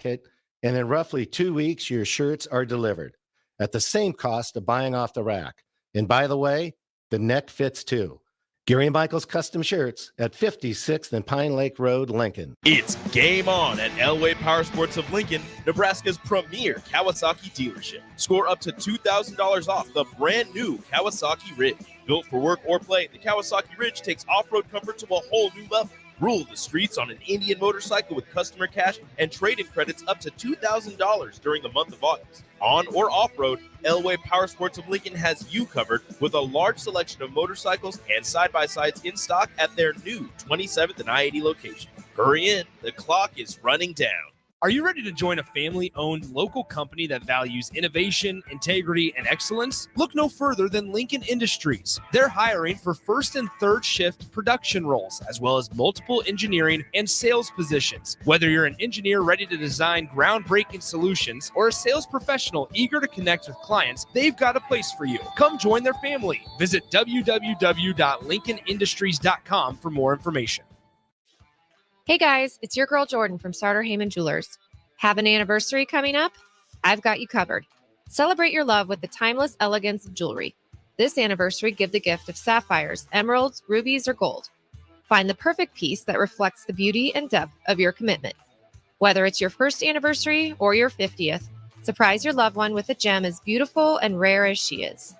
kit, and in roughly 2 weeks, your shirts are delivered at the same cost of buying off the rack. And by the way, the neck fits too. Gary Michaels Custom Shirts at 56th and Pine Lake Road, Lincoln. It's game on at Elway Power Sports of Lincoln, Nebraska's premier Kawasaki dealership. Score up to $2,000 off the brand new Kawasaki Ridge. Built for work or play, the Kawasaki Ridge takes off-road comfort to a whole new level. Rule the streets on an Indian motorcycle with customer cash and trade-in credits up to $2,000 during the month of August. On or off-road, Elway Power Sports of Lincoln has you covered with a large selection of motorcycles and side-by-sides in stock at their new 27th and I-80 location. Hurry in, the clock is running down. Are you ready to join a family-owned local company that values innovation, integrity, and excellence? Look no further than Lincoln Industries. They're hiring for first and third shift production roles, as well as multiple engineering and sales positions. Whether you're an engineer ready to design groundbreaking solutions or a sales professional eager to connect with clients, they've got a place for you. Come join their family. Visit www.lincolnindustries.com for more information. Hey guys, it's your girl Jordan from Sartor Heyman Jewelers. Have an anniversary coming up? I've got you covered. Celebrate your love with the timeless elegance of jewelry. This anniversary, give the gift of sapphires, emeralds, rubies, or gold. Find the perfect piece that reflects the beauty and depth of your commitment. Whether it's your first anniversary or your 50th, surprise your loved one with a gem as beautiful and rare as she is.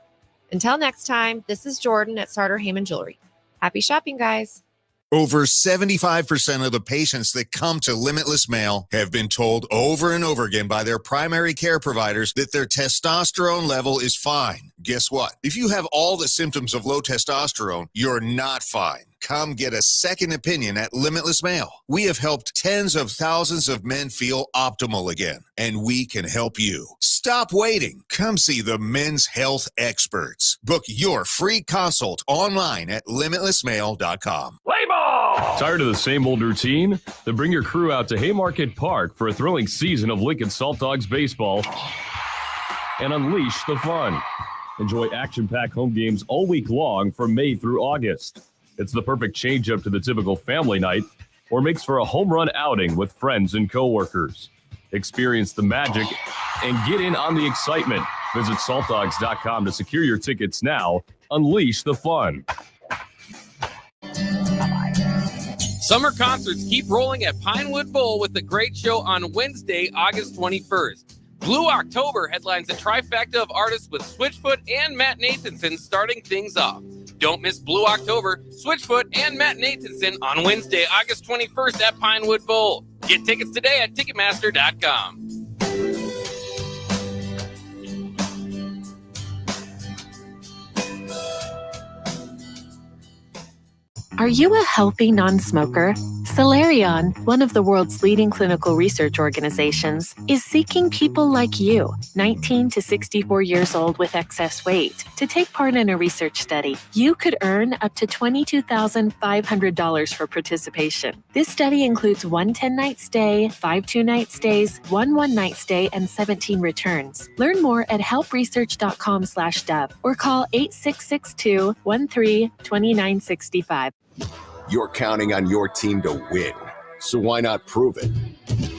Until next time, this is Jordan at Sartor Heyman Jewelry. Happy shopping, guys. Over 75% of the patients that come to Limitless Male have been told over and over again by their primary care providers that their testosterone level is fine. Guess what? If you have all the symptoms of low testosterone, you're not fine. Come get a second opinion at Limitless Male. We have helped tens of thousands of men feel optimal again, and we can help you. Stop waiting. Come see the men's health experts. Book your free consult online at limitlessmale.com. Play ball! Tired of the same old routine? Then bring your crew out to Haymarket Park for a thrilling season of Lincoln Salt Dogs baseball and unleash the fun. Enjoy action-packed home games all week long from May through August. It's the perfect change-up to the typical family night or makes for a home run outing with friends and coworkers. Experience the magic and get in on the excitement. Visit saltdogs.com to secure your tickets now. Unleash the fun. Summer concerts keep rolling at Pinewood Bowl with the great show on Wednesday, August 21st. Blue October headlines a trifecta of artists with Switchfoot and Matt Nathanson starting things off. Don't miss Blue October, Switchfoot, and Matt Nathanson on Wednesday, August 21st at Pinewood Bowl. Get tickets today at Ticketmaster.com. Are you a healthy non-smoker? Solarion, one of the world's leading clinical research organizations, is seeking people like you, 19 to 64 years old with excess weight, to take part in a research study. You could earn up to $22,500 for participation. This study includes 1 10-night stay, 5 2-night stays, 1 1-night stay, and 17 returns. Learn more at helpresearch.com/dove or call 8662-13-2965. You're counting on your team to win, so why not prove it?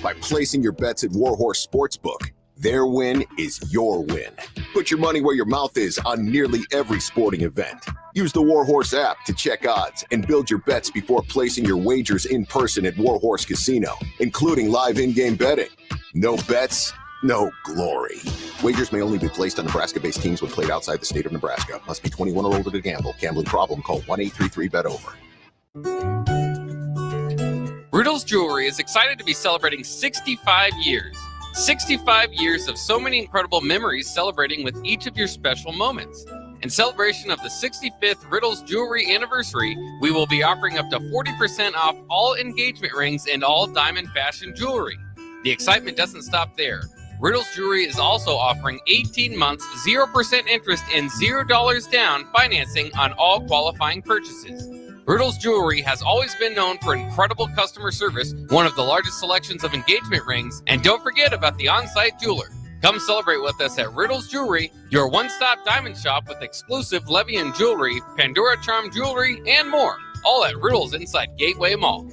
By placing your bets at Warhorse Sportsbook. Their win is your win. Put your money where your mouth is on nearly every sporting event. Use the Warhorse app to check odds and build your bets before placing your wagers in person at Warhorse Casino, including live in-game betting. No bets, no glory. Wagers may only be placed on Nebraska-based teams when played outside the state of Nebraska. Must be 21 or older to gamble. Gambling problem? Call 1-833-BET-OVER. Riddle's Jewelry is excited to be celebrating 65 years. 65 years of so many incredible memories celebrating with each of your special moments. In celebration of the 65th Riddle's Jewelry anniversary, we will be offering up to 40% off all engagement rings and all diamond fashion jewelry. The excitement doesn't stop there. Riddle's Jewelry is also offering 18 months, 0% interest and $0 down financing on all qualifying purchases. Riddle's Jewelry has always been known for incredible customer service, one of the largest selections of engagement rings, and don't forget about the on-site jeweler. Come celebrate with us at Riddle's Jewelry, your one-stop diamond shop with exclusive Levian jewelry, Pandora Charm jewelry, and more, all at Riddle's inside Gateway Mall.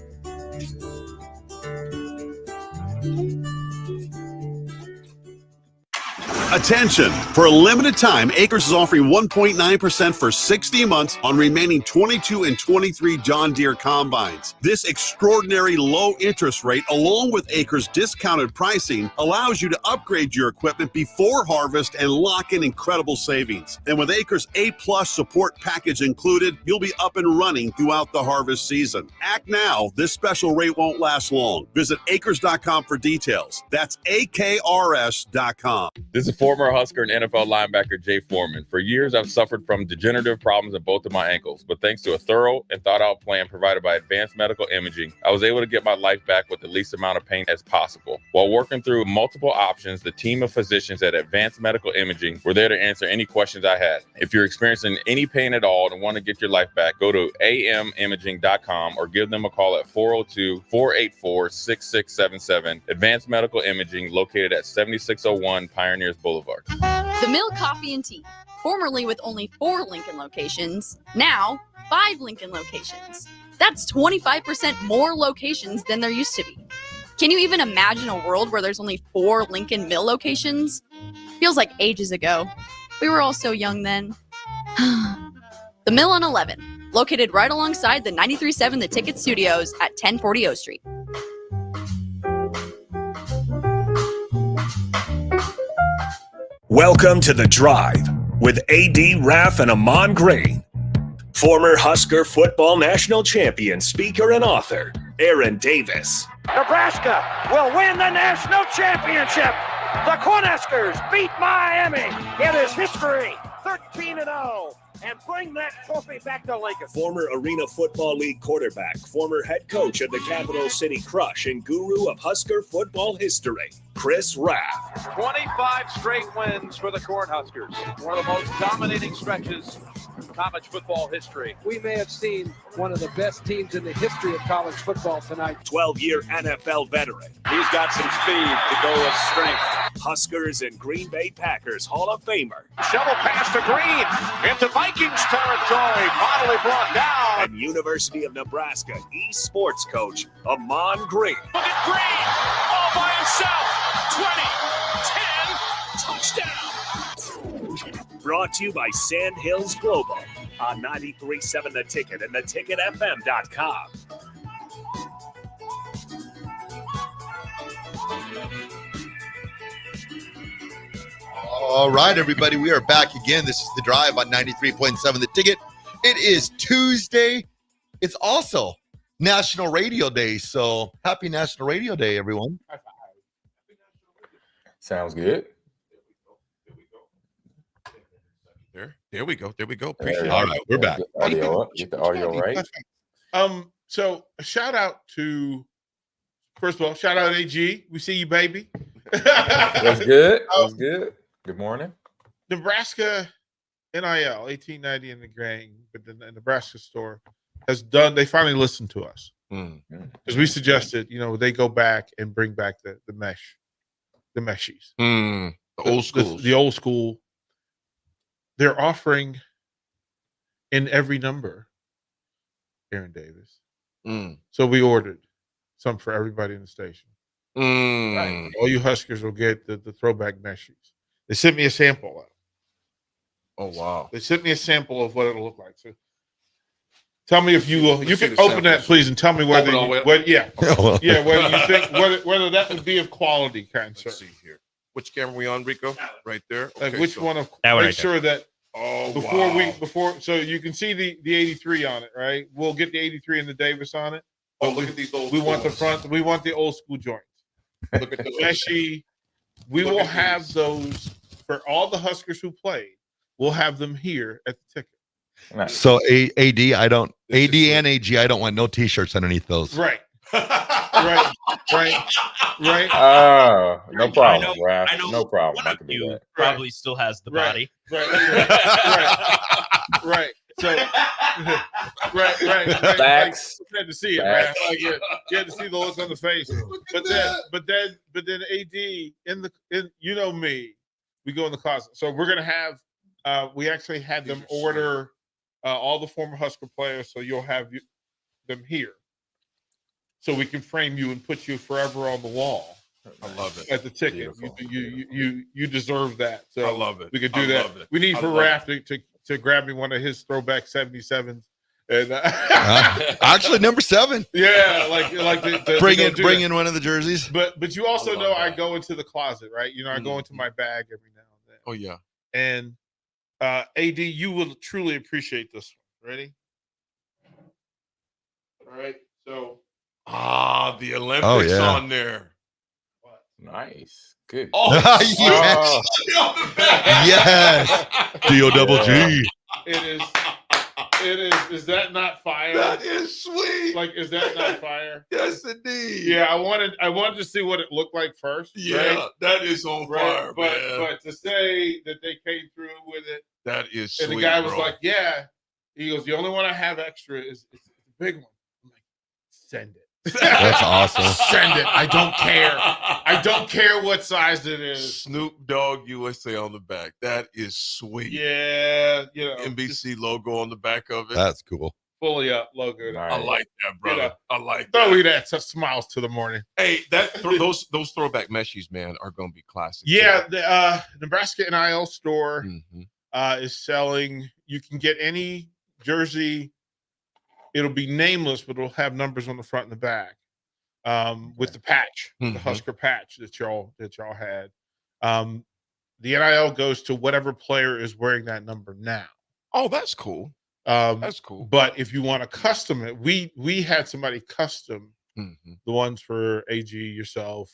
Attention! For a limited time, Acres is offering 1.9% for 60 months on remaining 22 and 23 John Deere combines. This extraordinary low interest rate, along with Acres' discounted pricing, allows you to upgrade your equipment before harvest and lock in incredible savings. And with Acres A-plus support package included, you'll be up and running throughout the harvest season. Act now. This special rate won't last long. Visit acres.com for details. That's AKRS.com. This is former Husker and NFL linebacker Jay Foreman. For years, I've suffered from degenerative problems in both of my ankles, but thanks to a thorough and thought-out plan provided by Advanced Medical Imaging, I was able to get my life back with the least amount of pain as possible. While working through multiple options, the team of physicians at Advanced Medical Imaging were there to answer any questions I had. If you're experiencing any pain at all and want to get your life back, go to amimaging.com or give them a call at 402-484-6677. Advanced Medical Imaging, located at 7601 Pioneers Boulevard. The Mill Coffee and Tea, formerly with only 4 Lincoln locations, now 5 Lincoln locations. That's 25% more locations than there used to be. Can you even imagine a world where there's only 4 Lincoln Mill locations? Feels like ages ago. We were all so young then. The Mill on 11, located right alongside the 93.7 The Ticket Studios at 1040 O Street. Welcome to The Drive with AD Raff and Ahman Green. Former Husker football national champion, speaker, and author, Aaron Davis. Nebraska will win the national championship. The Cornhuskers beat Miami. It is history, 13-0. And bring that trophy back to Lincoln. Former Arena Football League quarterback, former head coach of the Capital City Crush, and guru of Husker football history, Chris Raff. 25 straight wins for the Cornhuskers. One of the most dominating stretches in college football history. We may have seen one of the best teams in the history of college football tonight. 12-year NFL veteran. He's got some speed to go with strength. Huskers and Green Bay Packers Hall of Famer. Shovel pass to Green into Vikings territory. Finally brought down. And University of Nebraska eSports coach, Ahman Green. Look at Green all by himself. 20, 10, touchdown. Brought to you by Sand Hills Global on 93.7 The Ticket and theticketfm.com. All right, everybody, we are back again. This is The Drive on 93.7 The Ticket. It is Tuesday. It's also National Radio Day, so happy National Radio Day, everyone. Sounds good. There we go. Appreciate it. All right, we're back. Get the audio right. So a shout out to, first of all, shout out AG. We see you, baby. That's good. That's good. Good morning. Nebraska NIL 1890 in the grain, but the Nebraska store has done. They finally listened to us because we suggested, they go back and bring back the meshies, the old school, the old school. They're offering in every number, Aaron Davis. So we ordered some for everybody in the station. Right. All you Huskers will get the throwback meshies. They sent me a sample of it. Oh, wow. They sent me a sample of what it'll look like. So tell me if you will. You can open that, please, and tell me whether whether you think whether that would be of quality, kind sir. Let's see here. Which camera we on, Rico? Right there. Like Okay, which one of that one make right sure there. that before so you can see the 83 on it, right? We'll get the 83 and the Davis on it. Oh, look at these old We want the schools. front. We want the old school joints. Look at the Meshy. We will have those for all the Huskers who played. We'll have them here at the ticket. So AD, I don't AD and AG, I don't want no t-shirts underneath those. Right. right. Oh, no problem, Raph. I know No problem. I one can of do you that. probably still has the body. Right. So, right. Facts. You had to see it, Facts. man. Like you had to see the look on the face. But then AD in you know me, we go in the closet. So we're gonna have. We actually had them order all the former Husker players, so you'll have them here, so we can frame you and put you forever on the wall. I love it. At the ticket. You deserve that. So I love it. We could do I that. love it. We need I for love Raff to grab me one of his throwback 77s. And actually, number 7. Yeah, like to bring in one of the jerseys. But you also know I go into the closet, right? You know, I go into my bag every now and then. Oh yeah. And AD, you will truly appreciate this one. Ready? All right. So the Olympics yeah. on there. Nice. Good. Oh, yes. Yes. D-O-double-G. It is. Is that not fire? That is sweet. Like, is that not fire? Yes, indeed. Yeah, I wanted to see what it looked like first. Yeah, right? that is on fire, man. But to say that they came through with it, that is sweet. and the guy was bro. like, "Yeah," he goes, "The only one I have extra is the big one." I'm like, "Send it." That's awesome. Send it. I don't care. I don't care what size it is. Snoop Dogg USA on the back. That is sweet. Yeah, you know, NBC logo on the back of it. That's cool. Fully up logo. I like that, brother. You know, I like throw that. me that smiles to the morning. Hey, those throwback meshies, man, are going to be classic. Yeah, the Nebraska NIL store is selling. You can get any jersey. It'll be nameless, but it'll have numbers on the front and the back. With the patch, the Husker patch that y'all had. The NIL goes to whatever player is wearing that number now. Oh, that's cool. That's cool. But if you want to custom it, we had somebody custom the ones for AG, yourself,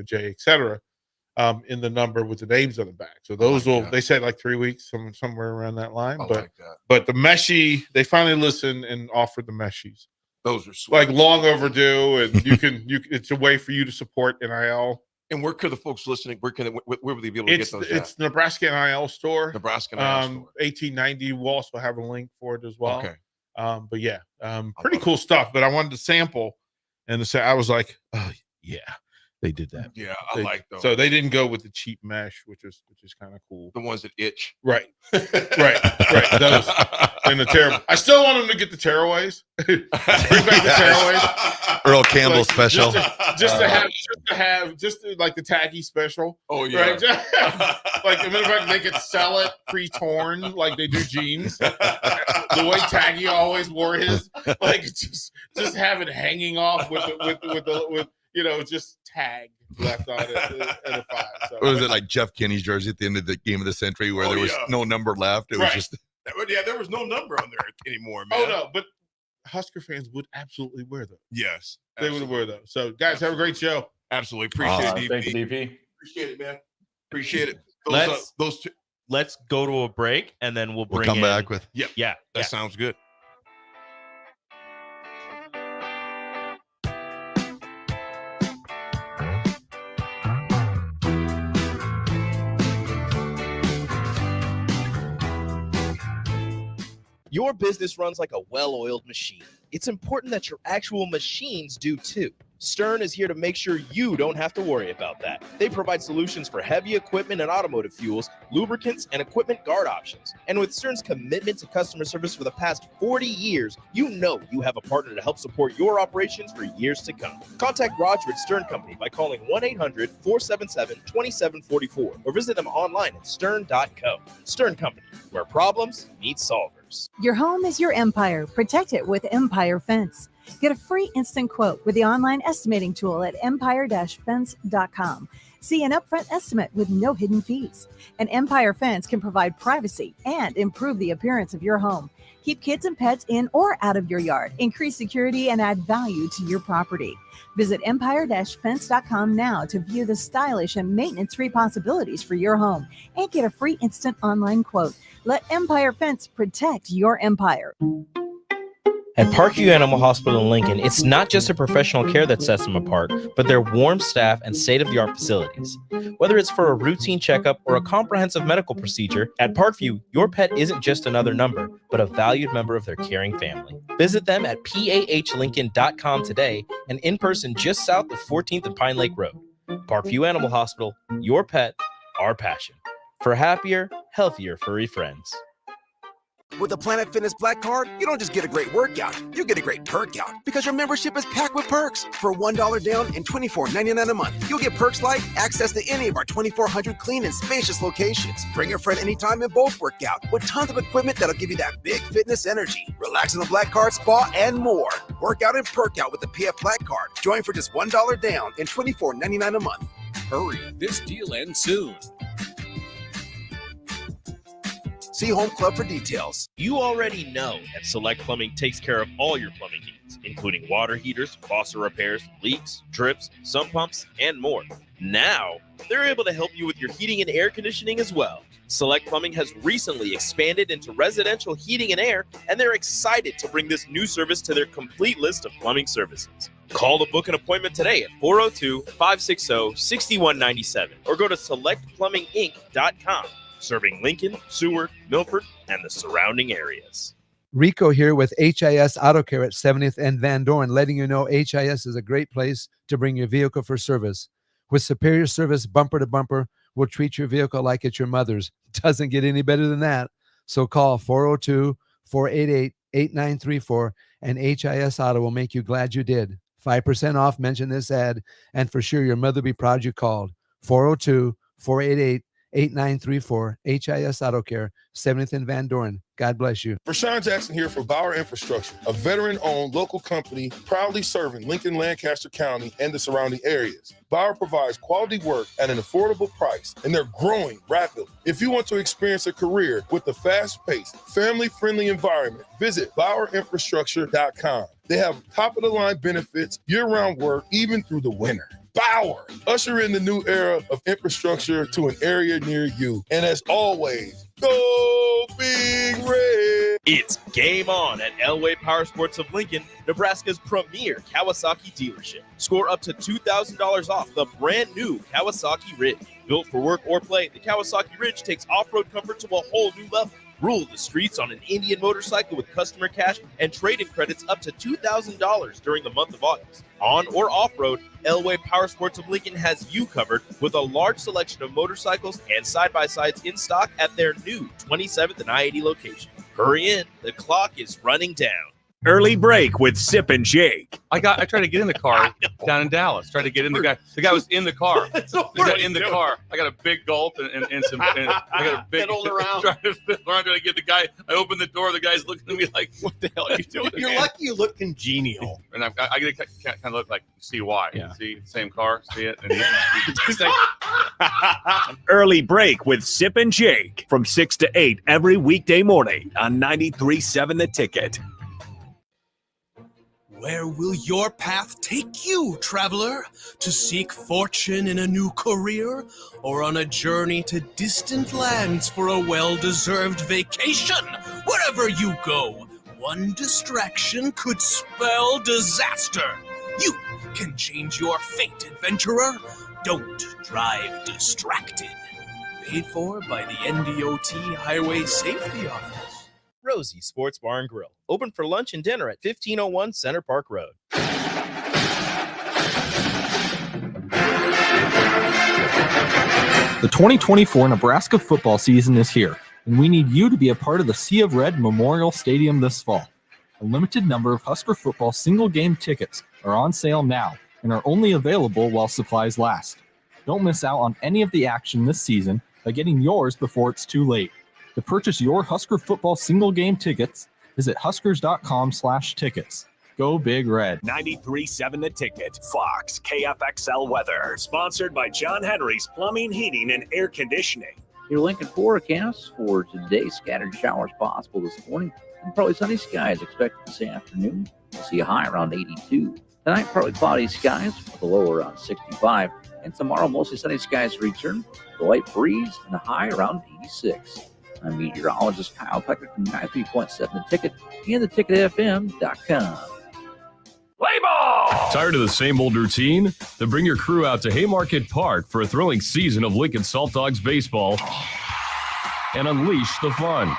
Jay, etc. In the number with the names on the back. So those they said like 3 weeks, somewhere around that line. But the meshy, they finally listened and offered the meshies. Those are sweet. Like long overdue, and it's a way for you to support NIL. And where could the folks listening? Where would they be able to get those? It's Nebraska NIL store. Nebraska NIL store. 1890. We'll also have a link for it as well. Okay. But yeah, pretty cool stuff. But I wanted to sample, and I was like, oh yeah, they did that. Yeah, I like those. So they didn't go with the cheap mesh, which is kind of cool. The ones that itch. Right. Those and the terrible. I still want them to get the tearaways. Bring back the tearaways. Earl Campbell special. Just to have like the Taggy special. Oh yeah. Right? Like, as a matter of fact, they could sell it pre-torn like they do jeans. The way Taggy always wore his, like just have it hanging off with just tag left on it at a 5. So. Or was it like Jeff Kinney's jersey at the end of the game of the century where there was no number left? It was just there was no number on there anymore, man. Oh no, but Husker fans would absolutely wear those. Yes, they would wear those. So guys, have a great show. Absolutely appreciate it, DP. Thank you, DP. Appreciate it, man. Appreciate it. Let's go to a break and then we'll come back with. Yeah. That sounds good. Your business runs like a well-oiled machine. It's important that your actual machines do too. Stern is here to make sure you don't have to worry about that. They provide solutions for heavy equipment and automotive fuels, lubricants, and equipment guard options. And with Stern's commitment to customer service for the past 40 years, you know you have a partner to help support your operations for years to come. Contact Roger at Stern Company by calling 1-800-477-2744 or visit them online at stern.co. Stern Company, where problems meet solvers. Your home is your empire. Protect it with Empire Fence. Get a free instant quote with the online estimating tool at empire-fence.com. See an upfront estimate with no hidden fees. An Empire Fence can provide privacy and improve the appearance of your home. Keep kids and pets in or out of your yard. Increase security and add value to your property. Visit empire-fence.com now to view the stylish and maintenance-free possibilities for your home and get a free instant online quote. Let Empire Fence protect your empire. At Parkview Animal Hospital in Lincoln, it's not just a professional care that sets them apart, but their warm staff and state-of-the-art facilities. Whether it's for a routine checkup or a comprehensive medical procedure, at Parkview, your pet isn't just another number, but a valued member of their caring family. Visit them at pahlincoln.com today and in person just south of 14th and Pine Lake Road. Parkview Animal Hospital, your pet, our passion. For happier, healthier furry friends. With the Planet Fitness Black Card, you don't just get a great workout, you get a great perk out because your membership is packed with perks. For $1 down and $24.99 a month, you'll get perks like access to any of our 2,400 clean and spacious locations. Bring your friend anytime and both work out with tons of equipment that'll give you that big fitness energy. Relax in the Black Card spa and more. Work out and perk out with the PF Black Card. Join for just $1 down and $24.99 a month. Hurry. This deal ends soon. See Home Club for details. You already know that Select Plumbing takes care of all your plumbing needs, including water heaters, faucet repairs, leaks, drips, sump pumps, and more. Now, they're able to help you with your heating and air conditioning as well. Select Plumbing has recently expanded into residential heating and air, and they're excited to bring this new service to their complete list of plumbing services. Call to book an appointment today at 402-560-6197 or go to selectplumbinginc.com. Serving Lincoln, Seward, Milford, and the surrounding areas. Rico here with HIS Auto Care at 70th and Van Dorn, letting you know HIS is a great place to bring your vehicle for service. With superior service bumper to bumper, we'll treat your vehicle like it's your mother's. Doesn't get any better than that. So call 402-488-8934 and HIS Auto will make you glad you did. 5% off, mention this ad, and for sure your mother will be proud you called. 402-488-8934, 8934 HIS Auto Care, 70th and Van Dorn. God bless you. Rashawn Jackson here for Bauer Infrastructure, a veteran-owned local company proudly serving Lincoln, Lancaster County, and the surrounding areas. Bauer provides quality work at an affordable price, and they're growing rapidly. If you want to experience a career with a fast-paced, family-friendly environment, visit BauerInfrastructure.com. They have top-of-the-line benefits, year-round work, even through the winter. Bauer, usher in the new era of infrastructure to an area near you. And as always, go Big Red! It's game on at Elway Power Sports of Lincoln, Nebraska's premier Kawasaki dealership. Score up to $2,000 off the brand new Kawasaki Ridge. Built for work or play, the Kawasaki Ridge takes off-road comfort to a whole new level. Rule the streets on an Indian motorcycle with customer cash and trade-in credits up to $2,000 during the month of August. On or off-road, Elway Power Sports of Lincoln has you covered with a large selection of motorcycles and side-by-sides in stock at their new 27th and I-80 location. Hurry in, the clock is running down. Early break with Sip and Jake. I tried to get in the car down in Dallas. Tried to get in the guy. The guy was in the car. I got a big gulp and some. And I got a big fiddled around. Trying to get the guy. I opened the door. The guy's looking at me like, "What the hell are you doing?" You're lucky you look congenial. And I get to kind of look like CY. Yeah. See, same car. See it. And he's Early break with Sip and Jake from 6 to 8 every weekday morning on 93.7 The Ticket. Where will your path take you, traveler? To seek fortune in a new career? Or on a journey to distant lands for a well-deserved vacation? Wherever you go, one distraction could spell disaster. You can change your fate, adventurer. Don't drive distracted. Paid for by the NDOT Highway Safety Office. Rosie Sports Bar and Grill, open for lunch and dinner at 1501 Center Park Road. The 2024 Nebraska football season is here, and we need you to be a part of the Sea of Red Memorial Stadium this fall. A limited number of Husker football single-game tickets are on sale now and are only available while supplies last. Don't miss out on any of the action this season by getting yours before it's too late. To purchase your Husker football single-game tickets, visit huskers.com/tickets. Go Big Red. 93.7 The Ticket. Fox KFXL weather. Sponsored by John Henry's Plumbing, Heating, and Air Conditioning. Your Lincoln forecast for today: scattered showers possible this morning, and probably sunny skies expected this afternoon. We'll see a high around 82. Tonight, partly cloudy skies with a low around 65. And tomorrow, mostly sunny skies return, the light breeze, and a high around 86. I'm meteorologist Kyle Pecker from 93.7 The Ticket and theticketfm.com. Play ball! Tired of the same old routine? Then bring your crew out to Haymarket Park for a thrilling season of Lincoln Salt Dogs baseball and unleash the fun.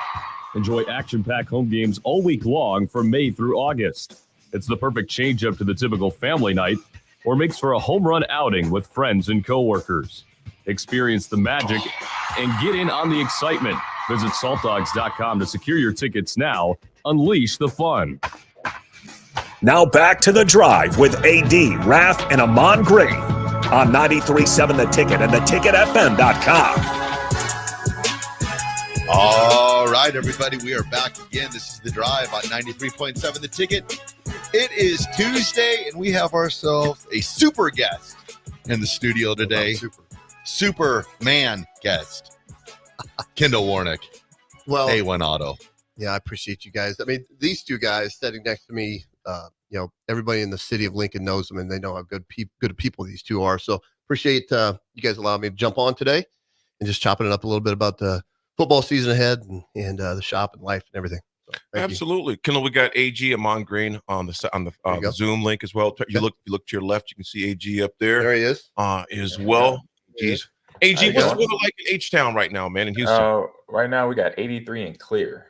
Enjoy action-packed home games all week long from May through August. It's the perfect change-up to the typical family night or makes for a home run outing with friends and coworkers. Experience the magic and get in on the excitement Visit saltdogs.com to secure your tickets now. Unleash the fun. Now back to The Drive with AD, Raff, and Ahman Green on 93.7 The Ticket and theticketfm.com. All right, everybody, we are back again. This is The Drive on 93.7 The Ticket. It is Tuesday, and we have ourselves a super guest in the studio today. Superman guest, Kendall Warnick. Well, A1 Auto. Yeah, I appreciate you guys. I mean, these two guys sitting next to me, everybody in the city of Lincoln knows them, and they know how good people these two are. So appreciate you guys allowing me to jump on today and just chopping it up a little bit about the football season ahead and the shop and life and everything. So, Absolutely, Kendall. We got AG Ahman Green on the Zoom link as well. You look to your left, you can see AG up there. There he is. As well. Geez. AG, what's the weather like in H-Town right now, man, in Houston? Right now we got 83 and clear.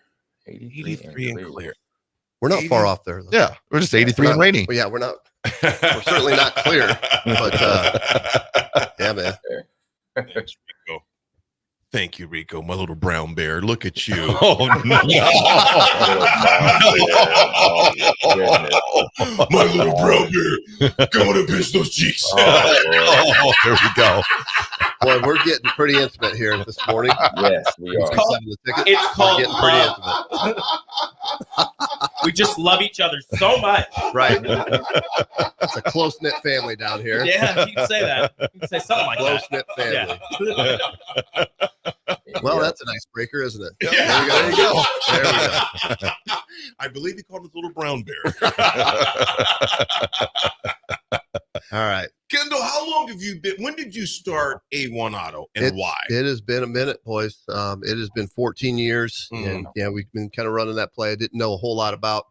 83 and clear. We're not far off there. Though. Yeah, we're just 83 and rainy. Well, yeah, we're not. We're certainly not clear, but yeah, man. Thanks, Rico. Thank you, Rico, my little brown bear. Look at you. Oh, no. My little brown bear. Come on and pinch those cheeks. Oh, there we go. Boy, we're getting pretty intimate here this morning. Yes, we are. It's called love. We just love each other so much. Right. It's a close-knit family down here. Yeah, you can say that. You can say something like Close-knit family. Yeah. Well, that's an icebreaker, isn't it? Yeah. There you go. There we go. I believe he called his little brown bear. All right. Kendall, how long have you been? When did you start A1 Auto and why? It has been a minute, boys. It has been 14 years. And yeah, we've been kind of running that play. I didn't know a whole lot about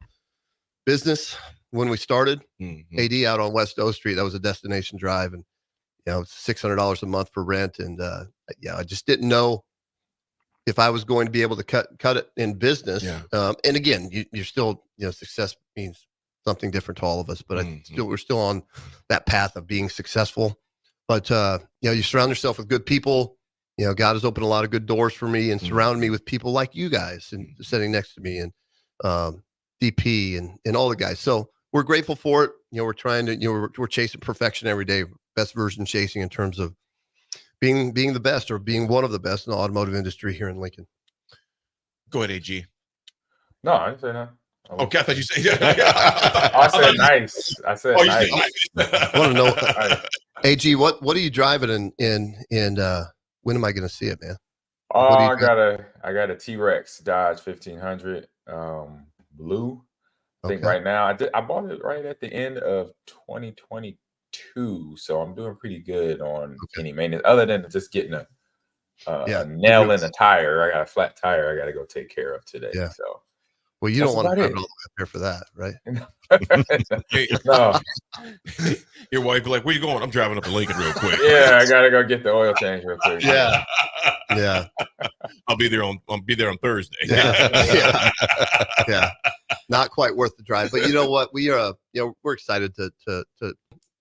business when we started. AD out on West O Street. That was a destination drive. And, it's $600 a month for rent. And, I just didn't know if I was going to be able to cut it in business. Yeah. And again, you're still, success means something different to all of us, but we're still on that path of being successful. But you surround yourself with good people. God has opened a lot of good doors for me and surrounded me with people like you guys and sitting next to me and DP and all the guys. So we're grateful for it. We're trying to, we're chasing perfection every day, best version chasing in terms of being the best or being one of the best in the automotive industry here in Lincoln. Go ahead, AG. No, I didn't say that. Okay, I thought you said. I said nice. I said nice. I want to know, AG, what are you driving and when am I going to see it, man? I got a T-Rex Dodge 1500 blue. I think right now I bought it right at the end of 2022, so I'm doing pretty good on any maintenance other than just getting a nail in a tire. I got a flat tire I got to go take care of today. Yeah. So. Well, you don't want to drive it all the way up here for that, right? No. Your wife be like, "Where you going?" I'm driving up to Lincoln real quick. Yeah, I gotta go get the oil change real quick. Yeah. I'll be there on Thursday. Yeah. Not quite worth the drive, but you know what? We are we're excited to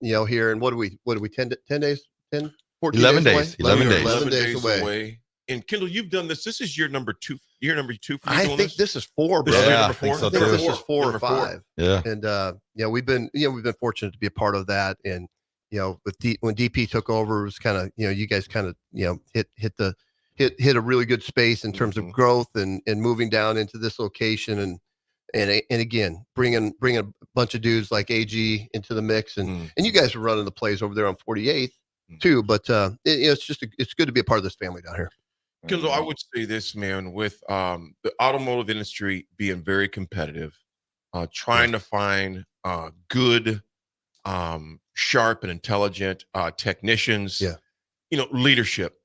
here. And what do we 10 days 10 14 11 days days. 11 days away. And Kendall, you've done this. This is year number 2. Year number 2 for you. I think this is 4, bro. Yeah, I think this is 4 or 5. Yeah. And we've been fortunate to be a part of that. And with when DP took over, it was kind of you guys kind of hit a really good space in terms of growth and moving down into this location and again bringing a bunch of dudes like AG into the mix and you guys were running the plays over there on 48th too. But it's good to be a part of this family down here. Kendall, I would say this, man, with the automotive industry being very competitive, trying to find good, sharp and intelligent technicians, leadership,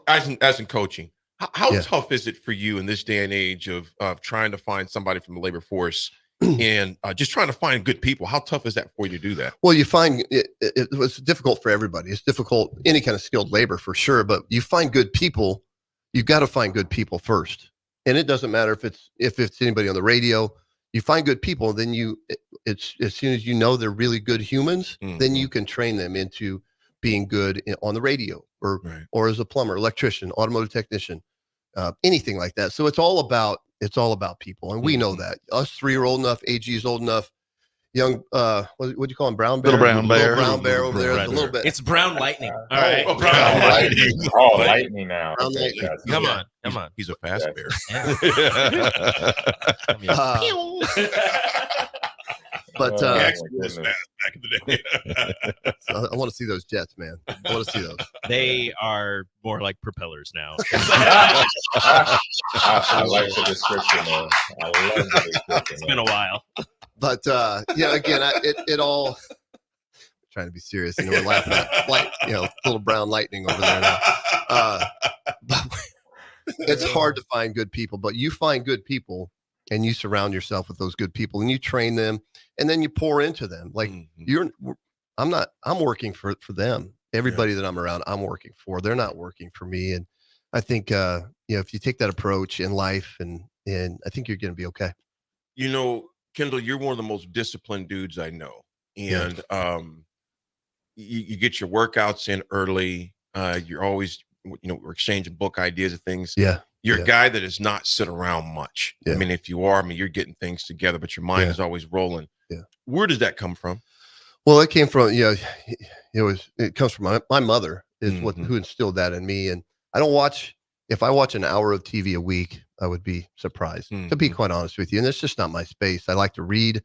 as in coaching. How tough is it for you in this day and age of trying to find somebody from the labor force and just trying to find good people? How tough is that for you to do that? Well, you find it was difficult for everybody. It's difficult, any kind of skilled labor for sure, but you find good people. You've got to find good people first. And it doesn't matter if it's anybody on the radio. You find good people, then it's as soon as you know they're really good humans, then you can train them into being good on the radio or as a plumber, electrician, automotive technician, anything like that. So it's all about people, and we know that. Us three are old enough. AG is old enough. Young, what do you call him? Brown bear. Little brown bear. Brown bear over there. Brown A little bear. bit. It's brown lightning. All Oh, right. brown lightning. Oh, lightning now. Brown Okay, lightning. gotcha. Come on. Come on. He's a fast bear. But He Oh, actually my was goodness. fast back in the day. I want to see those jets, man. I want to see those. They are more like propellers now. I like the description, man. I love the description. It's been a while. But again, it all. Trying to be serious, we're laughing at little brown lightning over there now. But it's hard to find good people, but you find good people and you surround yourself with those good people and you train them and then you pour into them. Like I'm working for them. Everybody that I'm around, I'm working for. They're not working for me. And I think if you take that approach in life, and I think you're going to be okay. Kendall, you're one of the most disciplined dudes I know, and you get your workouts in early. You're always, we're exchanging book ideas and things. Yeah. You're a guy that does not sit around much. Yeah. I mean, if you are, you're getting things together, but your mind is always rolling. Yeah. Where does that come from? Well, it came from, it comes from my mother is who instilled that in me. And if I watch an hour of TV a week, I would be surprised, to be quite honest with you. And it's just not my space. I like to read.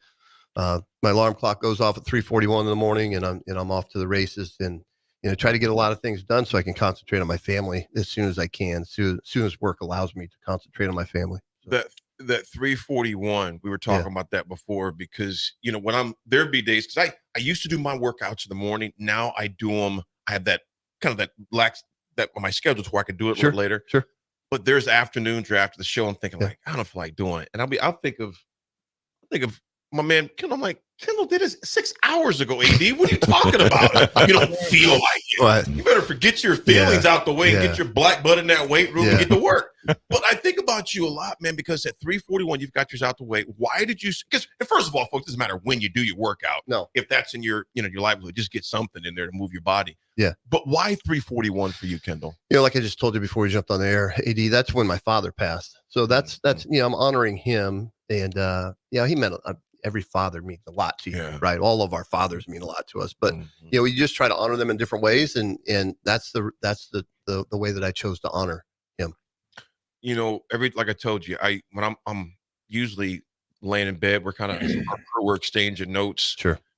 My alarm clock goes off at 3:41 in the morning, and I'm off to the races, and try to get a lot of things done so I can concentrate on my family as soon as I can. Soon as work allows me to concentrate on my family. So. That 3:41, we were talking about that before, because when there'd be days, because I used to do my workouts in the morning. Now I do them. I have that kind of that lax that on my schedule to where I can do it a little later. Sure. But there's afternoons or after the show, I'm thinking like, I don't feel like doing it. And I'll think of my man Kendall. I'm like, Kendall did this 6 hours ago, AD. What are you talking about? You don't feel like it. What? You better forget your feelings out the way and get your black butt in that weight room and get to work. But I think about you a lot, man, because at 3:41, you've got yours out the way. Why did you? Because first of all, folks, it doesn't matter when you do your workout. No. If that's in your livelihood, just get something in there to move your body. Yeah. But why 3:41 for you, Kendall? Like I just told you before we jumped on the air, AD, that's when my father passed. So that's I'm honoring him, and he meant every father means a lot to you, right? All of our fathers mean a lot to us, but we just try to honor them in different ways, and that's the way that I chose to honor him. Like I told you, when I'm usually laying in bed, we're exchanging notes,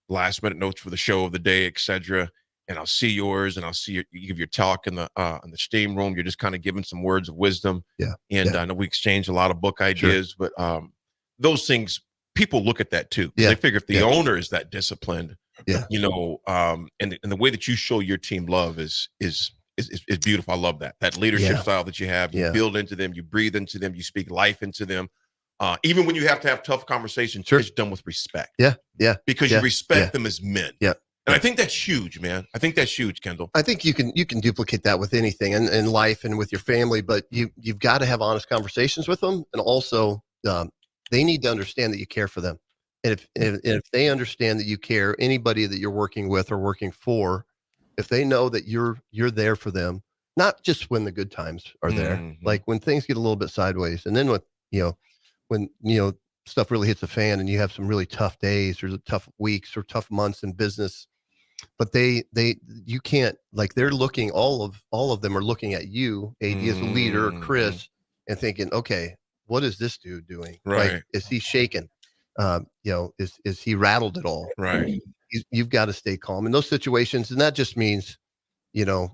last minute notes for the show of the day, etc. And I'll see yours, and I'll see you give your talk in the steam room. You're just kind of giving some words of wisdom. Yeah. And I know we exchange a lot of book ideas, but those things, people look at that too. Yeah. They figure if the owner is that disciplined, and the way that you show your team love is beautiful. I love that leadership style that you have. You build into them, you breathe into them, you speak life into them. Even when you have to have tough conversations, it's done with respect. Yeah. Yeah. Because you respect them as men. Yeah. And I think that's huge, man. I think that's huge, Kendall. I think you can duplicate that with anything in life and with your family, but you've got to have honest conversations with them, and also they need to understand that you care for them. And if they understand that you care, anybody that you're working with or working for, if they know that you're there for them, not just when the good times are there, like when things get a little bit sideways, and then when stuff really hits the fan and you have some really tough days or tough weeks or tough months in business. But you can't, like, they're looking, all of them are looking at you, AD, as a leader, Chris, and thinking, okay, what is this dude doing? Right. Like, is he shaken? Is he rattled at all? Right. You've got to stay calm in those situations. And that just means, running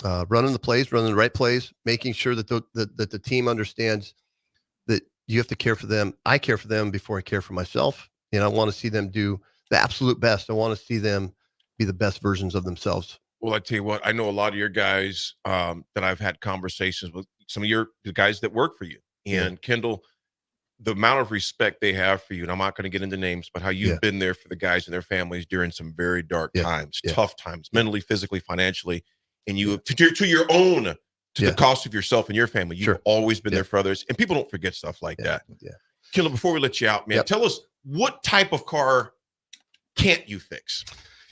the right plays, making sure that the team understands that you have to care for them. I care for them before I care for myself. And I want to see them do the absolute best. I want to see them be the best versions of themselves. Well, I tell you what, I know a lot of your guys that I've had conversations with, some of the guys that work for you. And Kendall, the amount of respect they have for you, and I'm not going to get into names, but how you've been there for the guys and their families during some very dark times, tough times, mentally, physically, financially, and you to your own, to the cost of yourself and your family, you've always been there for others, and people don't forget stuff like that. Yeah. Kendall, before we let you out, man, tell us, what type of car can't you fix?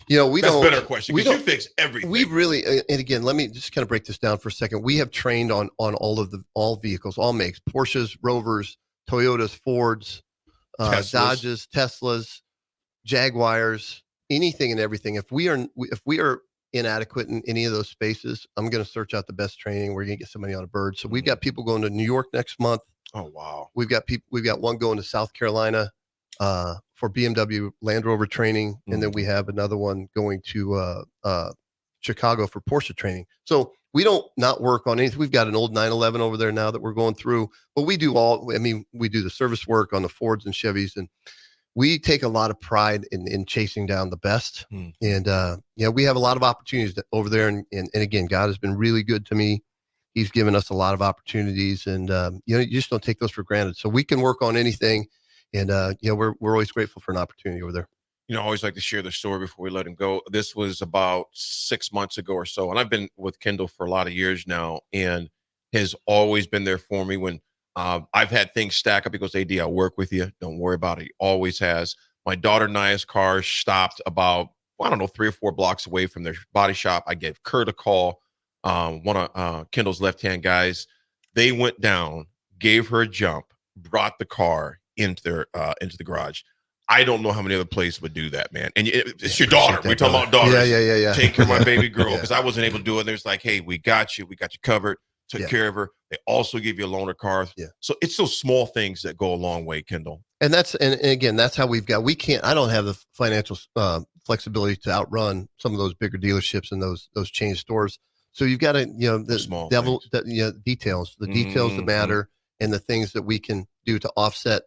You know, we That's don't. a better question because you fix everything. We really, and again, let me just kind of break this down for a second. We have trained on all vehicles, all makes, Porsches, Rovers, Toyotas, Fords, Dodges, Teslas, Jaguars, anything and everything. If we are inadequate in any of those spaces, I'm going to search out the best training. We're going to get somebody on a bird. So we've got people going to New York next month. Oh wow. We've got one going to South Carolina for BMW Land Rover training, and then we have another one going to Chicago for Porsche training. So we don't not work on anything. We've got an old 911 over there now that we're going through, but we do we do the service work on the Fords and Chevys, and we take a lot of pride in chasing down the best. And we have a lot of opportunities over there, and again, God has been really good to me. He's given us a lot of opportunities, and you just don't take those for granted. So we can work on anything. And, we're always grateful for an opportunity over there. I always like to share the story before we let him go. This was about 6 months ago or so. And I've been with Kendall for a lot of years now and has always been there for me when I've had things stack up. He goes, AD, I'll work with you. Don't worry about it. He always has. My daughter Naya's car stopped about, 3 or 4 blocks away from their body shop. I gave Kurt a call, one of Kendall's left-hand guys. They went down, gave her a jump, brought the car into the garage. I don't know how many other places would do that, man. And it's your daughter. We're talking about daughters. Yeah. Take care of my baby girl because I wasn't able to do it. And there's like, hey, we got you covered. Took care of her. They also give you a loaner car. Yeah. So it's those small things that go a long way, Kendall. And again, that's how I don't have the financial flexibility to outrun some of those bigger dealerships and those chain stores. So you've got to, the small details that matter, and the things that we can do to offset,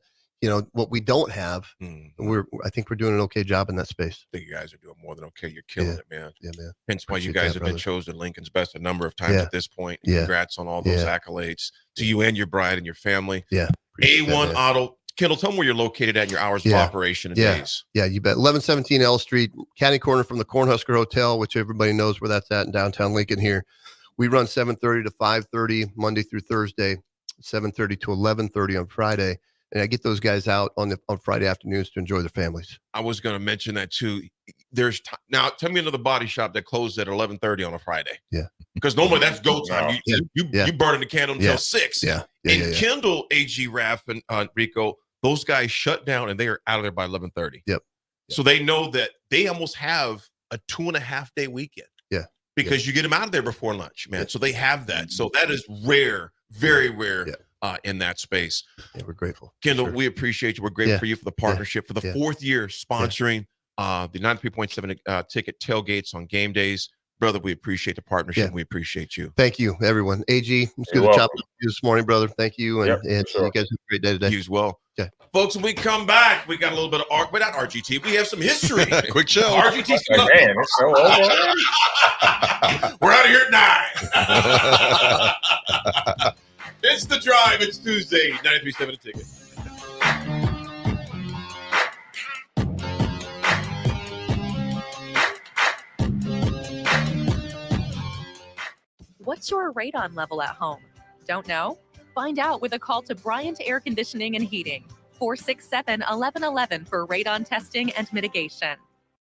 what we don't have. I think we're doing an okay job in that space. I think you guys are doing more than okay. You're killing it, man. Yeah, man. Hence why you guys have been chosen Lincoln's Best a number of times at this point. Yeah. Congrats on all those accolades to you and your bride and your family. Yeah. A1 Auto. Kendall, tell them where you're located at and your hours of operation and days. Yeah, you bet. 1117 L Street, catty corner from the Cornhusker Hotel, which everybody knows where that's at in downtown Lincoln here. We run 7:30 to 5:30 Monday through Thursday, 7:30 to 11:30 on Friday. And I get those guys out on Friday afternoons to enjoy their families. I was going to mention that too. Now tell me another body shop that closed at 11:30 on a Friday. Yeah. Because normally that's go time. You burning the candle until 6. Yeah. And Kendall, AG, Raff, and Rico, those guys shut down and they are out of there by 11:30. Yep. So they know that they almost have a 2.5 day weekend. Yeah. Because you get them out of there before lunch, man. So they have that. So that is rare, very rare. In that space. Yeah, we're grateful. Kendall, we appreciate you. We're grateful for you for the partnership, for the 4th year sponsoring the 93.7 ticket tailgates on game days. Brother, we appreciate the partnership. We appreciate you. Thank you, everyone. AG, it's good to chop with you this morning, brother. Thank you. And you guys have a great day today. You as well. Okay. Folks, when we come back, we got a little bit of but not RGT. We have some history. Quick show. RGT. Man, it's so over. We're out of here at 9. It's The Drive. It's Tuesday, 93.7 a ticket. What's your radon level at home? Don't know? Find out with a call to Bryant Air Conditioning and Heating, 467-1111 for radon testing and mitigation.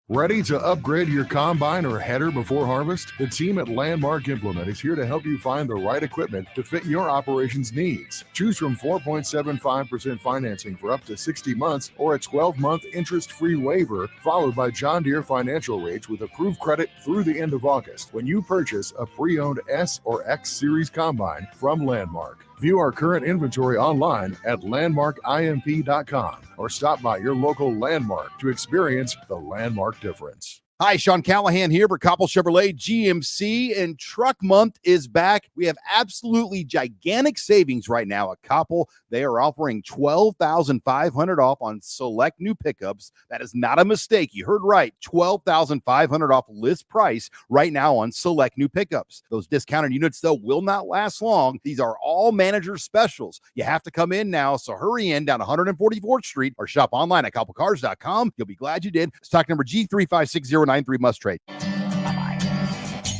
Ready to upgrade your combine or header before harvest? The team at Landmark Implement is here to help you find the right equipment to fit your operations needs. Choose from 4.75% financing for up to 60 months or a 12-month interest-free waiver, followed by John Deere financial rates with approved credit through the end of August when you purchase a pre-owned S or X Series combine from Landmark. View our current inventory online at landmarkimp.com or stop by your local Landmark to experience the Landmark difference. Hi, Sean Callahan here for Koppel Chevrolet GMC, and Truck Month is back. We have absolutely gigantic savings right now at Koppel. They are offering $12,500 off on select new pickups. That is not a mistake. You heard right. $12,500 off list price right now on select new pickups. Those discounted units, though, will not last long. These are all manager specials. You have to come in now, so hurry in down 144th Street or shop online at koppelcars.com. You'll be glad you did. Stock number G35609. Must trade.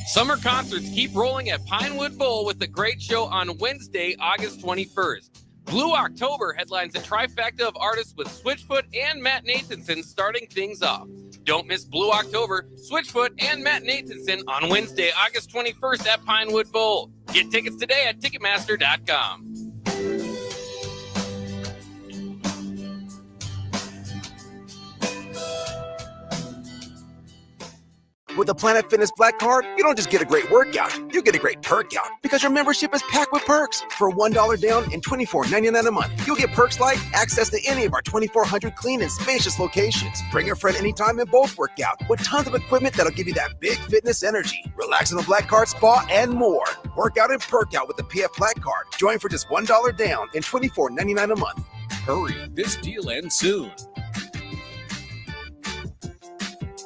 Summer concerts keep rolling at Pinewood Bowl with the great show on Wednesday, August 21st. Blue October headlines a trifecta of artists with Switchfoot and Matt Nathanson starting things off. Don't miss Blue October, Switchfoot, and Matt Nathanson on Wednesday, August 21st at Pinewood Bowl. Get tickets today at Ticketmaster.com. With the Planet Fitness Black Card, you don't just get a great workout, you get a great perk out because your membership is packed with perks. For $1 down and $24.99 a month, you'll get perks like access to any of our 2,400 clean and spacious locations. Bring a friend anytime and both work out with tons of equipment that'll give you that big fitness energy. Relax in the Black Card spa and more. Work out and perk out with the PF Black Card. Join for just $1 down and $24.99 a month. Hurry, this deal ends soon.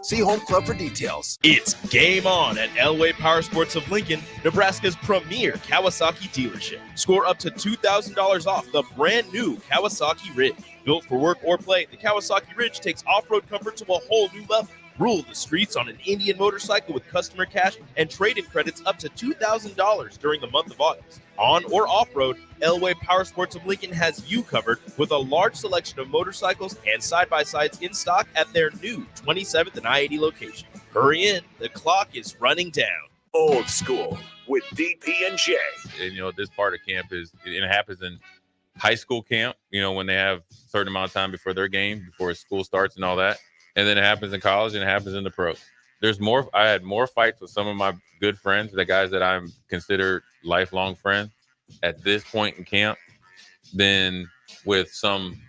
See Home Club for details. It's game on at Elway Power Sports of Lincoln, Nebraska's premier Kawasaki dealership. Score up to $2,000 off the brand new Kawasaki Ridge. Built for work or play, the Kawasaki Ridge takes off-road comfort to a whole new level. Rule the streets on an Indian motorcycle with customer cash and trade-in credits up to $2,000 during the month of August. On or off-road, Elway Power Sports of Lincoln has you covered with a large selection of motorcycles and side-by-sides in stock at their new 27th and I-80 location. Hurry in, the clock is running down. Old School with DP and J. And, this part of camp it happens in high school camp, when they have a certain amount of time before their game, before school starts and all that. And then it happens in college and it happens in the pros. I had more fights with some of my good friends, the guys that I'm considered lifelong friends at this point in camp than with some,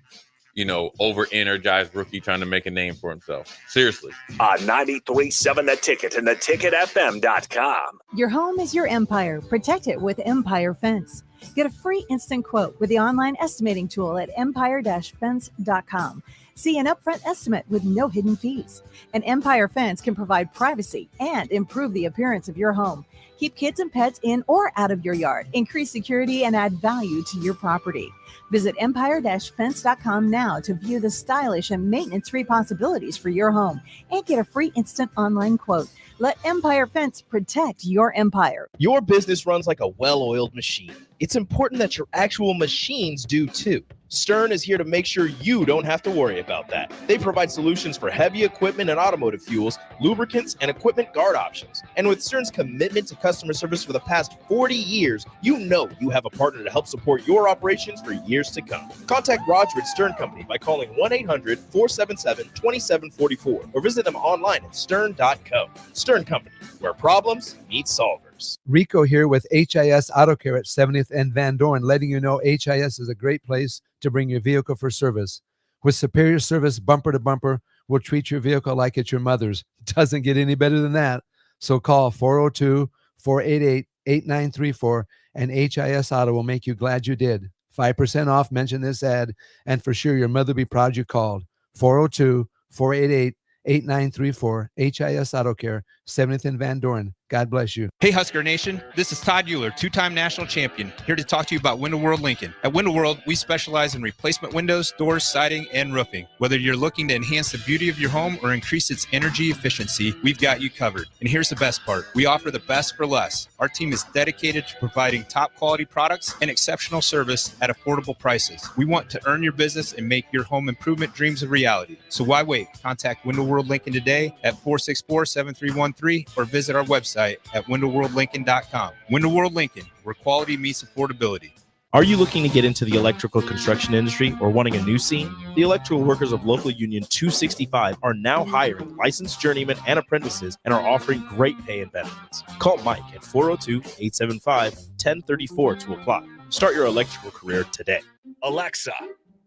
over-energized rookie trying to make a name for himself. Seriously. On 93.7 The Ticket and theticketfm.com. Your home is your empire. Protect it with Empire Fence. Get a free instant quote with the online estimating tool at empire-fence.com. See an upfront estimate with no hidden fees. An Empire Fence can provide privacy and improve the appearance of your home. Keep kids and pets in or out of your yard. Increase security and add value to your property. Visit empire-fence.com now to view the stylish and maintenance-free possibilities for your home and get a free instant online quote. Let Empire Fence protect your empire. Your business runs like a well-oiled machine. It's important that your actual machines do too. Stern is here to make sure you don't have to worry about that. They provide solutions for heavy equipment and automotive fuels, lubricants, and equipment guard options. And with Stern's commitment to customer service for the past 40 years, you know you have a partner to help support your operations for years to come. Contact Roger at Stern Company by calling 1-800-477-2744 or visit them online at stern.co. Stern Company, where problems meet solvers. Rico here with HIS Auto Care at 70th and Van Dorn, letting you know HIS is a great place to bring your vehicle for service. With superior service bumper to bumper, we'll treat your vehicle like it's your mother's. Doesn't get any better than that. So call 402-488-8934 and HIS Auto will make you glad you did. 5% off, mention this ad, and for sure your mother will be proud you called. 402-488-8934, HIS Auto Care, 70th and Van Dorn. God bless you. Hey, Husker Nation. This is Todd Euler, two-time national champion, here to talk to you about Window World Lincoln. At Window World, we specialize in replacement windows, doors, siding, and roofing. Whether you're looking to enhance the beauty of your home or increase its energy efficiency, we've got you covered. And here's the best part. We offer the best for less. Our team is dedicated to providing top-quality products and exceptional service at affordable prices. We want to earn your business and make your home improvement dreams a reality. So why wait? Contact Window World Lincoln today at 464-7313 or visit our website at windowworldlincoln.com. Window World Lincoln, where quality meets affordability. Are you looking to get into the electrical construction industry or wanting a new scene? The electrical workers of Local Union 265 are now hiring licensed journeymen and apprentices and are offering great pay and benefits. Call Mike at 402-875-1034 to apply. Start your electrical career today. Alexa,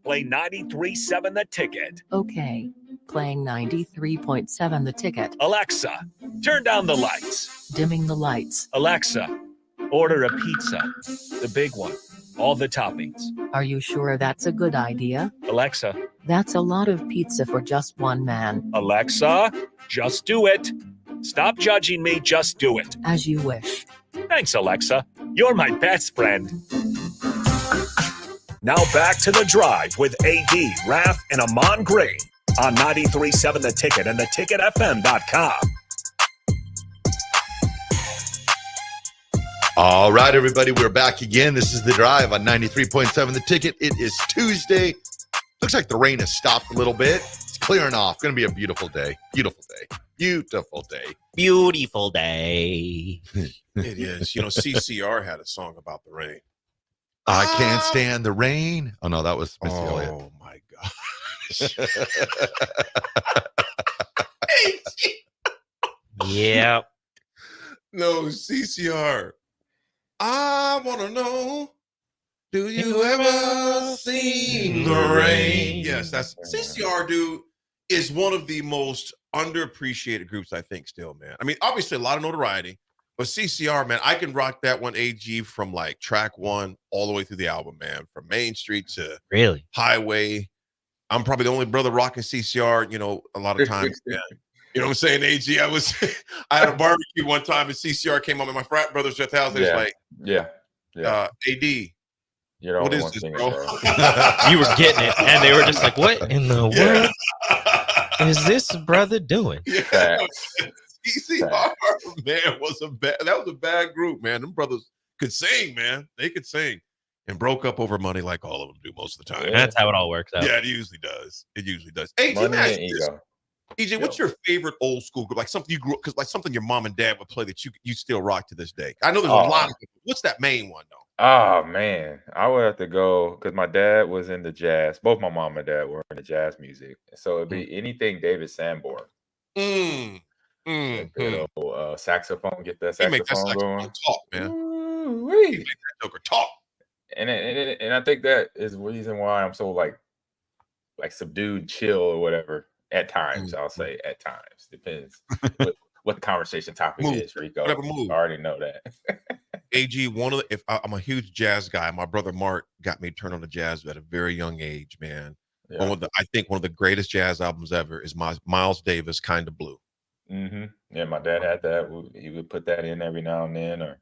play 93.7 The Ticket. Okay, playing 93.7 The Ticket. Alexa, turn down the lights. Dimming the lights. Alexa, order a pizza, the big one, all the toppings. Are you sure that's a good idea? Alexa. That's a lot of pizza for just one man. Alexa, just do it. Stop judging me, just do it. As you wish. Thanks, Alexa. You're my best friend. Now back to The Drive with AD, Raff, and Ahman Green on 93.7 The Ticket and theticketfm.com. All right, everybody, we're back again. This is The Drive on 93.7 The Ticket. It is Tuesday. Looks like the rain has stopped a little bit. It's clearing off. Going to be a beautiful day. Beautiful day. Beautiful day. Beautiful day. It is. You know, CCR had a song about the rain. I can't stand the rain. Oh, no, that was Missy Elliott. Oh, my gosh. Yeah. No, CCR. I want to know, do you ever seen the rain? Yes, that's CCR, dude, is one of the most underappreciated groups, I think, still, man. I mean, obviously, a lot of notoriety, but CCR, man, I can rock that one AG from like track 1 all the way through the album, man, from Main Street to Really Highway. I'm probably the only brother rocking CCR, you know, a lot of times, man. You know what I'm saying, AG? I had a barbecue one time and CCR came on and my frat brothers at the house. They was like, AD, what is this, bro? You were getting it, and they were just like, "What in the world is this brother doing?" Yeah. CCR, man, that was a bad group, man. Them brothers could sing, man. They could sing, and broke up over money like all of them do most of the time. That's how it all works out. Yeah, it usually does. It usually does. AG, man, EJ, what's your favorite old school group? Like something you grew up, because like something your mom and dad would play that you still rock to this day. I know there's a lot of people. What's that main one though? Oh man, I would have to go because my dad was into jazz. Both my mom and dad were into jazz music, so it'd be anything David Sanborn. Good old saxophone, get that saxophone going. Talk, man. Make that joker talk. And I think that is the reason why I'm so like subdued, chill, or whatever. At times, I'll say at times. Depends what the conversation topic is, Rico. Whatever move. I already know that. AG, if I'm a huge jazz guy, my brother Mark got me turned on to jazz at a very young age, man. Yeah. I think one of the greatest jazz albums ever is Miles Davis, Kind of Blue. Mm-hmm. Yeah, my dad had that. He would put that in every now and then, or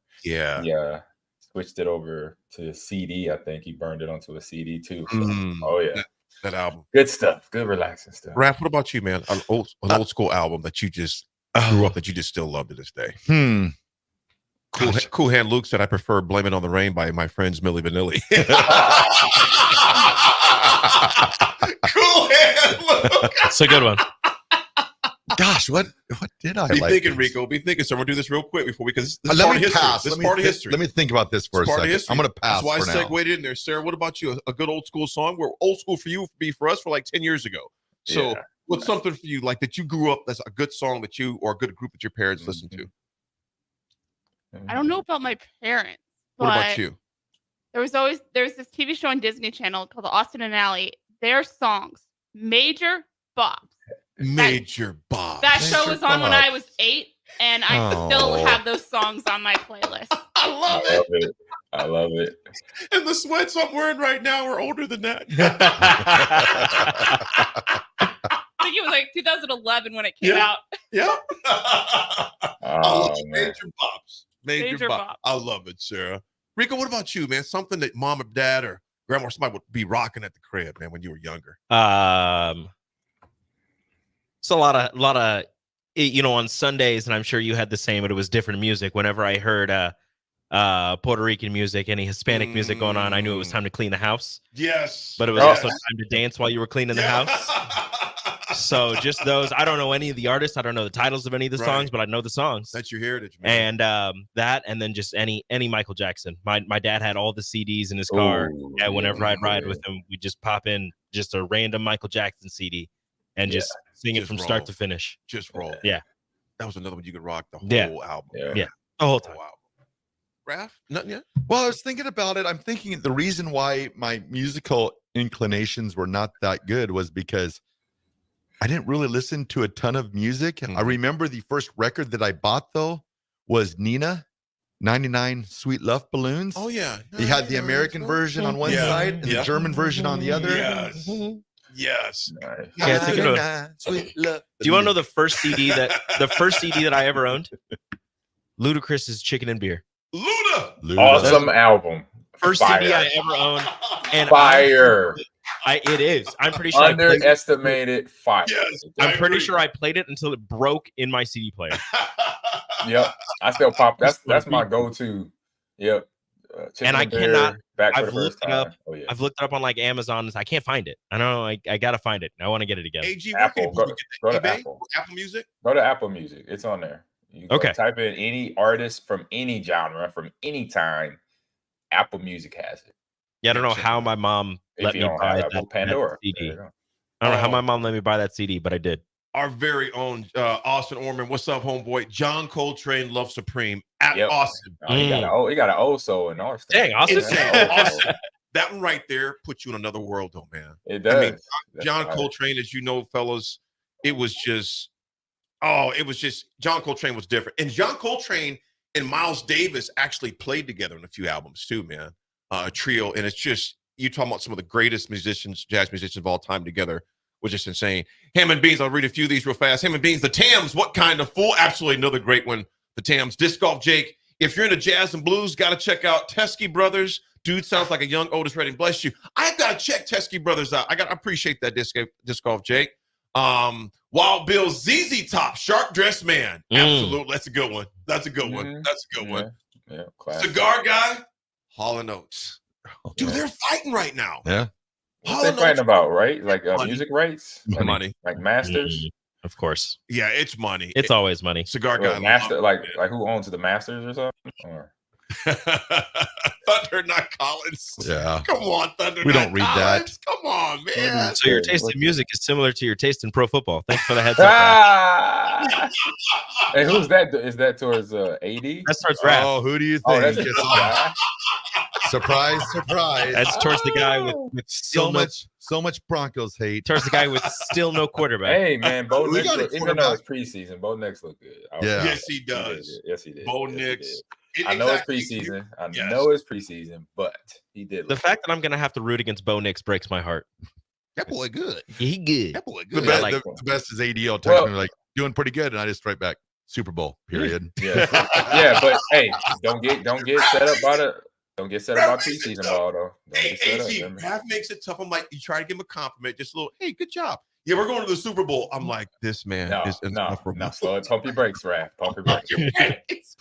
switched it over to CD. I think he burned it onto a CD too. So, oh yeah. That album. Good stuff. Good relaxing stuff. Raff, what about you, man? An old school album that you just grew up that you just still love to this day. Cool Hand Luke said, I prefer Blame It on the Rain by my friends Milli Vanilli. Cool Hand Luke. It's a good one. Gosh, what did I be like? Thinking, Rico. Be thinking. So we're gonna do this real quick before because this is let part me of history. pass. This Let is me part of history. Let me think about this for a second. I'm gonna pass. That's why for I now. segued in there. Sarah, what about you? A good old school song? Where old school for you be for us for like 10 years ago. So what's something for you like that you grew up that's a good song that you or a good group that your parents listened to? I don't know about my parents. What about you? There's this TV show on Disney Channel called Austin and Ally. Their songs, Major Bops. Major Bob. That show was on when I was 8, and I still have those songs on my playlist. I love it. I love it. And the sweats I'm wearing right now are older than that. I think it was like 2011 when it came out. Yeah. I love Major Bops. Major Bop. Bop. I love it, Sarah. Rico, what about you, man? Something that mom or dad or grandma or somebody would be rocking at the crib, man, when you were younger. It's a lot of, on Sundays, and I'm sure you had the same, but it was different music. Whenever I heard Puerto Rican music, any Hispanic music going on, I knew it was time to clean the house. Yes. But it was also time to dance while you were cleaning the house. So just those. I don't know any of the artists. I don't know the titles of any of the songs, but I know the songs. That's your heritage, man. And that, and then just any Michael Jackson. My dad had all the CDs in his car. Whenever I'd ride with him, we'd just pop in just a random Michael Jackson CD and just sing it from start to finish. Just roll. Yeah. That was another one you could rock the whole album. Yeah. The whole time. Raff, nothing yet? Well, I was thinking about it. I'm thinking the reason why my musical inclinations were not that good was because I didn't really listen to a ton of music. I remember the first record that I bought, though, was Nina, 99 Sweet Love Balloons. Oh, yeah. You had the American version on one side and the German version on the other. Yes. Yes. Yeah, it's a good one. Sweet love. Do you want to know the first CD that I ever owned? Ludacris's Chicken and Beer. Luda. Awesome album. First CD I ever owned. And Fire. It is. I'm pretty sure underestimated fire. Yes, I'm pretty sure I played it until it broke in my CD player. Yep. I still pop. That's my go-to Yep. And I cannot. Back for I've the looked first it up. time. Oh yeah. I've looked it up on like Amazon. I can't find it. I know. I gotta find it. I want to get it again. AG, where can Apple. people Go get to that? eBay? Apple. Apple Music? Go to Apple Music. It's on there. You go Okay. type in any artist from any genre, from any time. Apple Music has it. Yeah, I don't know how my mom If let you me don't buy have Apple, that Pandora. CD. There you go. I don't know how my mom let me buy that CD, but I did. Our very own Austin Orman. What's up, homeboy? John Coltrane, Love Supreme at Austin. Oh, he got an old soul in Austin. Dang, Austin. Austin. That one right there puts you in another world, though, man. It does. I mean, John Coltrane, as you know, fellas, it was just John Coltrane was different. And John Coltrane and Miles Davis actually played together on a few albums too, man. A trio. And it's just, you talking about some of the greatest musicians, jazz musicians of all time together, was just insane. Ham and Beans, I'll read a few of these real fast. Ham and Beans, the Tams, what kind of fool? Absolutely another great one. The Tams. Disc Golf Jake, if you're into jazz and blues, got to check out Teskey Brothers. Dude sounds like a young Otis Redding. Bless you. I've got to check Teskey Brothers out. I appreciate that, Disc Golf Jake. Wild Bill, ZZ Top, Sharp Dressed Man. Absolutely. That's a good one. That's a good one. That's a good one. Yeah, Cigar Guy, Hall & Oates. Dude, they're fighting right now. Yeah. What's they fighting about, right? Like music rights? Money. Like masters? Of course. Yeah, it's money. It's always money. Cigar Guy. Master, like who owns the masters or something? Or? Thunder, not Collins. Yeah. Come on, Thunder. We not don't read Collins. Come on, man. So your taste in music is similar to your taste in pro football. Thanks for the heads up. Hey, who's that? Is that towards AD? That's towards Raff. Oh, who do you think? Oh, that's just Surprise, surprise. That's towards the guy with so much Broncos hate. Towards the guy with still no quarterback. Hey man, Bo We Nix, got a even though it's preseason, Bo Nix look good. Yeah. Yes, he does. Yes, he did. Bo Yes, Nix. he did. I know it's preseason. I know it's preseason, but he did. The fact that I'm gonna have to root against Bo Nix breaks my heart. That boy good. He good. That boy The good. best- The best is ADL texting me like, doing pretty good. And I just write back, Super Bowl, period. Yeah. Yeah, but hey, don't get set up by the don't get set up by preseason ball though. Don't get set AG, up. Raff makes it tough. I'm like, you try to give him a compliment, just a little, hey, good job. Yeah, we're going to the Super Bowl. I'm like, this man is insufferable. No, slow it. Pump your brakes, Raff. Pump your brakes.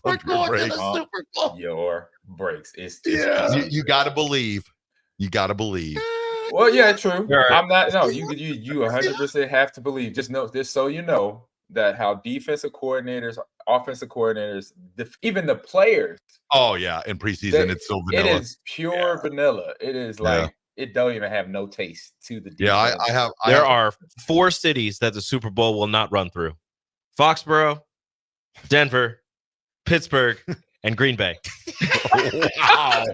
We're going to the Pump Super Bowl. your brakes. It's You got to believe. You got to believe. Well, yeah, true. Right. I'm not. No, you 100% have to believe. Just know this, so you know that how defensive coordinators, offensive coordinators, even the players. Oh yeah, in preseason it's so vanilla. It is pure vanilla. It is like it don't even have no taste to the defense. Yeah, I have. There are 4 cities that the Super Bowl will not run through: Foxborough, Denver, Pittsburgh, and Green Bay. Wow.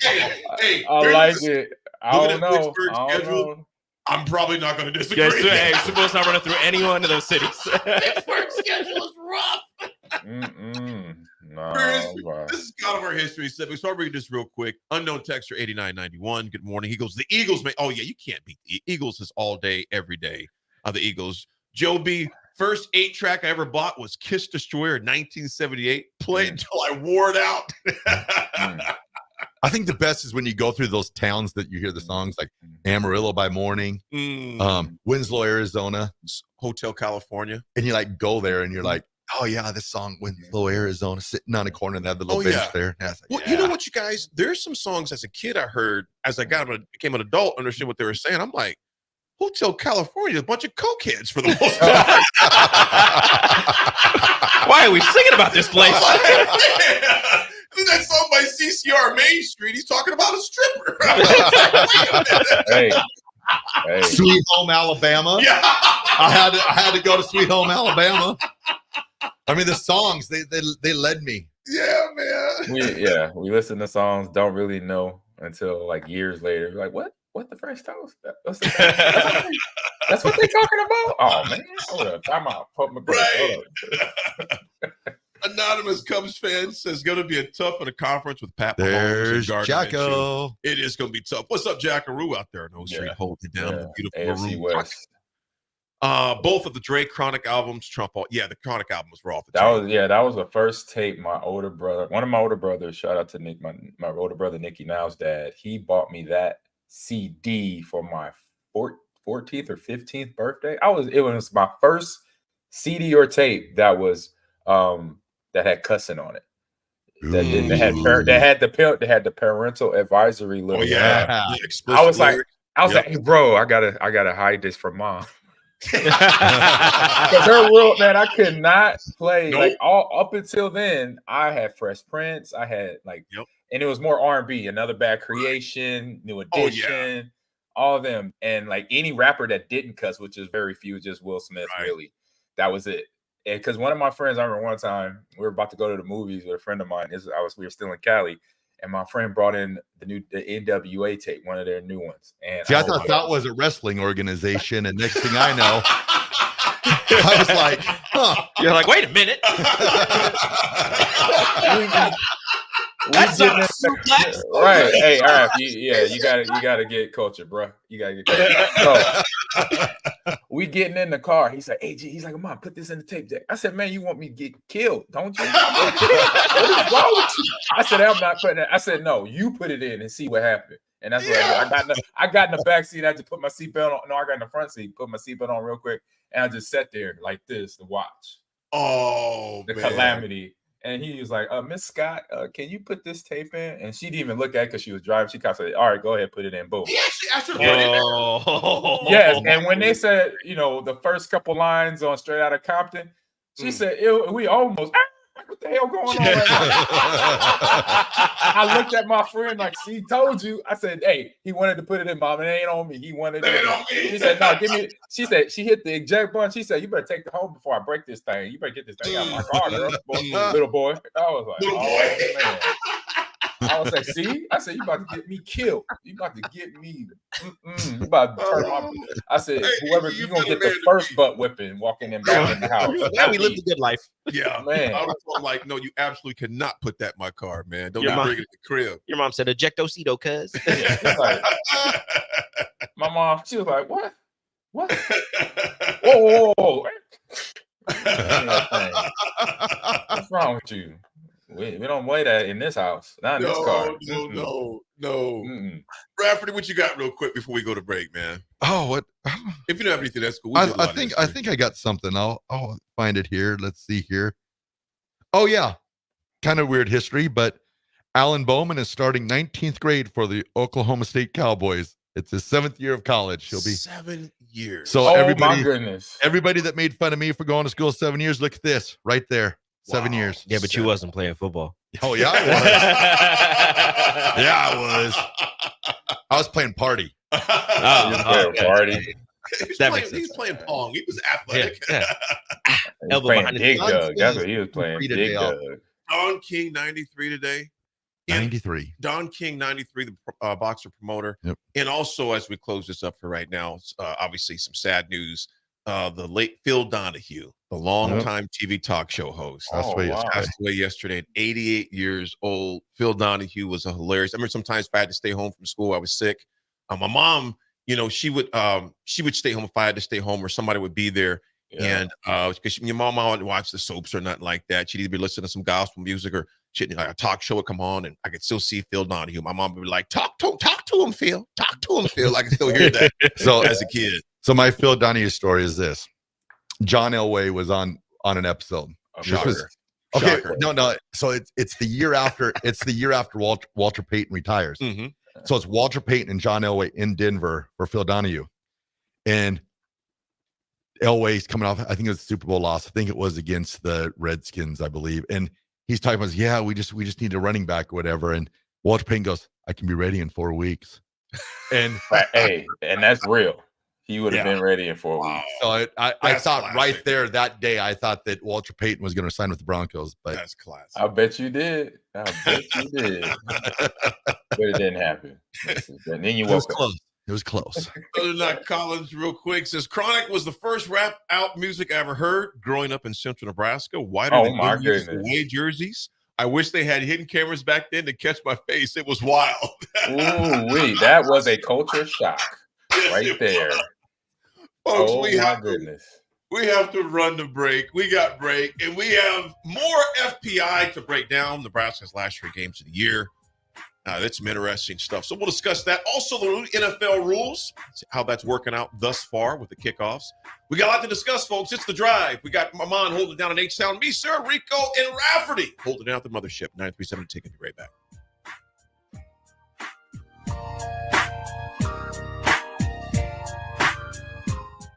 Hey, I like it. I don't know. Pittsburgh schedule. I'm probably not going to disagree. Yes, hey, Super Bowl's not running through any one of those cities. Pittsburgh schedule is rough. No, This is kind of our history. So I'll read this real quick. Unknown texter 8991. Good morning. He goes, the Eagles may. Oh yeah, you can't beat the Eagles. Is all day, every day. The Eagles. Joe B. First 8-track I ever bought was Kiss Destroyer in 1978. Played until I wore it out. I think the best is when you go through those towns that you hear the songs like Amarillo by Morning, Winslow, Arizona, Hotel California, and you like go there and you're like, oh yeah, this song Winslow, Arizona, sitting on a corner and they have the little bench there. And I was like, Well, you know what, you guys? There's some songs as a kid I heard as I became an adult, understand what they were saying. I'm like, Hotel California is a bunch of cokeheads for the most part. Why are we singing about this place? That song by CCR Main Street, he's talking about a stripper. Hey. Sweet Home Alabama. Yeah. I had to go to Sweet Home Alabama. I mean, the songs they led me. Yeah, man. We listen to songs, don't really know until like years later. Like, what the French Toast? That's what they talking about? Oh man, hold up, time out. Pump my brakes. Hold up. Anonymous Cubs fan says going to be a tough in a conference with Pat Mahomes There's and Gardner Jacko. Minshew. It is going to be tough. What's up, Jackaroo out there in O Street? Hold it down. The beautiful AFC maroon. West. Both of the Drake Chronic albums, Trump. The Chronic albums were off the That was the first tape my older brother, one of my older brothers, shout out to Nick, my older brother Nicky Now's dad. He bought me that CD for my 14th or 15th birthday. It was my first CD or tape that was that had cussing on it. that didn't. They had the parental advisory little. Oh yeah. I Explicit was like, lyrics. like, hey, bro, I gotta hide this from mom. Because her rule, man, I could not play like all up until then. I had Fresh Prince, I had like, and it was more R&B, Another Bad Creation, New Edition, all of them, and like any rapper that didn't cuss, which is very few, just Will Smith, really. That was it. And because one of my friends, I remember one time we were about to go to the movies with a friend of mine. We were still in Cali. And my friend brought in the NWA tape, one of their new ones. And See, I thought that was a wrestling organization, and next thing I know, I was like, huh. You're like, wait a minute. That's not a suplex. Right. Hey, all right. You gotta get culture, bro. You gotta get culture. So, we getting in the car. He's like, he's like, Mom, put this in the tape deck. I said, man, you want me to get killed, don't you? What is wrong with you? I said, I'm not putting it. I said, no, you put it in and see what happened. And that's what I got in the back seat. I just put my seatbelt on. No, I got in the front seat, put my seatbelt on real quick. And I just sat there like this to watch. Oh, the calamity. And he was like, Miss Scott, can you put this tape in? And she didn't even look at it because she was driving. She kind of said, all right, go ahead, put it in. Boom. Yes. And when they said, the first couple lines on Straight Outta Compton, she said, we almost, what the hell going on right now? I looked at my friend like, she told you. I said, hey, he wanted to put it in, Mom. It ain't on me. He wanted it in. She said, no, give me. She said, she hit the eject button. She said, you better take it home before I break this thing. You better get this thing out of my car, girl. Little boy. I was like, man. I was like, see? I said, you about to get me killed. You about to get me. You about to turn my. I said, whoever, you going to get the first butt whipping walking in back in the house. Yeah, we lived a good life. Yeah, man. I was like, no, you absolutely cannot put that in my car, man. Don't Your even mom- bring it to the crib. Your mom said, ejectocito, cuz. Like, my mom, she was like, what? Whoa. What's wrong with you? We don't weigh that in this house. Not in this car. No. Bradford, what you got real quick before we go to break, man? Oh, what? If you don't have anything, that's cool. I think I got something. I'll find it here. Let's see here. Oh yeah, kind of weird history, but Alan Bowman is starting 19th grade for the Oklahoma State Cowboys. It's his 7th year of college. He'll be 7 years. So my goodness. Everybody that made fun of me for going to school 7 years, look at this right there. 7 years. Yeah, but you wasn't playing football. Oh yeah, I was. Yeah, I was. I was playing party. Party. He's playing Pong. He was athletic. Yeah. Elbow behind Dig Dug. That's what he was playing. Dig Dug. Don King 93 today. 93. Don King 93, the boxer promoter. Yep. And also, as we close this up for right now, obviously some sad news. The late Phil Donahue, the longtime TV talk show host, passed away yesterday at 88 years old. Phil Donahue was a hilarious. I remember sometimes if I had to stay home from school, I was sick. My mom, she would stay home if I had to stay home, or somebody would be there. Yeah. And because your mom wouldn't watch the soaps or nothing like that, she'd either be listening to some gospel music or like a talk show would come on, and I could still see Phil Donahue. My mom would be like, "Talk to him, Phil. Talk to him, Phil." I can still hear that. So as a kid. So my Phil Donahue story is this: John Elway was on an episode. Shocker. No. So it's the year after Walter Payton retires. Mm-hmm. So it's Walter Payton and John Elway in Denver for Phil Donahue, and Elway's coming off. I think it was a Super Bowl loss. I think it was against the Redskins, I believe. And he's talking about, yeah, we just need a running back or whatever. And Walter Payton goes, I can be ready in 4 weeks. And and that's real. He would have been ready in 4 weeks. So I thought right there that day, I thought that Walter Payton was going to sign with the Broncos, but that's classic. I bet you did. But it didn't happen. And then you woke up. It was close. Other than that, Collins, real quick, says Chronic was the first rap out music I ever heard growing up in Central Nebraska. Whiter than away jerseys. I wish they had hidden cameras back then to catch my face. It was wild. That was a culture shock right there. Folks, goodness. We have to run the break. We got break, and we have more FPI to break down Nebraska's last 3 games of the year. That's some interesting stuff. So we'll discuss that. Also, the NFL rules, how that's working out thus far with the kickoffs. We got a lot to discuss, folks. It's The Drive. We got Ahman holding down an H-Town. Me, sir, Rico, and Rafferty holding down the mothership. 937 Ticket. Be right back.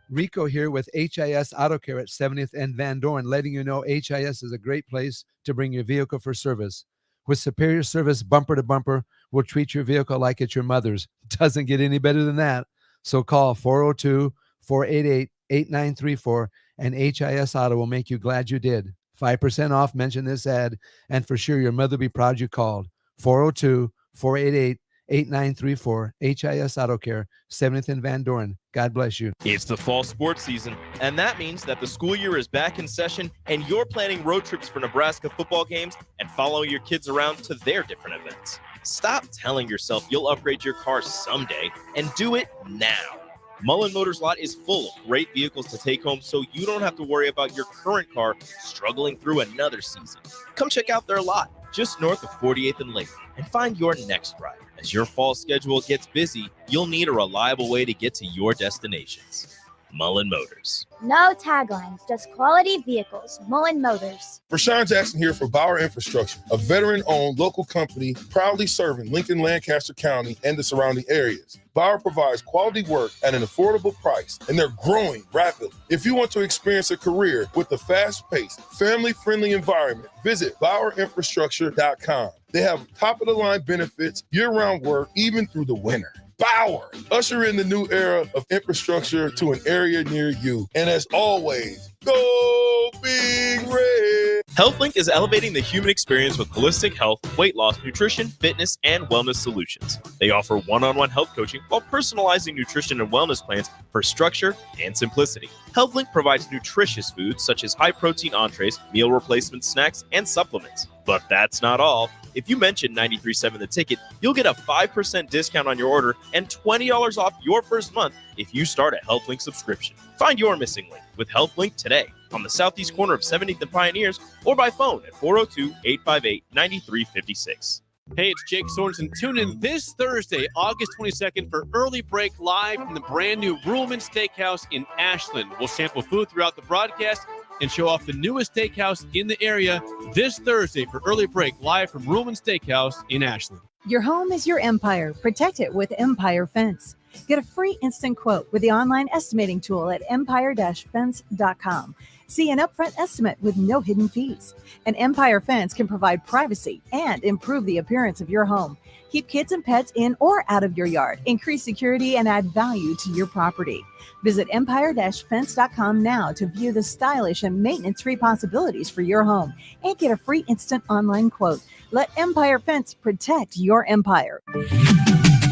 Rico here with HIS Auto Care at 70th and Van Dorn, letting you know HIS is a great place to bring your vehicle for service. With superior service bumper to bumper, we'll treat your vehicle like it's your mother's. Doesn't get any better than that. So call 402-488-8934 and HIS Auto will make you glad you did. 5% off, mention this ad, and for sure your mother will be proud you called. 402-488-8934, HIS Auto Care, 70th and Van Dorn. God bless you. It's the fall sports season, and that means that the school year is back in session and you're planning road trips for Nebraska football games and following your kids around to their different events. Stop telling yourself you'll upgrade your car someday and do it now. Mullen Motors Lot is full of great vehicles to take home so you don't have to worry about your current car struggling through another season. Come check out their lot just north of 48th and Lake and find your next ride. As your fall schedule gets busy, you'll need a reliable way to get to your destinations. Mullen Motors. No taglines, just quality vehicles. Mullen Motors. Rashawn Jackson here for Bauer Infrastructure, a veteran-owned local company proudly serving Lincoln, Lancaster County, and the surrounding areas. Bauer provides quality work at an affordable price, and they're growing rapidly. If you want to experience a career with a fast-paced, family-friendly environment, visit BauerInfrastructure.com. They have top-of-the-line benefits, year-round work, even through the winter. Bauer, usher in the new era of infrastructure to an area near you. And as always, go Big Red! HealthLink is elevating the human experience with holistic health, weight loss, nutrition, fitness, and wellness solutions. They offer one-on-one health coaching while personalizing nutrition and wellness plans for structure and simplicity. HealthLink provides nutritious foods such as high-protein entrees, meal replacement snacks, and supplements. But that's not all. If you mention 93.7 The Ticket, you'll get a 5% discount on your order and $20 off your first month if you start a HealthLink subscription. Find your missing link with HealthLink today on the southeast corner of 70th and Pioneers or by phone at 402-858-9356. Hey, it's Jake Sorensen. Tune in this Thursday, August 22nd for Early Break Live from the brand new Ruhlman Steakhouse in Ashland. We'll sample food throughout the broadcast and show off the newest steakhouse in the area this Thursday for Early Break Live from Ruhlman Steakhouse in Ashland. Your home is your empire. Protect it with Empire Fence. Get a free instant quote with the online estimating tool at empire-fence.com. See an upfront estimate with no hidden fees. An Empire Fence can provide privacy and improve the appearance of your home. Keep kids and pets in or out of your yard. Increase security and add value to your property. Visit empire-fence.com now to view the stylish and maintenance-free possibilities for your home and get a free instant online quote. Let Empire Fence protect your empire.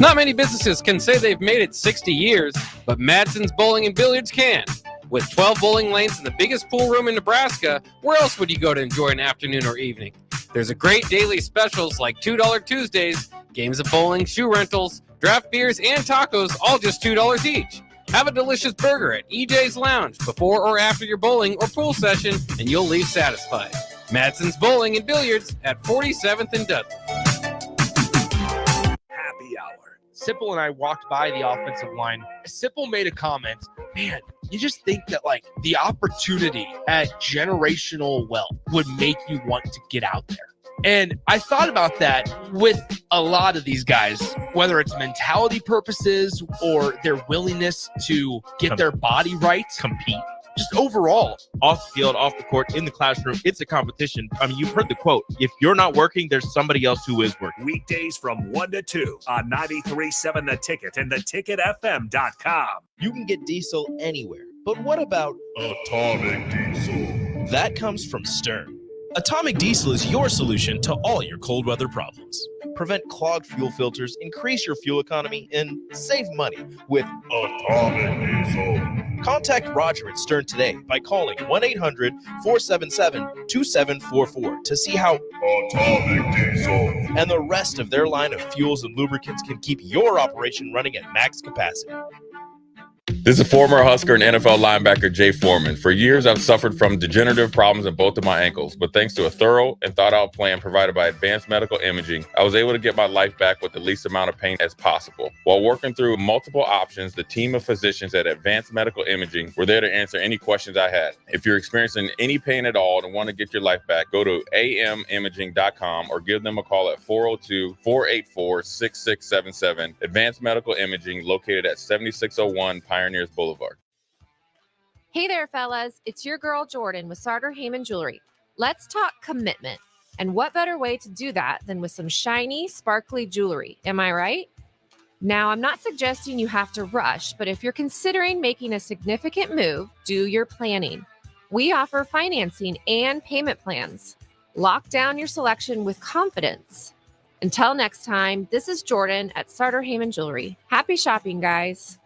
Not many businesses can say they've made it 60 years, but Madsen's Bowling and Billiards can. With 12 bowling lanes and the biggest pool room in Nebraska, where else would you go to enjoy an afternoon or evening? There's a great daily specials like $2 Tuesdays, games of bowling, shoe rentals, draft beers, and tacos, all just $2 each. Have a delicious burger at EJ's Lounge before or after your bowling or pool session, and you'll leave satisfied. Madsen's Bowling and Billiards at 47th and Dudley. Happy hour. Sipple and I walked by the offensive line. Sipple made a comment. Man, you just think that like the opportunity at generational wealth would make you want to get out there. And I thought about that with a lot of these guys, whether it's mentality purposes or their willingness to get their body right, compete. Just overall, off the field, off the court, in the classroom, it's a competition. I mean, you've heard the quote, if you're not working, there's somebody else who is working. Weekdays from 1 to 2 on 93.7 The Ticket and theticketfm.com. You can get diesel anywhere, but what about Atomic Diesel? That comes from Stern. Atomic Diesel is your solution to all your cold weather problems. Prevent clogged fuel filters, increase your fuel economy, and save money with Atomic Diesel. Contact Roger at Stern today by calling 1-800-477-2744 to see how Atomic Diesel and the rest of their line of fuels and lubricants can keep your operation running at max capacity. This is former Husker and NFL linebacker Jay Foreman. For years, I've suffered from degenerative problems in both of my ankles, but thanks to a thorough and thought-out plan provided by Advanced Medical Imaging, I was able to get my life back with the least amount of pain as possible. While working through multiple options, the team of physicians at Advanced Medical Imaging were there to answer any questions I had. If you're experiencing any pain at all and want to get your life back, go to amimaging.com or give them a call at 402-484-6677. Advanced Medical Imaging, located at 7601 Pioneers Boulevard. Hey there, fellas. It's your girl, Jordan, with Sartor Heyman Jewelry. Let's talk commitment. And what better way to do that than with some shiny, sparkly jewelry? Am I right? Now, I'm not suggesting you have to rush, but if you're considering making a significant move, do your planning. We offer financing and payment plans. Lock down your selection with confidence. Until next time, this is Jordan at Sartor Heyman Jewelry. Happy shopping, guys.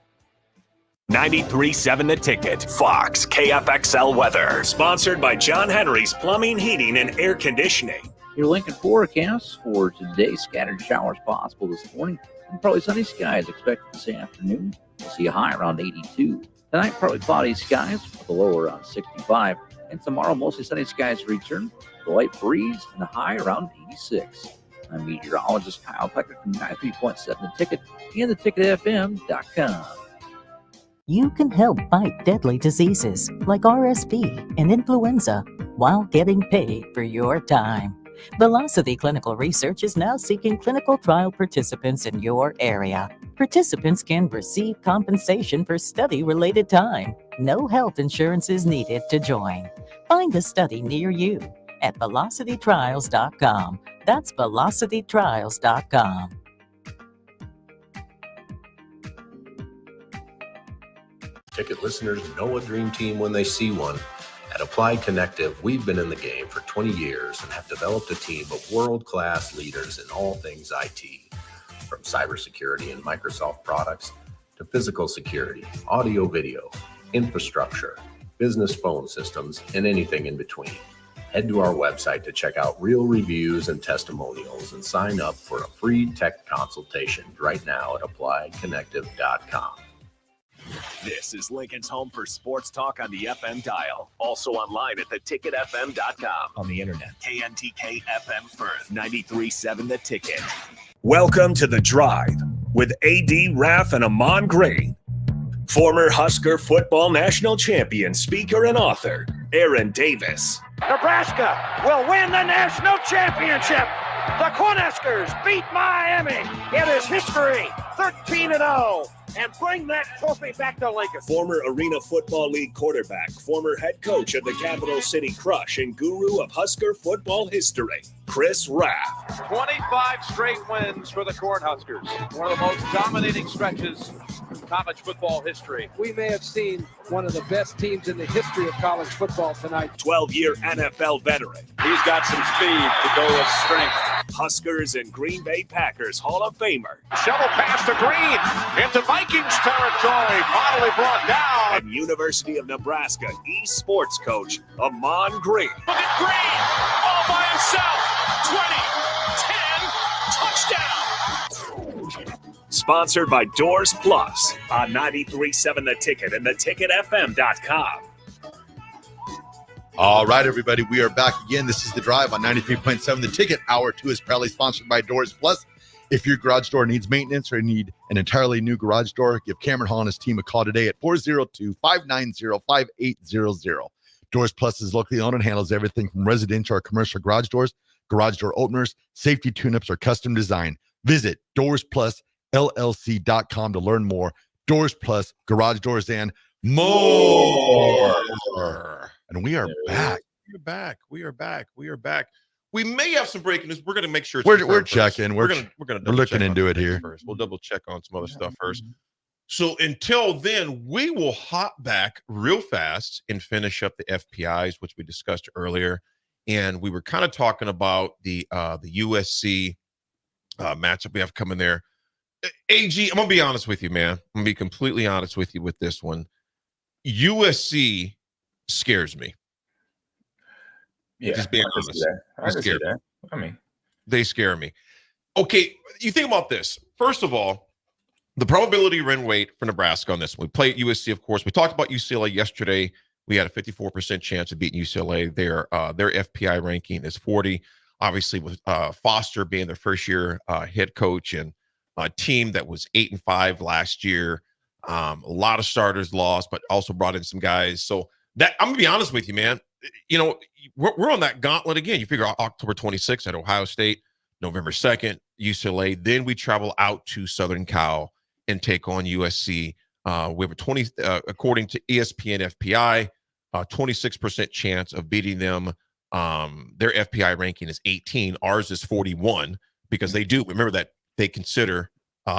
93.7 The Ticket, Fox, KFXL weather. Sponsored by John Henry's Plumbing, Heating, and Air Conditioning. Your Lincoln forecast for today: scattered showers possible this morning, and probably sunny skies expected this afternoon. We'll see a high around 82. Tonight, partly cloudy skies with a low around 65. And tomorrow, mostly sunny skies return, the light breeze, and a high around 86. I'm meteorologist Kyle Pecker from 93.7 The Ticket and theticketfm.com. You can help fight deadly diseases like RSV and influenza while getting paid for your time. Velocity Clinical Research is now seeking clinical trial participants in your area. Participants can receive compensation for study-related time. No health insurance is needed to join. Find a study near you at velocitytrials.com. That's velocitytrials.com. Ticket listeners know a dream team when they see one. At Applied Connective, we've been in the game for 20 years and have developed a team of world-class leaders in all things IT. From cybersecurity and Microsoft products to physical security, audio-video, infrastructure, business phone systems, and anything in between. Head to our website to check out real reviews and testimonials and sign up for a free tech consultation right now at appliedconnective.com. This is Lincoln's home for sports talk on the FM dial. Also online at theticketfm.com. On the internet. KNTK FM Firth, 93.7 The Ticket. Welcome to The Drive with A.D. Raff and Ahman Gray. Former Husker football national champion, speaker, and author, Aaron Davis. Nebraska will win the national championship. The Cornhuskers beat Miami. It is history, 13-0. And bring that trophy back to Lincoln. Former Arena Football League quarterback, former head coach of the Capital City Crush, and guru of Husker football history, Chris Raff. 25 straight wins for the Cornhuskers. One of the most dominating stretches in college football history. We may have seen one of the best teams in the history of college football tonight. 12-year NFL veteran. He's got some speed to go with strength. Huskers and Green Bay Packers Hall of Famer. Shovel pass to Green into Vikings territory. Finally brought down. And University of Nebraska East sports coach, Ahman Green. Look at Green all by himself. 20, 10, touchdown. Sponsored by Doors Plus on 93.7 The Ticket and theticketfm.com. All right, everybody, we are back again. This is The Drive on 93.7 The Ticket. Hour 2 is proudly sponsored by Doors Plus. If your garage door needs maintenance or need an entirely new garage door, give Cameron Hall and his team a call today at 402-590-5800. Doors Plus is locally owned and handles everything from residential or commercial garage doors, garage door openers, safety tune-ups, or custom design. Visit DoorsPlusLLC.com to learn more. Doors Plus, garage doors, and more. And we are back. We are back. We may have some breaking news. We're going to make sure we're checking. We're looking into it here first. We'll double check on some other stuff first. So until then, we will hop back real fast and finish up the FPIs, which we discussed earlier. And we were kind of talking about the USC matchup we have coming there. AG, I'm going to be honest with you, man. I'm going to be completely honest with you with this one. USC scares me. Yeah, just being honest. I scare that. I mean, they scare me. Okay, you think about this. First of all, The probability win rate for Nebraska on this one. We play at USC, of course. We talked about UCLA yesterday. We had a 54% chance of beating UCLA. Their FPI ranking is 40. Obviously, with Foster being their first year head coach and a team that was 8-5 last year. A lot of starters lost, but also brought in some guys. So that I'm gonna be honest with you, man. You know, we're on that gauntlet again. You figure October 26th at Ohio State, November 2nd, UCLA. Then we travel out to Southern Cal and take on USC. We have a 20, according to ESPN FPI, 26% chance of beating them. Their FPI ranking is 18. Ours is 41 because they do remember that they consider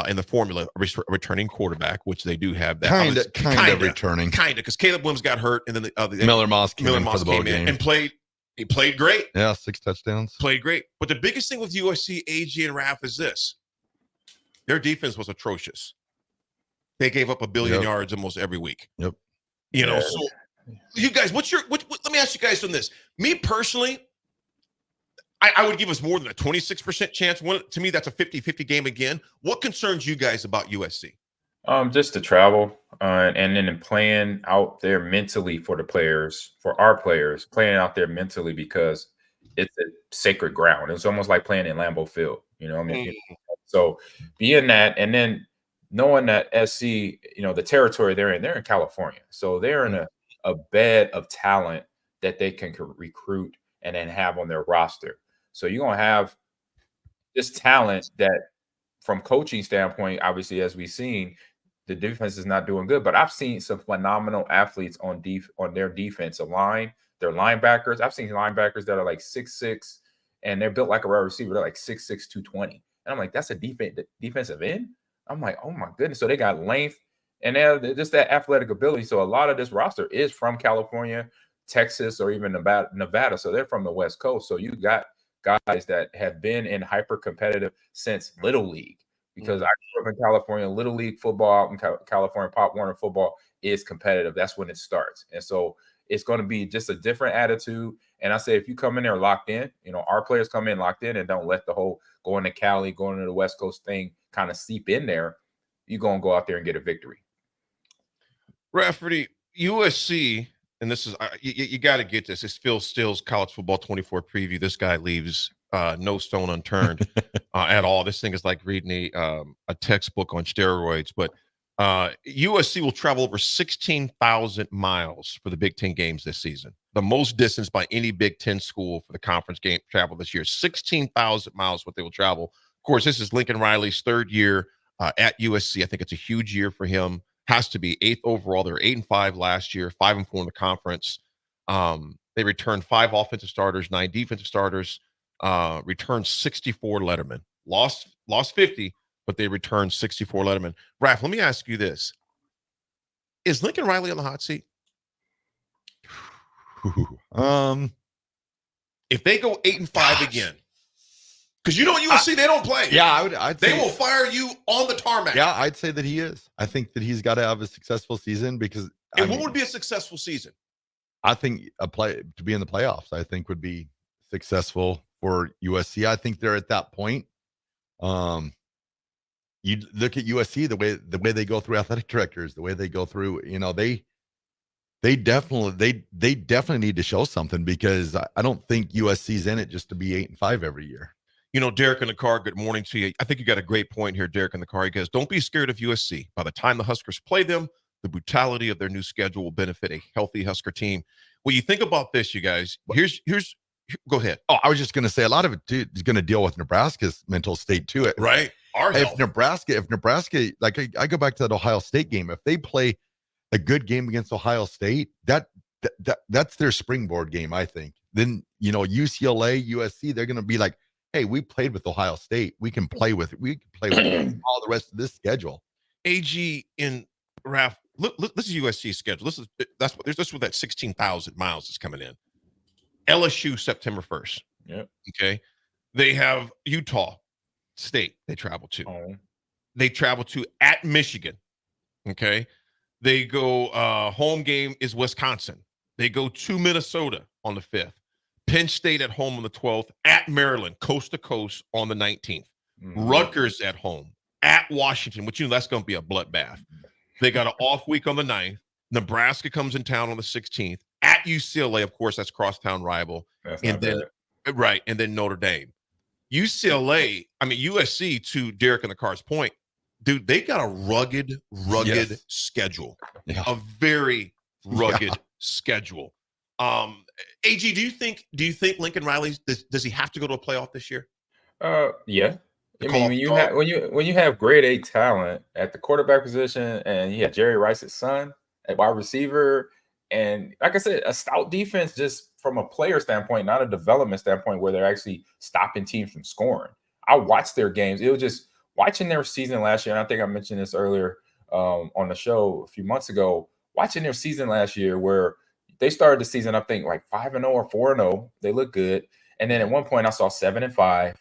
in the formula a returning quarterback, which they do have. That kind of returning, because Caleb Williams got hurt, and then Miller Moss came in and played. He played great. Yeah, 6 touchdowns. Played great. But the biggest thing with USC, AG, and Raff is this: their defense was atrocious. They gave up 1 billion yards almost every week. Yep. You know, so you guys, let me ask you guys on this. Me personally, I would give us more than a 26% chance. To me, that's a 50-50 game again. What concerns you guys about USC? Just the travel and then playing out there mentally for the players, for our players, playing out there mentally because it's a sacred ground. It's almost like playing in Lambeau Field, you know what I mean? So being that, and then knowing that SC, you know, the territory they're in California. So they're in a bed of talent that they can recruit and then have on their roster. So you're going to have this talent that from coaching standpoint, obviously, as we've seen, the defense is not doing good, but I've seen some phenomenal athletes on their defensive line, their linebackers. I've seen linebackers that are like 6'6", and they're built like a wide receiver. They're like 6'6", 220. And I'm like, that's a defensive end? I'm like, oh my goodness. So they got length and they're just that athletic ability. So a lot of this roster is from California, Texas, or even Nevada. So they're from the West Coast. So you got guys that have been in hyper competitive since Little League. Because I grew up in California, Little League football in California, Pop Warner football is competitive. That's when it starts. And so it's going to be just a different attitude. And I say, if you come in there locked in, you know, our players come in locked in and don't let the whole going to Cali, going to the West Coast thing kind of seep in there, you're going to go out there and get a victory. Rafferty, USC, and this is, you got to get this. It's Phil Steele's College Football 24 preview. This guy leaves no stone unturned at all. This thing is like reading a textbook on steroids. But USC will travel over 16,000 miles for the Big Ten games this season. The most distance by any Big Ten school for the conference game travel this year. 16,000 miles what they will travel. Of course, this is Lincoln Riley's third year at USC. I think it's a huge year for him. Has to be 8th overall. They were 8-5 last year, 5-4 in the conference. They returned 5 offensive starters, 9 defensive starters. Returned 64 lettermen. Lost 50, but they returned 64 lettermen. Raff, let me ask you this. Is Lincoln Riley on the hot seat? If they go 8-5 again, because you know USC, they don't play. Yeah, they will fire you on the tarmac. Yeah, I'd say that he is. I think that he's got to have a successful season because. And what would be a successful season? I think to be in the playoffs, I think would be successful for USC. I think they're at that point. You look at USC, the way they go through athletic directors, the way they go through, you know, they definitely need to show something because I don't think USC's in it just to be 8-5 every year. You know, Derek in the car, good morning to you. I think you got a great point here, Derek in the car. He goes, don't be scared of USC. By the time the Huskers play them, the brutality of their new schedule will benefit a healthy Husker team. Well, you think about this, you guys. Here's go ahead. Oh, I was just going to say a lot of it is going to deal with Nebraska's mental state to it. Right. If Nebraska, like I go back to that Ohio State game, if they play a good game against Ohio State, that's their springboard game, I think. Then, you know, UCLA, USC, they're going to be like, hey, we played with Ohio State. We can play with all the rest of this schedule. AG in Raff, look, this is USC's schedule. That's what that 16,000 miles is coming in. LSU September 1st. Yep. Okay. They have Utah State they travel to. Oh. They travel to at Michigan. Okay. They go home game is Wisconsin. They go to Minnesota on the 5th. Penn State at home on the 12th. At Maryland, coast to coast on the 19th. Mm-hmm. Rutgers at home. at Washington, which that's going to be a bloodbath. They got an off week on the 9th. Nebraska comes in town on the 16th. At UCLA, of course, that's crosstown rival. That's and not then bad. right, and then Notre Dame. UCLA, I mean USC, to Derek and the Car's point, dude, they got a rugged schedule. A very rugged schedule. AG, do you think Lincoln Riley does he have to go to a playoff this year? Yeah. I mean, when you have grade A talent at the quarterback position, and you have Jerry Rice's son at wide receiver, and like I said, a stout defense just from a player standpoint, not a development standpoint, where they're actually stopping teams from scoring. I watched their games. It was just watching their season last year, and I think I mentioned this earlier on the show a few months ago. Watching their season last year, where they started the season, I think like 5-0 or 4-0. They look good, and then at one point I saw 7-5.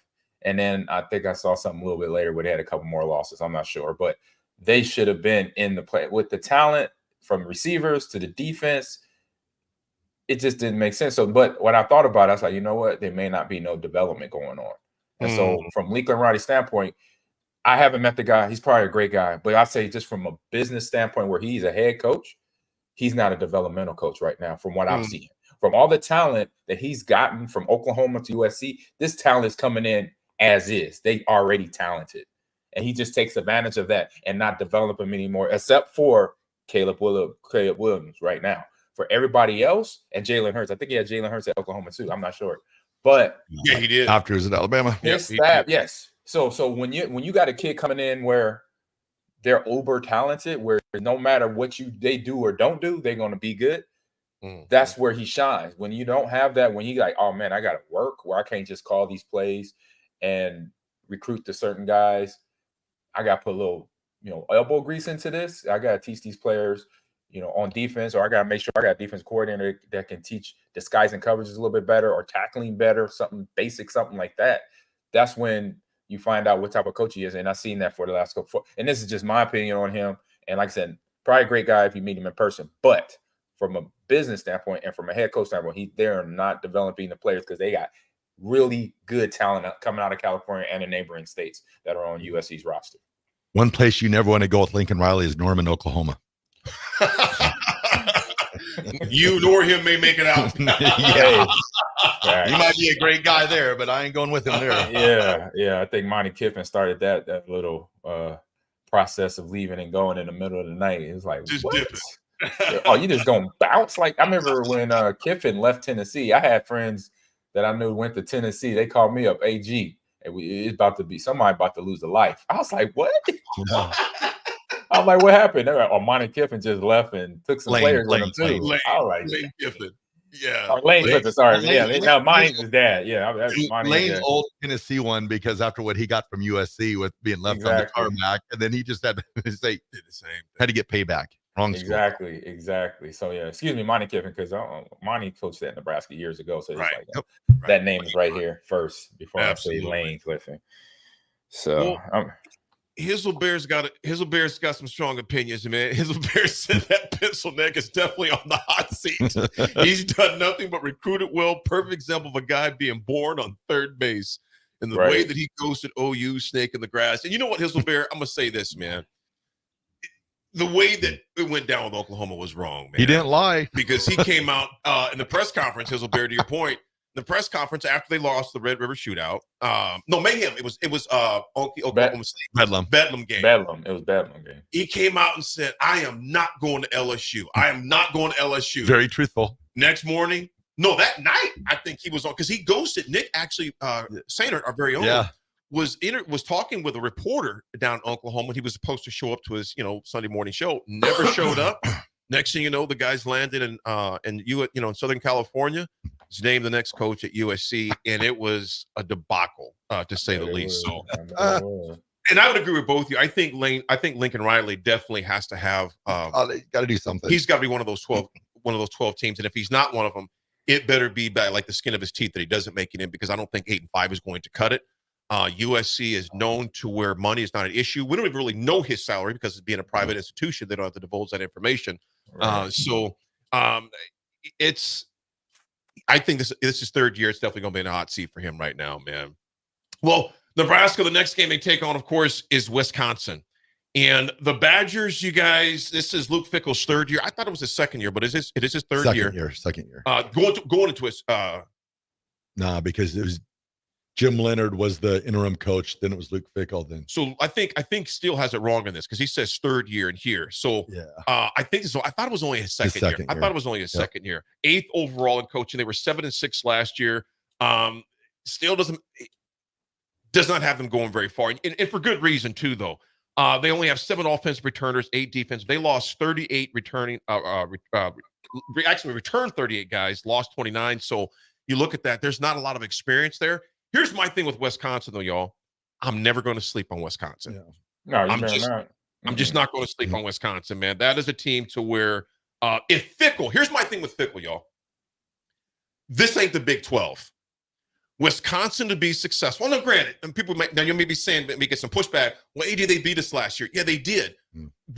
And then I think I saw something a little bit later where they had a couple more losses. I'm not sure, but they should have been in the play with the talent from receivers to the defense. It just didn't make sense. So, but when I thought about it, I was like, you know what? There may not be no development going on. And so from Lincoln Riley's standpoint, I haven't met the guy. He's probably a great guy, but I say just from a business standpoint where he's a head coach, he's not a developmental coach right now from what I've seen. From all the talent that he's gotten from Oklahoma to USC, this talent is coming in as is. They already talented, and he just takes advantage of that and not develop them anymore, except for Caleb Williams right now. For everybody else, and Jalen Hurts, I think he had Jalen Hurts at Oklahoma too. I'm not sure, but yeah, he did after he was at Alabama. Yes. So when you got a kid coming in where they're uber talented, where no matter what they do or don't do, they're going to be good. That's where he shines. When you don't have that, when you like, oh man, I got to work where I can't just call these plays and recruit to certain guys. I got to put a little, elbow grease into this. I got to teach these players, on defense, or I got to make sure I got a defense coordinator that can teach disguising coverages a little bit better or tackling better, something basic, something like that. That's when you find out what type of coach he is. And I've seen that for the last couple. And this is just my opinion on him. And like I said, probably a great guy if you meet him in person. But from a business standpoint and from a head coach standpoint, they're not developing the players because they got really good talent coming out of California and the neighboring states that are on USC's roster. One place you never want to go with Lincoln Riley is Norman, Oklahoma. You nor him may make it out. He might be a great guy there, but I ain't going with him there. Yeah. I think Monty Kiffin started that little process of leaving and going in the middle of the night. It was like, just dipping. Oh, you just gonna bounce? Like I remember when Kiffin left Tennessee, I had friends that I knew went to Tennessee. They called me up, AG, and it's about to be somebody about to lose a life. I was like, what? I'm like, what happened? They're like, oh, Monty Kiffin just left and took some players with him too. I was like, Lane Kiffin. Yeah. Oh, Lane Kiffin, sorry. No, Monty's his dad. Yeah. Lane's old Tennessee one because after what he got from USC with being left on the tarmac, and then he just had to say did the same. Had to get payback. Wrong school. Exactly. So yeah, excuse me, Monty Kiffin, because Monty coached at Nebraska years ago. So it's like that name is right here first before I say Lane Kiffin. So Hizzlebear's got some strong opinions, man. Hizzlebear said that pencil neck is definitely on the hot seat. He's done nothing but recruited well. Perfect example of a guy being born on third base. And the way that he ghosted OU, snake in the grass. And you know what, Hizzlebear? I'm gonna say this, man. The way that it went down with Oklahoma was wrong, man. He didn't lie. Because he came out in the press conference, Hizzlebear, to your point, the press conference after they lost the Red River Shootout. No, Mayhem. It was Oklahoma State. Bedlam game. It was Bedlam game. He came out and said, I am not going to LSU. I am not going to LSU. Very truthful. Next morning, no, that night, I think he was on, because he ghosted Nick, actually, Sainert, our very own, was talking with a reporter down in Oklahoma. He was supposed to show up to his, Sunday morning show. Never showed up. Next thing you know, the guy's landed in Southern California. He's named the next coach at USC, and it was a debacle, to say the least. So, and I would agree with both of you. I think Lincoln Riley definitely has to have. They got to do something. He's got to be one of those 12 teams, and if he's not one of them, it better be by like the skin of his teeth that he doesn't make it in, because I don't think 8-5 is going to cut it. USC is known to where money is not an issue. We don't even really know his salary because it's being a private institution. They don't have to divulge that information. I think this is third year. It's definitely going to be in a hot seat for him right now, man. Well, Nebraska, the next game they take on, of course, is Wisconsin. And the Badgers, you guys, this is Luke Fickell's third year. I thought it was his second year, but it is his third year. Second year. Going into his Nah, because it was Jim Leonard was the interim coach. Then it was Luke Fickell. Then so I think Steele has it wrong in this because he says third year in here. So yeah, I think so. I thought it was only his second year. I thought it was only his second year. 8th overall in coaching. They were 7-6 last year. Steele does not have them going very far, and for good reason too. Though they only have 7 offensive returners, 8 defense. They lost 38 returning. Actually returned 38 guys, lost 29. So you look at that. There's not a lot of experience there. Here's my thing with Wisconsin, though, y'all. I'm never going to sleep on Wisconsin. No, I'm just not going to sleep on Wisconsin, man. That is a team to where if Fickell, here's my thing with Fickell, y'all. This ain't the Big 12. Wisconsin to be successful. Now, granted, and now you may be saying, may get some pushback. Well, AD, they beat us last year. Yeah, they did.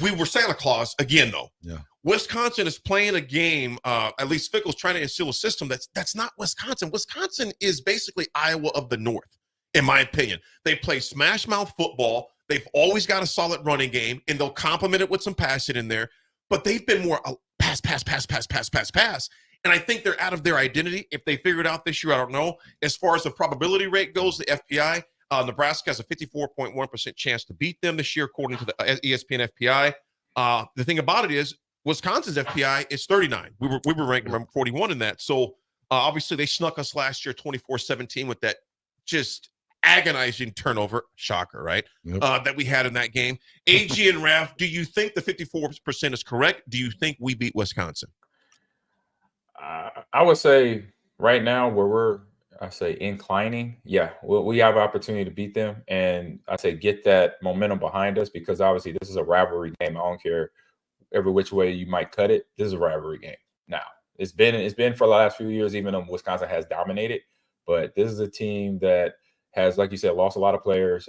We were Santa Claus again, though. Yeah. Wisconsin is playing a game. At least Fickell's trying to instill a system that's not Wisconsin. Wisconsin is basically Iowa of the North, in my opinion. They play smash mouth football. They've always got a solid running game, and they'll complement it with some passing in there. But they've been more pass. And I think they're out of their identity. If they figure it out this year, I don't know. As far as the probability rate goes, the FPI, Nebraska has a 54.1% chance to beat them this year, according to the ESPN FPI. The thing about it is, Wisconsin's FPI is 39. We were ranked number 41 in that. So obviously they snuck us last year 24-17 with that just agonizing turnover. Shocker, right? Yep. That we had in that game. AG and Raff, do you think the 54% is correct? Do you think we beat Wisconsin? I would say right now where I say inclining, yeah, we have an opportunity to beat them. And I say get that momentum behind us because obviously this is a rivalry game. I don't care every which way you might cut it. This is a rivalry game. Now, it's been for the last few years, even though Wisconsin has dominated. But this is a team that has, like you said, lost a lot of players.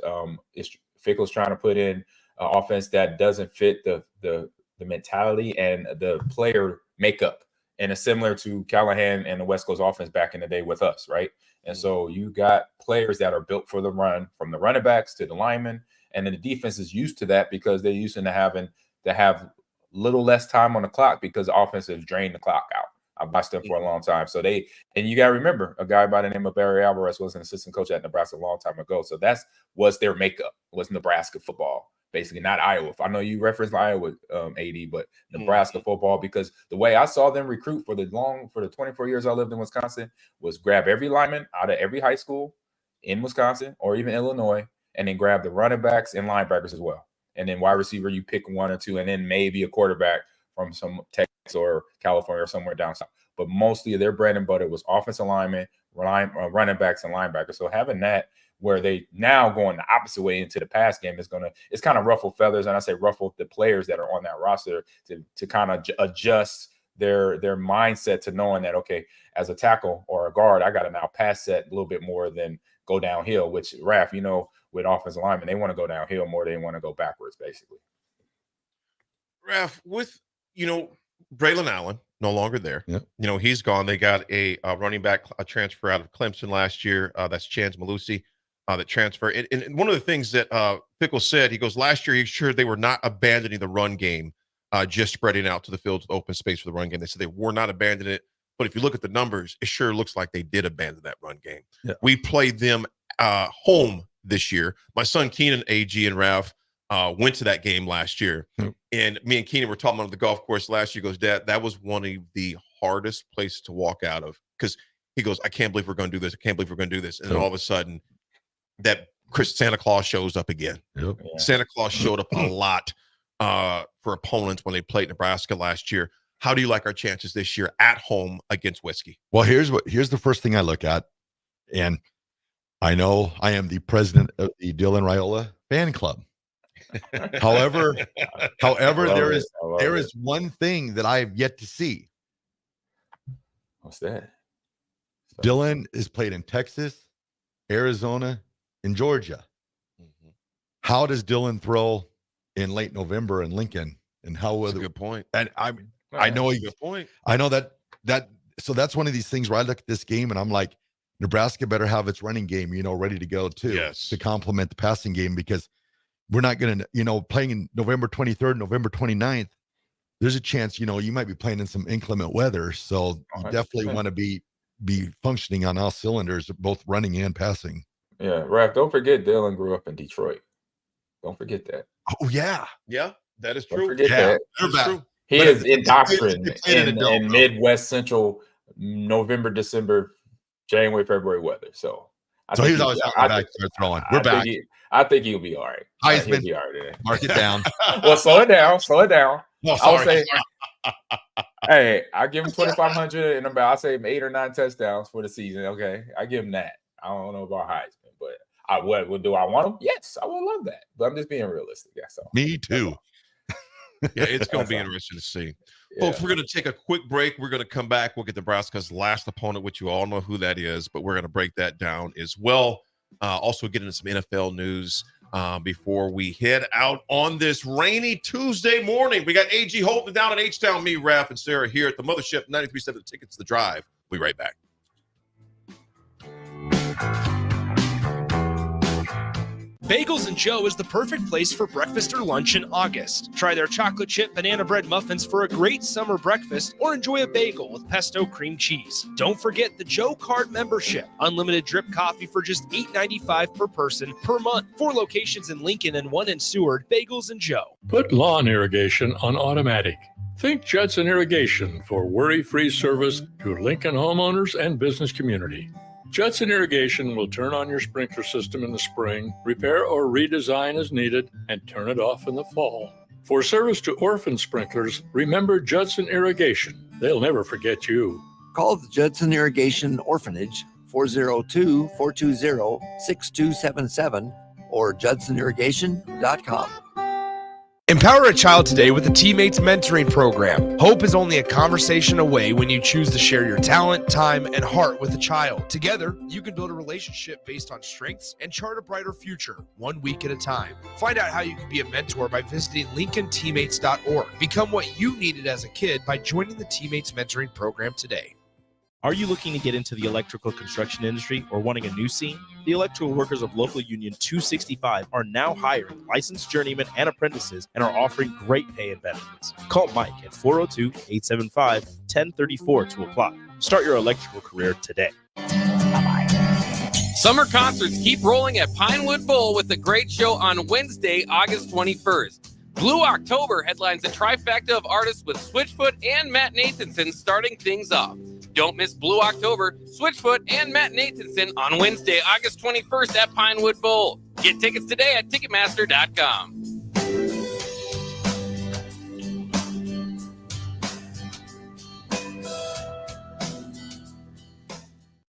Fickell's trying to put in offense that doesn't fit the mentality and the player makeup. And it's similar to Callahan and the West Coast offense back in the day with us, right? And so you got players that are built for the run, from the running backs to the linemen, and then the defense is used to that because they're used to having to have little less time on the clock because the offense has drained the clock out. I've watched them for a long time. So and you got to remember, a guy by the name of Barry Alvarez was an assistant coach at Nebraska a long time ago. So was their makeup, was Nebraska football. Basically, not Iowa. I know you referenced Iowa, AD, but Nebraska football, because the way I saw them recruit for the 24 years I lived in Wisconsin was grab every lineman out of every high school in Wisconsin or even Illinois, and then grab the running backs and linebackers as well. And then wide receiver, you pick 1 or 2, and then maybe a quarterback from some Texas or California or somewhere down south. But mostly their bread and butter was offensive linemen, running backs, and linebackers. So having that, where they now going the opposite way into the pass game it's kind of ruffle feathers, and I say ruffle the players that are on that roster to kind of adjust their mindset to knowing that, okay, as a tackle or a guard, I got to now pass set a little bit more than go downhill, which Raff, with offensive linemen, they want to go downhill more than they want to go backwards, basically. Raff, with, Braylon Allen, no longer there. Yep. He's gone. They got a running back, a transfer out of Clemson last year. That's Chance Malusi. That transfer. And one of the things that Fickell said, he goes, last year, he's sure they were not abandoning the run game, just spreading out to the field with open space for the run game. They said they were not abandoning it. But if you look at the numbers, it sure looks like they did abandon that run game. Yeah. We played them home this year. My son Keenan, AG, and Raff went to that game last year. And me and Keenan were talking on the golf course last year. He goes, Dad, that was one of the hardest places to walk out of. Because he goes, I can't believe we're going to do this. I can't believe we're going to do this. And then all of a sudden, that Santa Claus shows up again. Yep. Yeah. Santa Claus showed up a lot for opponents when they played Nebraska last year. How do you like our chances this year at home against Whiskey? Well, here's the first thing I look at, and I know I am the president of the Dylan Raiola fan club. However, there is one thing that I have yet to see. What's that? Dylan is played in Texas, Arizona, in Georgia. Mm-hmm. How does Dylan throw in late November in Lincoln? And how will That's a good point. And I know good point. I know that so that's one of these things where I look at this game and I'm like, Nebraska better have its running game, ready to go too, to complement the passing game, because we're not going to, playing in November 23rd, November 29th, there's a chance, you might be playing in some inclement weather. So you definitely want to be functioning on all cylinders, both running and passing. Yeah, Raff, don't forget Dylan grew up in Detroit. Don't forget that. Oh, yeah. Yeah, that is Don't true. forget that. That's true. He is indoctrinated in Midwest Central November, December, January, February weather. So he was always out back there throwing. We're back. I think he'll be all right. Heisman. He'll be all right today. Mark it down. Well, slow it down. No, I'll say, hey, I give him 2,500 and I'll say 8 or 9 touchdowns for the season. Okay, I give him that. I don't know about Heisman, but what do I want him? Yes, I would love that. But I'm just being realistic. That's all. Me too. Yeah, it's going to be interesting to see. Yeah. Folks, we're going to take a quick break. We're going to come back. We'll get Nebraska's last opponent, which you all know who that is, but we're going to break that down as well. Also get into some NFL news before we head out on this rainy Tuesday morning. We got AG holding it down in H-Town, me, Raff, and Sarah here at the Mothership 93.7 The Tickets, The Drive. We'll be right back. Bagels & Joe is the perfect place for breakfast or lunch in August. Try their chocolate chip banana bread muffins for a great summer breakfast, or enjoy a bagel with pesto cream cheese. Don't forget the Joe Card membership. Unlimited drip coffee for just $8.95 per person per month. 4 locations in Lincoln and 1 in Seward. Bagels & Joe. Put lawn irrigation on automatic. Think Judson Irrigation for worry-free service to Lincoln homeowners and business community. Judson Irrigation will turn on your sprinkler system in the spring, repair or redesign as needed, and turn it off in the fall. For service to orphan sprinklers, remember Judson Irrigation. They'll never forget you. Call the Judson Irrigation Orphanage 402-420-6277 or judsonirrigation.com. Empower a child today with the Teammates Mentoring Program. Hope is only a conversation away when you choose to share your talent, time, and heart with a child. Together, you can build a relationship based on strengths and chart a brighter future, 1 week at a time. Find out how you can be a mentor by visiting LincolnTeammates.org. Become what you needed as a kid by joining the Teammates Mentoring Program today. Are you looking to get into the electrical construction industry or wanting a new scene? The electrical workers of Local Union 265 are now hiring licensed journeymen and apprentices and are offering great pay and benefits. Call Mike at 402-875-1034 to apply. Start your electrical career today. Summer concerts keep rolling at Pinewood Bowl with a great show on Wednesday, August 21st. Blue October headlines a trifecta of artists with Switchfoot and Matt Nathanson starting things off. Don't miss Blue October, Switchfoot, and Matt Nathanson on Wednesday, August 21st at Pinewood Bowl. Get tickets today at Ticketmaster.com.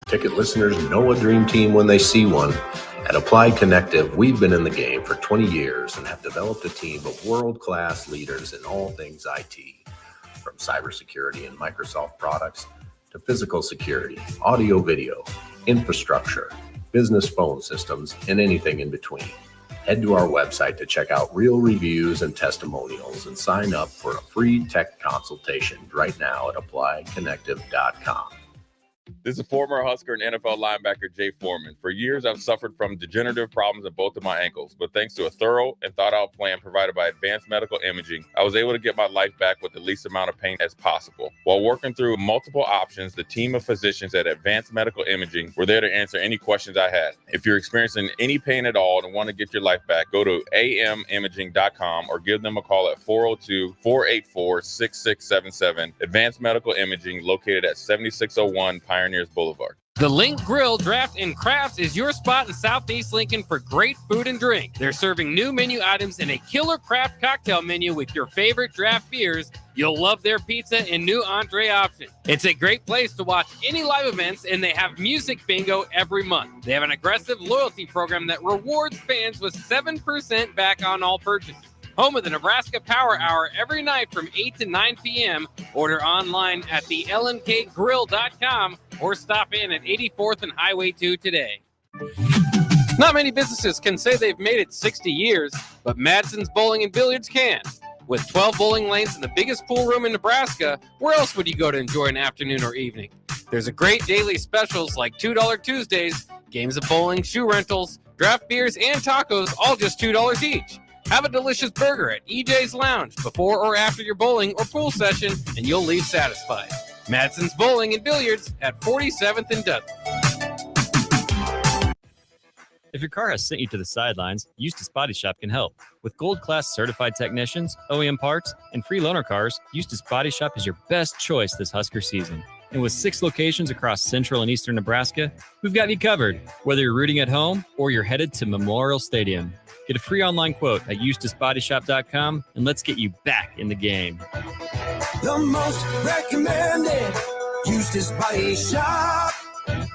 Ticket listeners know a dream team when they see one. At Applied Connective, we've been in the game for 20 years and have developed a team of world-class leaders in all things IT, from cybersecurity and Microsoft products to physical security, audio-video, infrastructure, business phone systems, and anything in between. Head to our website to check out real reviews and testimonials and sign up for a free tech consultation right now at appliedconnective.com. This is former Husker and NFL linebacker Jay Foreman. For years, I've suffered from degenerative problems in both of my ankles, but thanks to a thorough and thought-out plan provided by Advanced Medical Imaging, I was able to get my life back with the least amount of pain as possible. While working through multiple options, the team of physicians at Advanced Medical Imaging were there to answer any questions I had. If you're experiencing any pain at all and want to get your life back, go to amimaging.com or give them a call at 402-484-6677. Advanced Medical Imaging, located at 7601 Pioneers Boulevard. The Link Grill Draft and Crafts is your spot in Southeast Lincoln for great food and drink. They're serving new menu items and a killer craft cocktail menu with your favorite draft beers. You'll love their pizza and new entree options. It's a great place to watch any live events, and they have music bingo every month. They have an aggressive loyalty program that rewards fans with 7% back on all purchases. Home of the Nebraska Power Hour every night from 8 to 9 p.m. Order online at thelnkgrill.com or stop in at 84th and Highway 2 today. Not many businesses can say they've made it 60 years, but Madsen's Bowling and Billiards can. With 12 bowling lanes and the biggest pool room in Nebraska, where else would you go to enjoy an afternoon or evening? There's a great daily specials like $2 Tuesdays, games of bowling, shoe rentals, draft beers, and tacos, all just $2 each. Have a delicious burger at EJ's Lounge before or after your bowling or pool session, and you'll leave satisfied. Madsen's Bowling and Billiards at 47th and Dudley. If your car has sent you to the sidelines, Eustace Body Shop can help. With gold-class certified technicians, OEM parts, and free loaner cars, Eustace Body Shop is your best choice this Husker season. And with 6 locations across central and eastern Nebraska, we've got you covered, whether you're rooting at home or you're headed to Memorial Stadium. Get a free online quote at EustaceBodyShop.com, and let's get you back in the game. The most recommended Eustace Body Shop.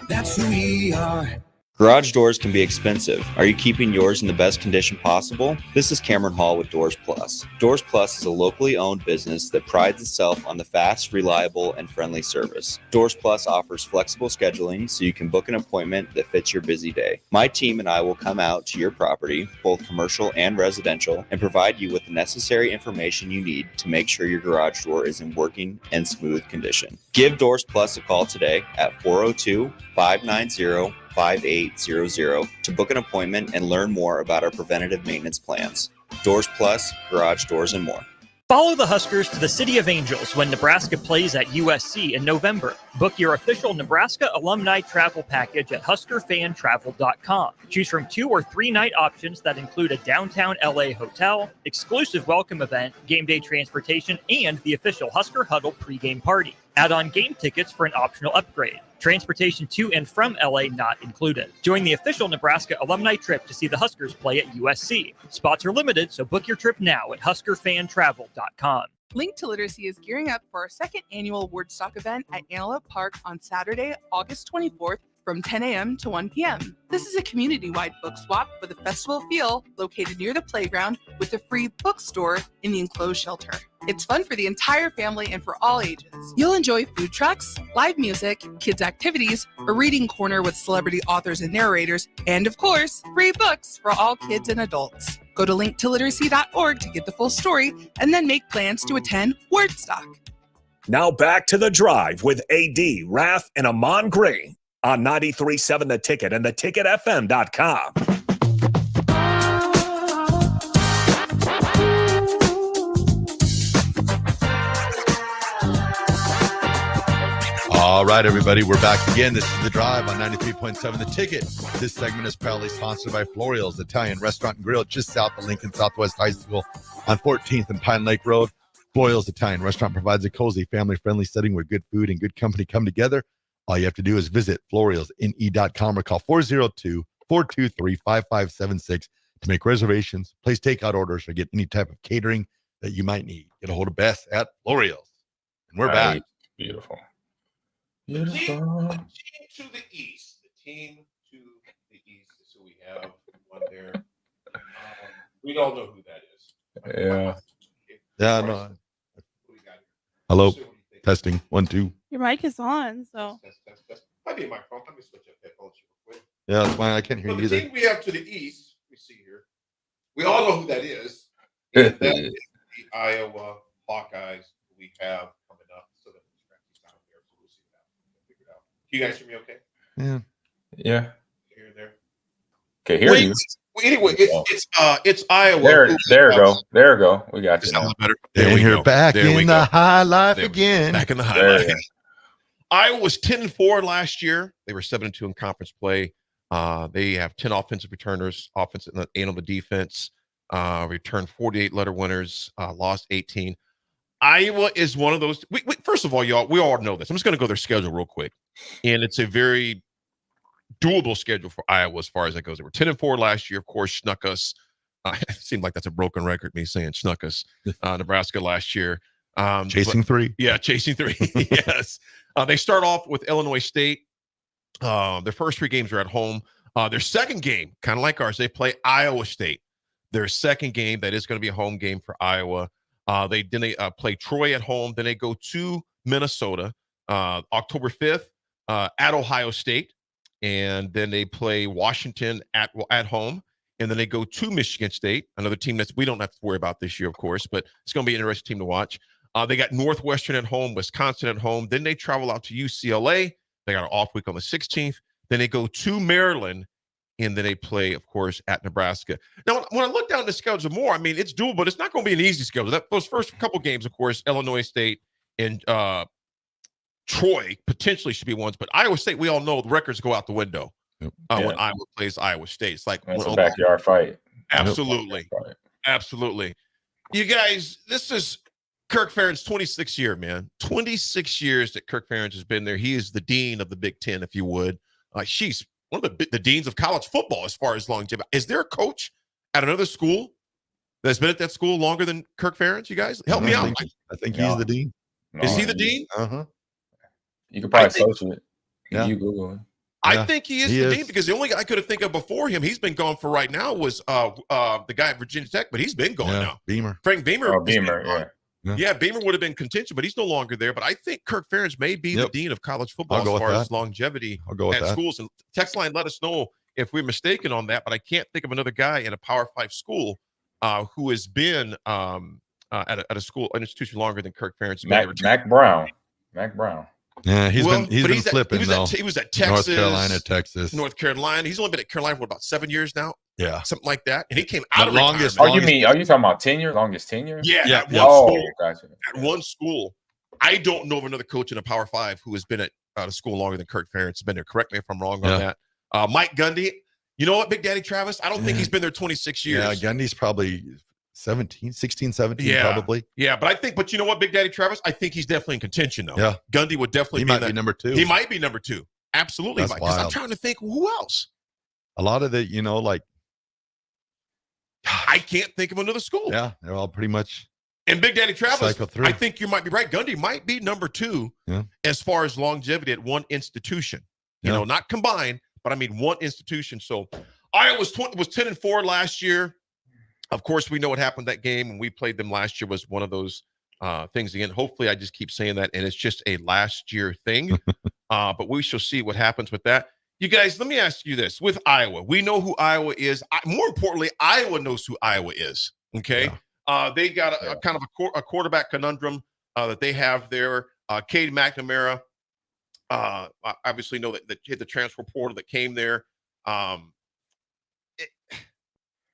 That's who we are. Garage doors can be expensive. Are you keeping yours in the best condition possible? This is Cameron Hall with Doors Plus. Doors Plus is a locally owned business that prides itself on the fast, reliable, and friendly service. Doors Plus offers flexible scheduling so you can book an appointment that fits your busy day. My team and I will come out to your property, both commercial and residential, and provide you with the necessary information you need to make sure your garage door is in working and smooth condition. Give Doors Plus a call today at 402-590-5800 to book an appointment and learn more about our preventative maintenance plans. Doors Plus, garage doors, and more. Follow the Huskers to the City of Angels when Nebraska plays at USC in November. Book your official Nebraska alumni travel package at HuskerFanTravel.com. Choose from 2 or 3 night options that include a downtown LA hotel, exclusive welcome event, game day transportation, and the official Husker Huddle pregame party. Add on game tickets for an optional upgrade. Transportation to and from LA not included. Join the official Nebraska alumni trip to see the Huskers play at USC. Spots are limited, so book your trip now at HuskerFanTravel.com. Link to Literacy is gearing up for our 2nd annual Wordstock event at Antelope Park on Saturday, August 24th from 10 a.m. to 1 p.m. This is a community-wide book swap with a festival feel located near the playground with a free bookstore in the enclosed shelter. It's fun for the entire family and for all ages. You'll enjoy food trucks, live music, kids' activities, a reading corner with celebrity authors and narrators, and of course, free books for all kids and adults. Go to linktoliteracy.org to get the full story and then make plans to attend Wordstock. Now back to The Drive with AD, Raff, and Ahman Gray on 93.7 The Ticket and theticketfm.com. All right, everybody, we're back again. This is The Drive on 93.7 The Ticket. This segment is proudly sponsored by Florial's Italian Restaurant and Grill just south of Lincoln Southwest High School on 14th and Pine Lake Road. Florial's Italian Restaurant provides a cozy, family-friendly setting where good food and good company come together. All you have to do is visit florialsne.com or call 402-423-5576 to make reservations, place takeout orders, or get any type of catering that you might need. Get a hold of Beth at Florial's. And we're back. Beautiful. The team to the east. The team to the east is who we have. One there. We don't know who that is. Yeah. Yeah, no. Hello. Testing. 1, 2. Your mic is on, so. Might be my phone. Let me switch up headphones real quick. Yeah, that's why I can't hear you The either. team we have to the east, we see here. We all know who that is. And that is the Iowa Hawkeyes we have coming up. So that we'll see that. Figure it out. Can you guys hear me okay? Yeah. Yeah. Here, there. Okay, hear you. Well, anyway, it's Iowa. There we go. There we go. We got you. Now. And you're back in the high life again. Back in the high life. Iowa was 10-4 last year. They were 7-2 in conference play. They have 10 offensive returners, 8 on the defense. Returned 48 letter winners, lost 18. Iowa is one of those. First of all, y'all, we all know this. I'm just going to go their schedule real quick, and it's a very doable schedule for Iowa as far as that goes. They were 10-4 last year. Of course, snuck us. It seemed like that's a broken record, me saying snuck us. Nebraska last year. Chasing 3. Yeah, chasing 3. Yes. They start off with Illinois State. Their first 3 games are at home. Their second game, kind of like ours, they play Iowa State. Their second game, that is going to be a home game for Iowa. They play Troy at home. Then they go to Minnesota October 5th at Ohio State. And then they play Washington at home. And then they go to Michigan State, another team that we don't have to worry about this year, of course, but it's going to be an interesting team to watch. They got Northwestern at home, Wisconsin at home. Then they travel out to UCLA. They got an off week on the 16th. Then they go to Maryland, and then they play, of course, at Nebraska. Now, when I look down the schedule more, I mean, it's doable, but it's not going to be an easy schedule. Those first couple games, of course, Illinois State and Troy potentially should be ones, but Iowa State, we all know the records go out the window when Iowa plays Iowa State. It's like it's a backyard fight. Absolutely. Absolutely. You guys, this is Kirk Ferentz' 26th year, man. 26 years that Kirk Ferentz has been there. He is the dean of the Big Ten, if you would. She's one of the deans of college football as far as longevity. Is there a coach at another school that's been at that school longer than Kirk Ferentz, you guys? Help me out. I think he's the dean. Is he the dean? Uh-huh. You could probably search it. Yeah. You Google it. I think he is the dean because the only guy I could have think of before him, he's been gone for right now, was the guy at Virginia Tech, but he's been gone now. Beamer. Frank Beamer. Oh, Beamer, yeah, Beamer would have been contention, but he's no longer there. But I think Kirk Ferentz may be the dean of college football as far as longevity at schools. And text line, let us know if we're mistaken on that. But I can't think of another guy in a Power 5 school who has been at a school, an institution longer than Kirk Ferentz. Mac Brown. Yeah, he's been flipping though. He was at Texas, North Carolina. He's only been at Carolina for about 7 years now. Yeah, something like that. And he came out of longest. Are you talking about tenure? Longest tenure? Yeah. At one school. Gotcha. At one school. I don't know of another coach in a Power 5 who has been at a school longer than Kirk Ferentz has been there. Correct me if I'm wrong on that. Mike Gundy. You know what, Big Daddy Travis? I don't think he's been there 26 years. Yeah, Gundy's probably 16, 17 probably. Yeah, but you know what, Big Daddy Travis? I think he's definitely in contention though. Yeah. Gundy would definitely be number 2. He might be number 2. Absolutely. That's wild. I'm trying to think who else. A lot of the, like I can't think of another school. Yeah, they're all pretty much. And Big Daddy Travis, I think you might be right. Gundy might be number 2 as far as longevity at one institution. You know, not combined, but I mean one institution. So Iowa was 10-4 last year. Of course, we know what happened that game when we played them last year was one of those things again. Hopefully, I just keep saying that, and it's just a last year thing. But we shall see what happens with that. You guys, let me ask you this. With Iowa, we know who Iowa is. More importantly, Iowa knows who Iowa is. Okay? They got a kind of a quarterback conundrum that they have there. Cade McNamara, obviously know that hit the transfer portal that came there.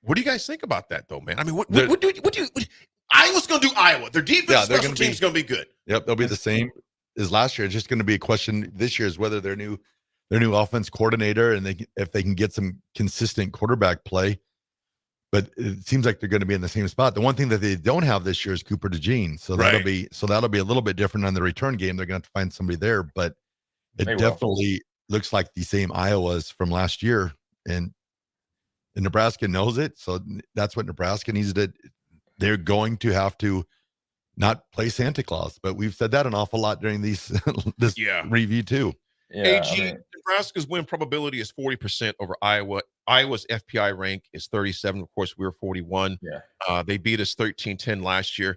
What do you guys think about that, though, man? I mean, what do you Iowa's going to do Iowa. Their defense special team is going to be good. Yep, they'll be the same as last year. It's just going to be a question this year is whether their new offense coordinator and if they can get some consistent quarterback play. But it seems like they're going to be in the same spot. The one thing that they don't have this year is Cooper DeJean, so that'll be a little bit different on the return game. They're going to have to find somebody there, but it definitely looks like the same Iowas from last year, and Nebraska knows it. So that's what Nebraska needs to. They're going to have to not play Santa Claus, but we've said that an awful lot during this review too. AG, Nebraska's win probability is 40% over Iowa. Iowa's FPI rank is 37. Of course, we were 41. They beat us 13-10 last year.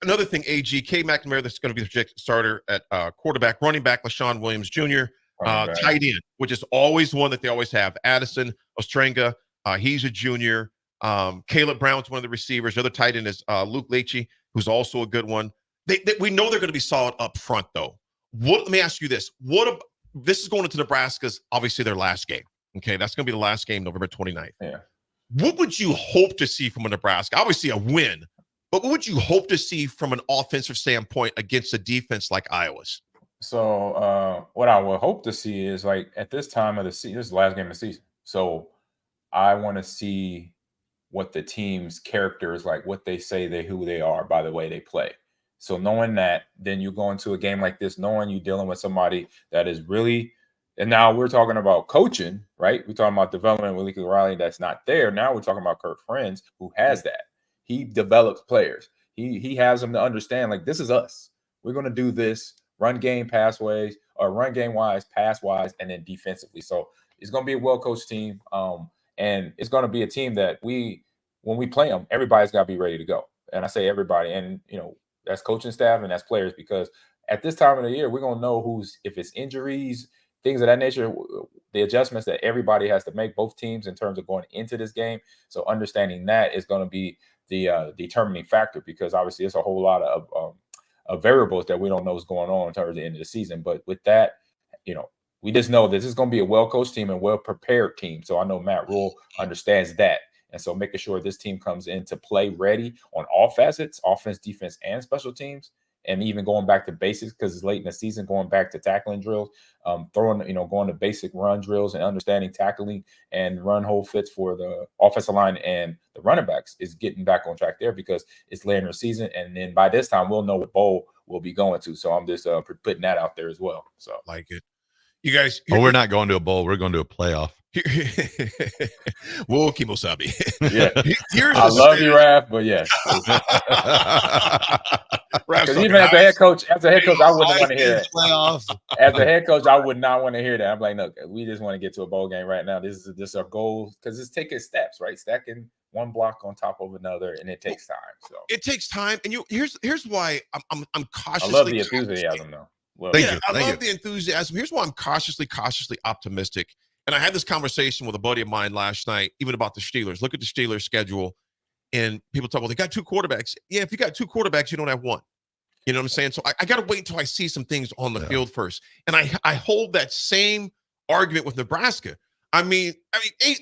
Another thing, AG, Cade McNamara, that's going to be the projected starter at quarterback, running back, LaShawn Williams Jr., tight end, which is always one that they always have. Addison Ostrenga, he's a junior. Caleb Brown's one of the receivers. The other tight end is Luke Leachy, who's also a good one. We know they're going to be solid up front, though. Let me ask you this. This is going into Nebraska's, obviously, their last game. Okay, that's going to be the last game, November 29th. Yeah. What would you hope to see from a Nebraska? Obviously, a win. But what would you hope to see from an offensive standpoint against a defense like Iowa's? So what I would hope to see is, like, at this time of the season, this is the last game of the season. So I want to see what the team's character is like, what they say who they are by the way they play. So knowing that, then you go into a game like this, knowing you're dealing with somebody that is really, and now we're talking about coaching, right? We're talking about development with Lincoln Riley that's not there. Now we're talking about Kirk Ferentz, who has that. He develops players. He has them to understand, like, this is us. We're going to do this run game, pass ways, or run game wise, pass wise, and then defensively. So it's going to be a well-coached team. And it's going to be a team that when we play them, everybody's got to be ready to go. And I say everybody, and, that's coaching staff and that's players, because at this time of the year, we're going to know if it's injuries, things of that nature, the adjustments that everybody has to make, both teams, in terms of going into this game. So understanding that is going to be the determining factor, because obviously it's a whole lot of variables that we don't know what's going on in terms of the end of the season. But with that, we just know this is going to be a well-coached team and well-prepared team. So I know Matt Rule understands that. And so making sure this team comes in to play ready on all facets, offense, defense, and special teams, and even going back to basics because it's late in the season, going back to tackling drills, going to basic run drills and understanding tackling and run hold fits for the offensive line and the running backs is getting back on track there because it's later in the season. And then by this time, we'll know what bowl we'll be going to. So I'm just putting that out there as well. So like it. You guys, we're not going to a bowl. We're going to a playoff. Whoa, Kimosabi. Yeah. I love you, Raff, but yes. Because even as a head coach, I wouldn't want to hear it. Playoffs. As a head coach, I would not want to hear that. I'm like, no, we just want to get to a bowl game right now. This is our goal because it's taking steps, right? Stacking one block on top of another, and it takes time. So it takes time, and here's why I'm cautiously. I love the enthusiasm, though. I love the enthusiasm. Here's why I'm cautiously optimistic. And I had this conversation with a buddy of mine last night, even about the Steelers. Look at the Steelers schedule, and people talk, well, they got two quarterbacks. Yeah, if you got two quarterbacks, you don't have one. You know what I'm saying? So I got to wait until I see some things on the field first. And I hold that same argument with Nebraska. I mean,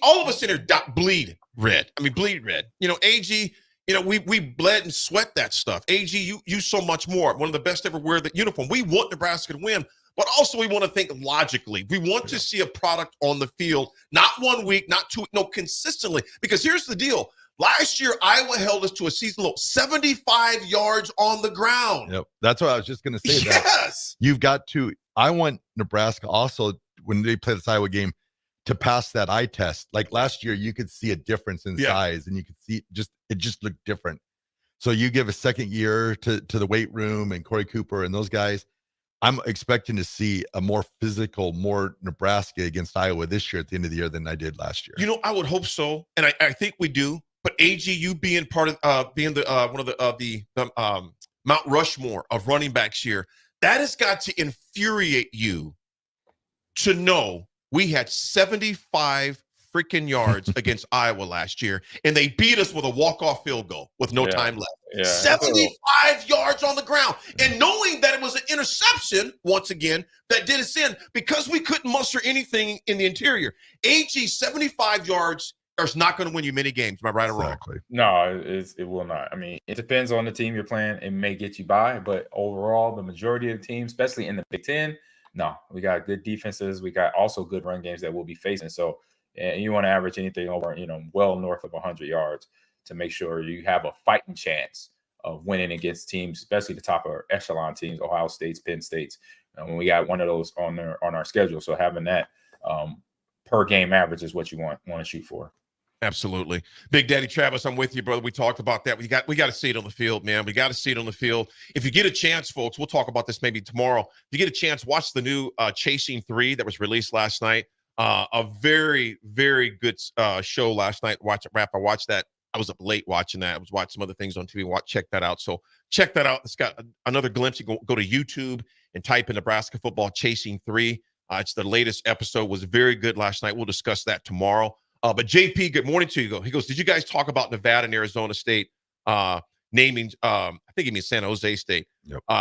all of us in here bleed red. Bleed red. AG. We bled and sweat that stuff. AG, you so much more. One of the best ever wear the uniform. We want Nebraska to win, but also we want to think logically. We want to see a product on the field, not 1 week, not 2, no, consistently. Because here's the deal. Last year, Iowa held us to a season low, 75 yards on the ground. Yep. That's what I was just going to say. Yes. You've got to, I want Nebraska also, when they play this Iowa game, to pass that eye test. Like last year, you could see a difference in size, and you could see it just looked different. So you give a second year to the weight room and Corey Cooper and those guys. I'm expecting to see a more physical, more Nebraska against Iowa this year at the end of the year than I did last year. I would hope so, and I think we do. But AG, you being part of being the one of the Mount Rushmore of running backs here, that has got to infuriate you to know we had 75 freaking yards against Iowa last year, and they beat us with a walk-off field goal with no time left. Yeah. 75 yards on the ground. And knowing that it was an interception, once again, that did us in because we couldn't muster anything in the interior. AG, 75 yards is not going to win you many games. Am I right or wrong? No, it will not. It depends on the team you're playing. It may get you by, but overall, the majority of the teams, especially in the Big Ten, no, we got good defenses. We got also good run games that we'll be facing. So you want to average anything over, well north of 100 yards to make sure you have a fighting chance of winning against teams, especially the top of echelon teams, Ohio State's, Penn State's. When we got one of those on our schedule, so having that per game average is what you want to shoot for. Absolutely. Big Daddy Travis, I'm with you, brother. We talked about that. We got to see it on the field, man. We got to see it on the field. If you get a chance, folks, we'll talk about this maybe tomorrow. If you get a chance, watch the new Chasing 3 that was released last night. A very, very good show last night. Watch it, Raff. I watched that. I was up late watching that. I was watching some other things on TV. Check that out. So check that out. It's got another glimpse. You can go to YouTube and type in Nebraska football Chasing 3. It's the latest episode. Was very good last night. We'll discuss that tomorrow. But JP, good morning to you. He goes, did you guys talk about Nevada and Arizona State naming, I think he means San Jose State,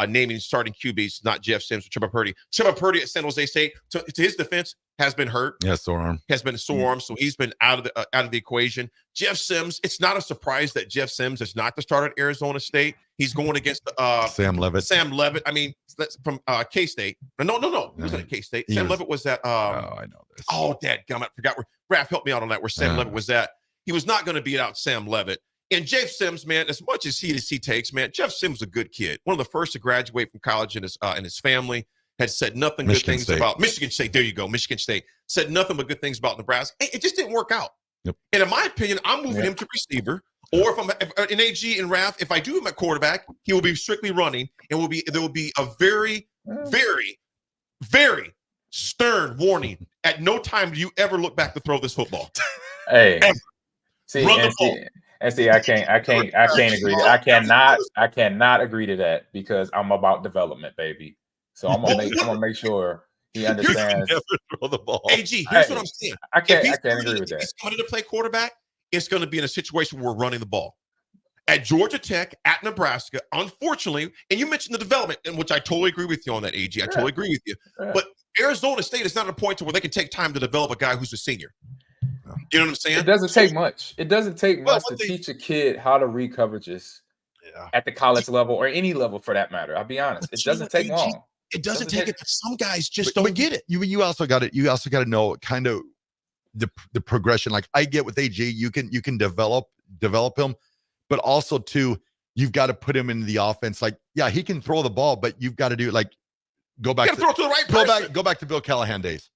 naming starting QBs, not Jeff Sims or Trevor Purdy. Trevor Purdy at San Jose State, to his defense, has been hurt. Yeah, sore arm. Has been a sore arm, so he's been out of the equation. Jeff Sims, it's not a surprise that Jeff Sims is not the starter at Arizona State. He's going against Sam Levitt. Sam Levitt. That's from K-State. No. He wasn't at K-State. Sam Levitt was at I know this. Oh, dadgummit. I forgot where Raff helped me out on that, where Sam Levitt was at. He was not going to beat out Sam Levitt. And Jeff Sims, man, as much as he takes, man, Jeff Sims is a good kid. One of the first to graduate from college in his family. Had said nothing good things about Michigan State. There you go. Michigan State said nothing but good things about Nebraska. It just didn't work out. Yep. And in my opinion, I'm moving him to receiver. Or if in AG and Raff, if I do him at quarterback, he will be strictly running, and there will be a very, very, very stern warning. At no time do you ever look back to throw this football. Hey, ever. I can't agree. I cannot agree to that because I'm about development, baby. So I'm gonna make sure he understands. Never throw the ball. AG, here's what I'm saying. I can't agree with that. If he's coming to play quarterback, it's going to be in a situation where we're running the ball. At Georgia Tech, at Nebraska, unfortunately, and you mentioned the development, in which I totally agree with you on that, AG. I totally agree with you. But Arizona State is not at a point to where they can take time to develop a guy who's a senior. You know what I'm saying? It doesn't take much. It doesn't take much to teach a kid how to read coverages at the college level or any level for that matter. I'll be honest. It doesn't take long. It doesn't take it, but some guys just don't get it. You also got to know kind of the progression. Like I get with AG, you can develop him, but also too, you've got to put him in the offense. Like, yeah, he can throw the ball, but you've got to do like go back to throw it to the right person. Go back to Bill Callahan days.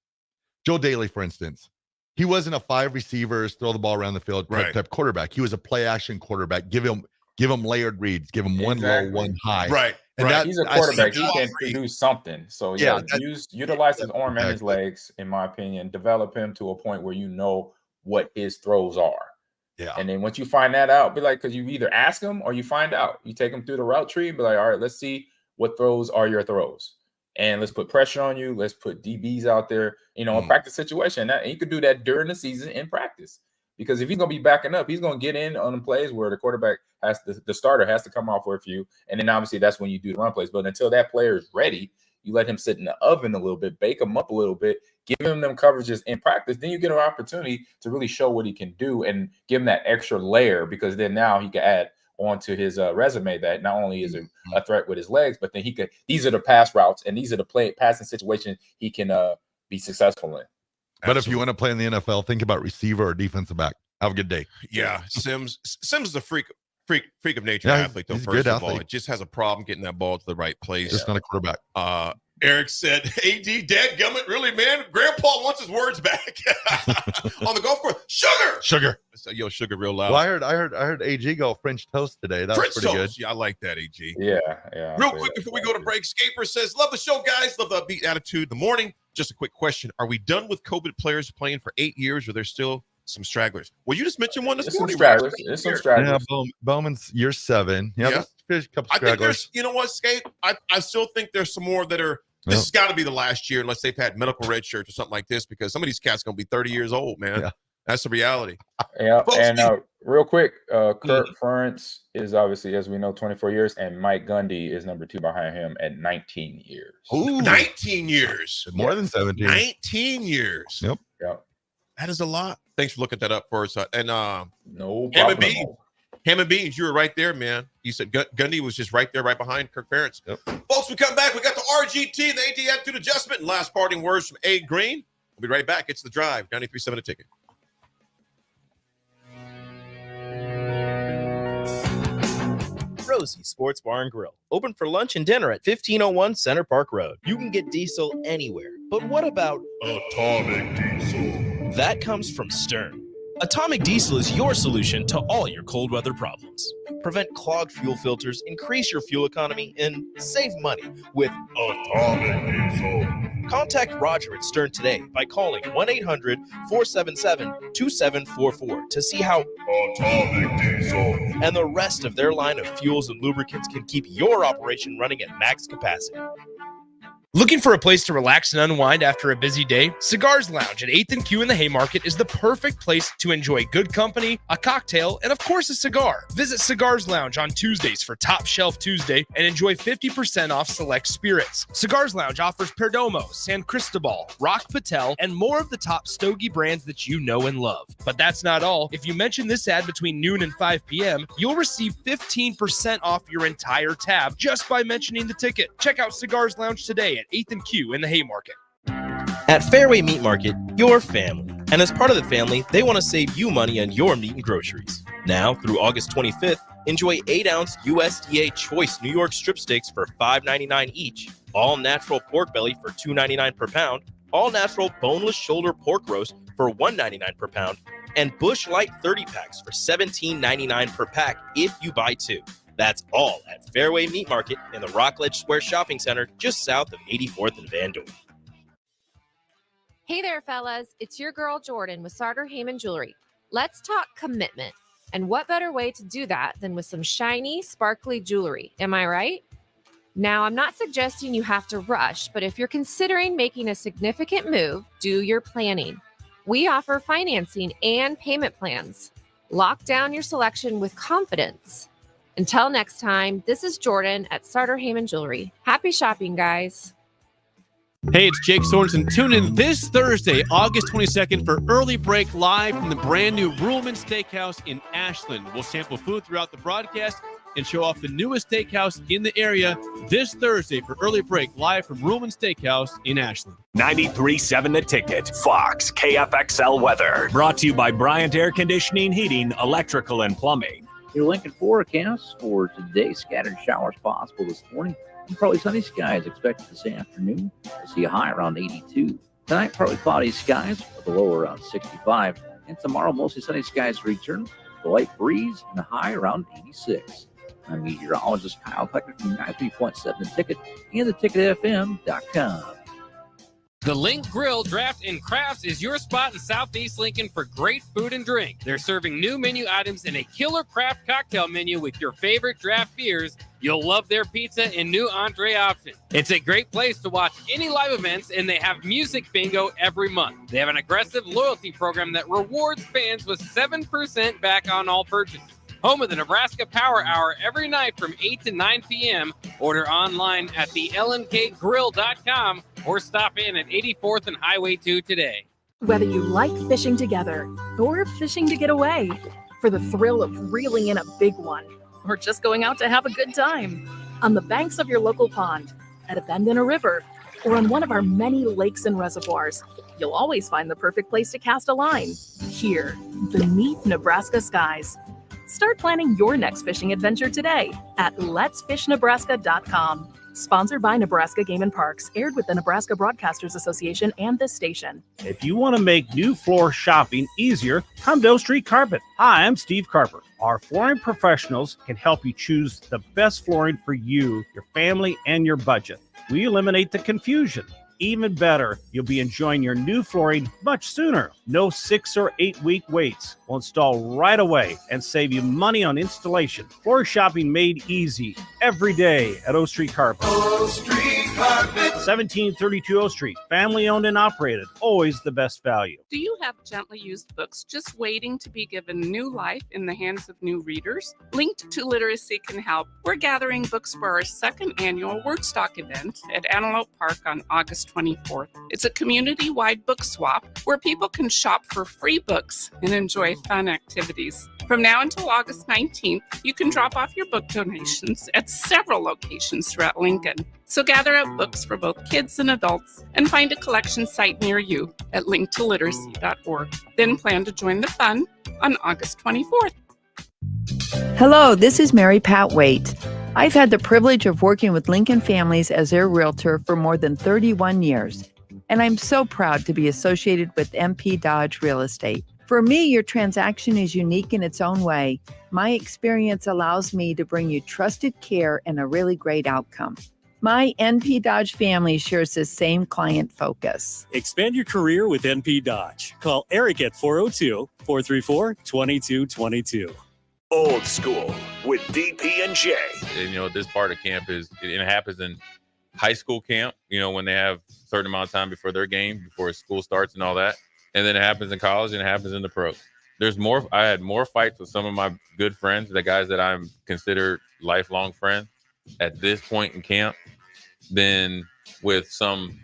Joe Daly, for instance. He wasn't a 5 receivers, throw the ball around the field type quarterback. He was a play action quarterback. Give him layered reads. Give him one low, one high. Right. And he's a quarterback. He can do something. So utilize his arm and his legs, in my opinion. Develop him to a point where you know what his throws are. Yeah. And then once you find that out, be like, because you either ask him or you find out. You take him through the route tree. Be like, all right, let's see what throws are your throws. And let's put pressure on you. Let's put DBs out there, a practice situation. And you could do that during the season in practice. Because if he's going to be backing up, he's going to get in on the plays where the quarterback the starter has to come off for a few. And then obviously that's when you do the run plays. But until that player is ready, you let him sit in the oven a little bit, bake him up a little bit, give him them coverages in practice. Then you get an opportunity to really show what he can do and give him that extra layer, because then now he can add onto his resume that not only is a threat with his legs, but then these are the pass routes and these are the passing situations he can be successful in. But if you want to play in the NFL, think about receiver or defensive back. Have a good day. Yeah, Sims is a freak of nature athlete, though. First of all, it just has a problem getting that ball to the right place. Just not a quarterback. Eric said, AD, dadgummit, really, man? Grandpa wants his words back. On the golf course, sugar. So, yo, sugar real loud. Well, I heard AG go French toast today. That was pretty good. Yeah, I like that, AG. Yeah. Real quick before we go to break, Scaper says, love the show, guys. Love the upbeat attitude in the morning. Just a quick question. Are we done with COVID players playing for 8 years, or there's still some stragglers? Well, you just mentioned one this morning. There's some stragglers. Yeah, Bowman's year 7. Yeah. There's a couple I think stragglers. you know what, Scape? I still think there's some more that are. This has got to be the last year, unless they've had medical red shirts or something like this, because some of these cats going to be 30 years old, man. Yeah. That's the reality. Yeah, and real quick, Kurt Ferentz is obviously, as we know, 24 years, and Mike Gundy is number 2 behind him at 19 years. Ooh, 19 years. More than 17. 19 years. Yep. That is a lot. Thanks for looking that up for us. And no problem. Ham and Beans, you were right there, man. You said Gundy was just right there, right behind Kirk Ferentz. Yep. Folks, we come back. We got the RGT and the AD attitude adjustment. And last parting words from A. Green. We'll be right back. It's The Drive, 93.7 The Ticket. Rosie Sports Bar and Grill. Open for lunch and dinner at 1501 Center Park Road. You can get diesel anywhere. But what about Atomic Diesel? That comes from Stern. Atomic Diesel is your solution to all your cold weather problems. Prevent clogged fuel filters, increase your fuel economy, and save money with Atomic Diesel. Contact Roger at Stern today by calling 1-800-477-2744 to see how Atomic Diesel and the rest of their line of fuels and lubricants can keep your operation running at max capacity. Looking for a place to relax and unwind after a busy day? Cigars Lounge at 8th and Q in the Haymarket is the perfect place to enjoy good company, a cocktail, and of course a cigar. Visit Cigars Lounge on Tuesdays for Top Shelf Tuesday and enjoy 50% off select spirits. Cigars Lounge offers Perdomo, San Cristobal, Rock Patel, and more of the top stogie brands that you know and love. But that's not all. If you mention this ad between noon and 5 p.m., you'll receive 15% off your entire tab just by mentioning the ticket. Check out Cigars Lounge today at 8th and Q in the Haymarket. At Fairway Meat Market, your family. And as part of the family, they want to save you money on your meat and groceries. Now, through August 25th, enjoy 8-ounce USDA Choice New York strip steaks for $5.99 each, all-natural pork belly for $2.99 per pound, all-natural boneless shoulder pork roast for $1.99 per pound, and Bush Light 30 packs for $17.99 per pack if you buy 2. That's all at Fairway Meat Market in the Rockledge Square Shopping Center, just south of 84th and Van Dorn. Hey there, fellas. It's your girl, Jordan, with Sartor Heyman Jewelry. Let's talk commitment. And what better way to do that than with some shiny, sparkly jewelry? Am I right? Now, I'm not suggesting you have to rush, but if you're considering making a significant move, do your planning. We offer financing and payment plans. Lock down your selection with confidence. Until next time, this is Jordan at Sartor Heyman Jewelry. Happy shopping, guys. Hey, it's Jake Sorensen. Tune in this Thursday, August 22nd, for Early Break live from the brand new Ruhlman Steakhouse in Ashland. We'll sample food throughout the broadcast and show off the newest steakhouse in the area this Thursday for Early Break live from Ruhlman Steakhouse in Ashland. 93.7 The Ticket, Fox, KFXL weather. Brought to you by Bryant Air Conditioning, Heating, Electrical, and Plumbing. Your Lincoln forecast for today: scattered showers possible this morning. And partly sunny skies expected this afternoon. We'll see a high around 82. Tonight, partly cloudy skies with a low around 65. And tomorrow, mostly sunny skies return. The light breeze and a high around 86. I'm meteorologist Kyle Pecker from 93.7 The Ticket and theticketfm.com. The Link Grill, Draft, and Crafts is your spot in Southeast Lincoln for great food and drink. They're serving new menu items and a killer craft cocktail menu with your favorite draft beers. You'll love their pizza and new entree options. It's a great place to watch any live events, and they have music bingo every month. They have an aggressive loyalty program that rewards fans with 7% back on all purchases. Home of the Nebraska Power Hour every night from 8 to 9 p.m. Order online at thelnkgrill.com or stop in at 84th and Highway 2 today. Whether you like fishing together or fishing to get away, for the thrill of reeling in a big one, or just going out to have a good time, on the banks of your local pond, at a bend in a river, or on one of our many lakes and reservoirs, you'll always find the perfect place to cast a line. Here, beneath Nebraska skies. Start planning your next fishing adventure today at letsfishnebraska.com. Sponsored by Nebraska Game and Parks, aired with the Nebraska Broadcasters Association and this station. If you want to make new floor shopping easier, come to O Street Carpet. Hi, I'm Steve Carper. Our flooring professionals can help you choose the best flooring for you, your family, and your budget. We eliminate the confusion. Even better, you'll be enjoying your new flooring much sooner. No 6 or 8 week waits. We'll install right away and save you money on installation. Floor shopping made easy every day at O Street Carpet. O Street Carpet. 1732 O Street. Family owned and operated. Always the best value. Do you have gently used books just waiting to be given new life in the hands of new readers? Linked to Literacy can help. We're gathering books for our second annual Wordstock event at Antelope Park on August 24th. It's a community-wide book swap where people can shop for free books and enjoy fun activities. From now until August 19th, you can drop off your book donations at several locations throughout Lincoln. So gather up books for both kids and adults and find a collection site near you at linkedtoliteracy.org. Then plan to join the fun on August 24th. Hello, this is Mary Pat Waite. I've had the privilege of working with Lincoln families as their realtor for more than 31 years, and I'm so proud to be associated with MP Dodge Real Estate. For me, your transaction is unique in its own way. My experience allows me to bring you trusted care and a really great outcome. My NP Dodge family shares the same client focus. Expand your career with NP Dodge. Call Eric at 402-434-2222. Old School with DP and J. And, this part of camp it happens in high school camp, when they have a certain amount of time before their game, before school starts and all that. And then it happens in college and it happens in the pros. I had more fights with some of my good friends, the guys that I'm considered lifelong friends at this point in camp than with some,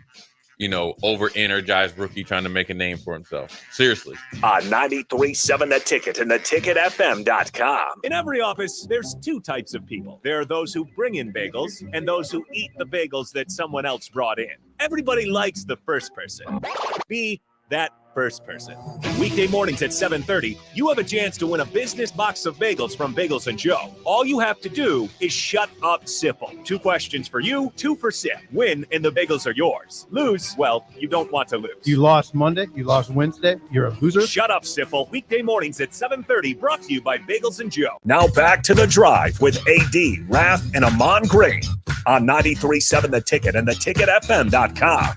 over-energized rookie trying to make a name for himself. Seriously. On 93.7 The Ticket and theticketfm.com. In every office, there's two types of people. There are those who bring in bagels and those who eat the bagels that someone else brought in. Everybody likes the first person. Be that first person. Weekday mornings at 7:30, you have a chance to win a business box of bagels from Bagels & Joe. All you have to do is shut up, Sipple. 2 questions for you, 2 for Sip. Win, and the bagels are yours. Lose, well, you don't want to lose. You lost Monday, you lost Wednesday, you're a loser. Shut up, Sipple. Weekday mornings at 7:30, brought to you by Bagels & Joe. Now back to The Drive with AD, Raff, and Ahman Green on 93.7 The Ticket and theticketfm.com.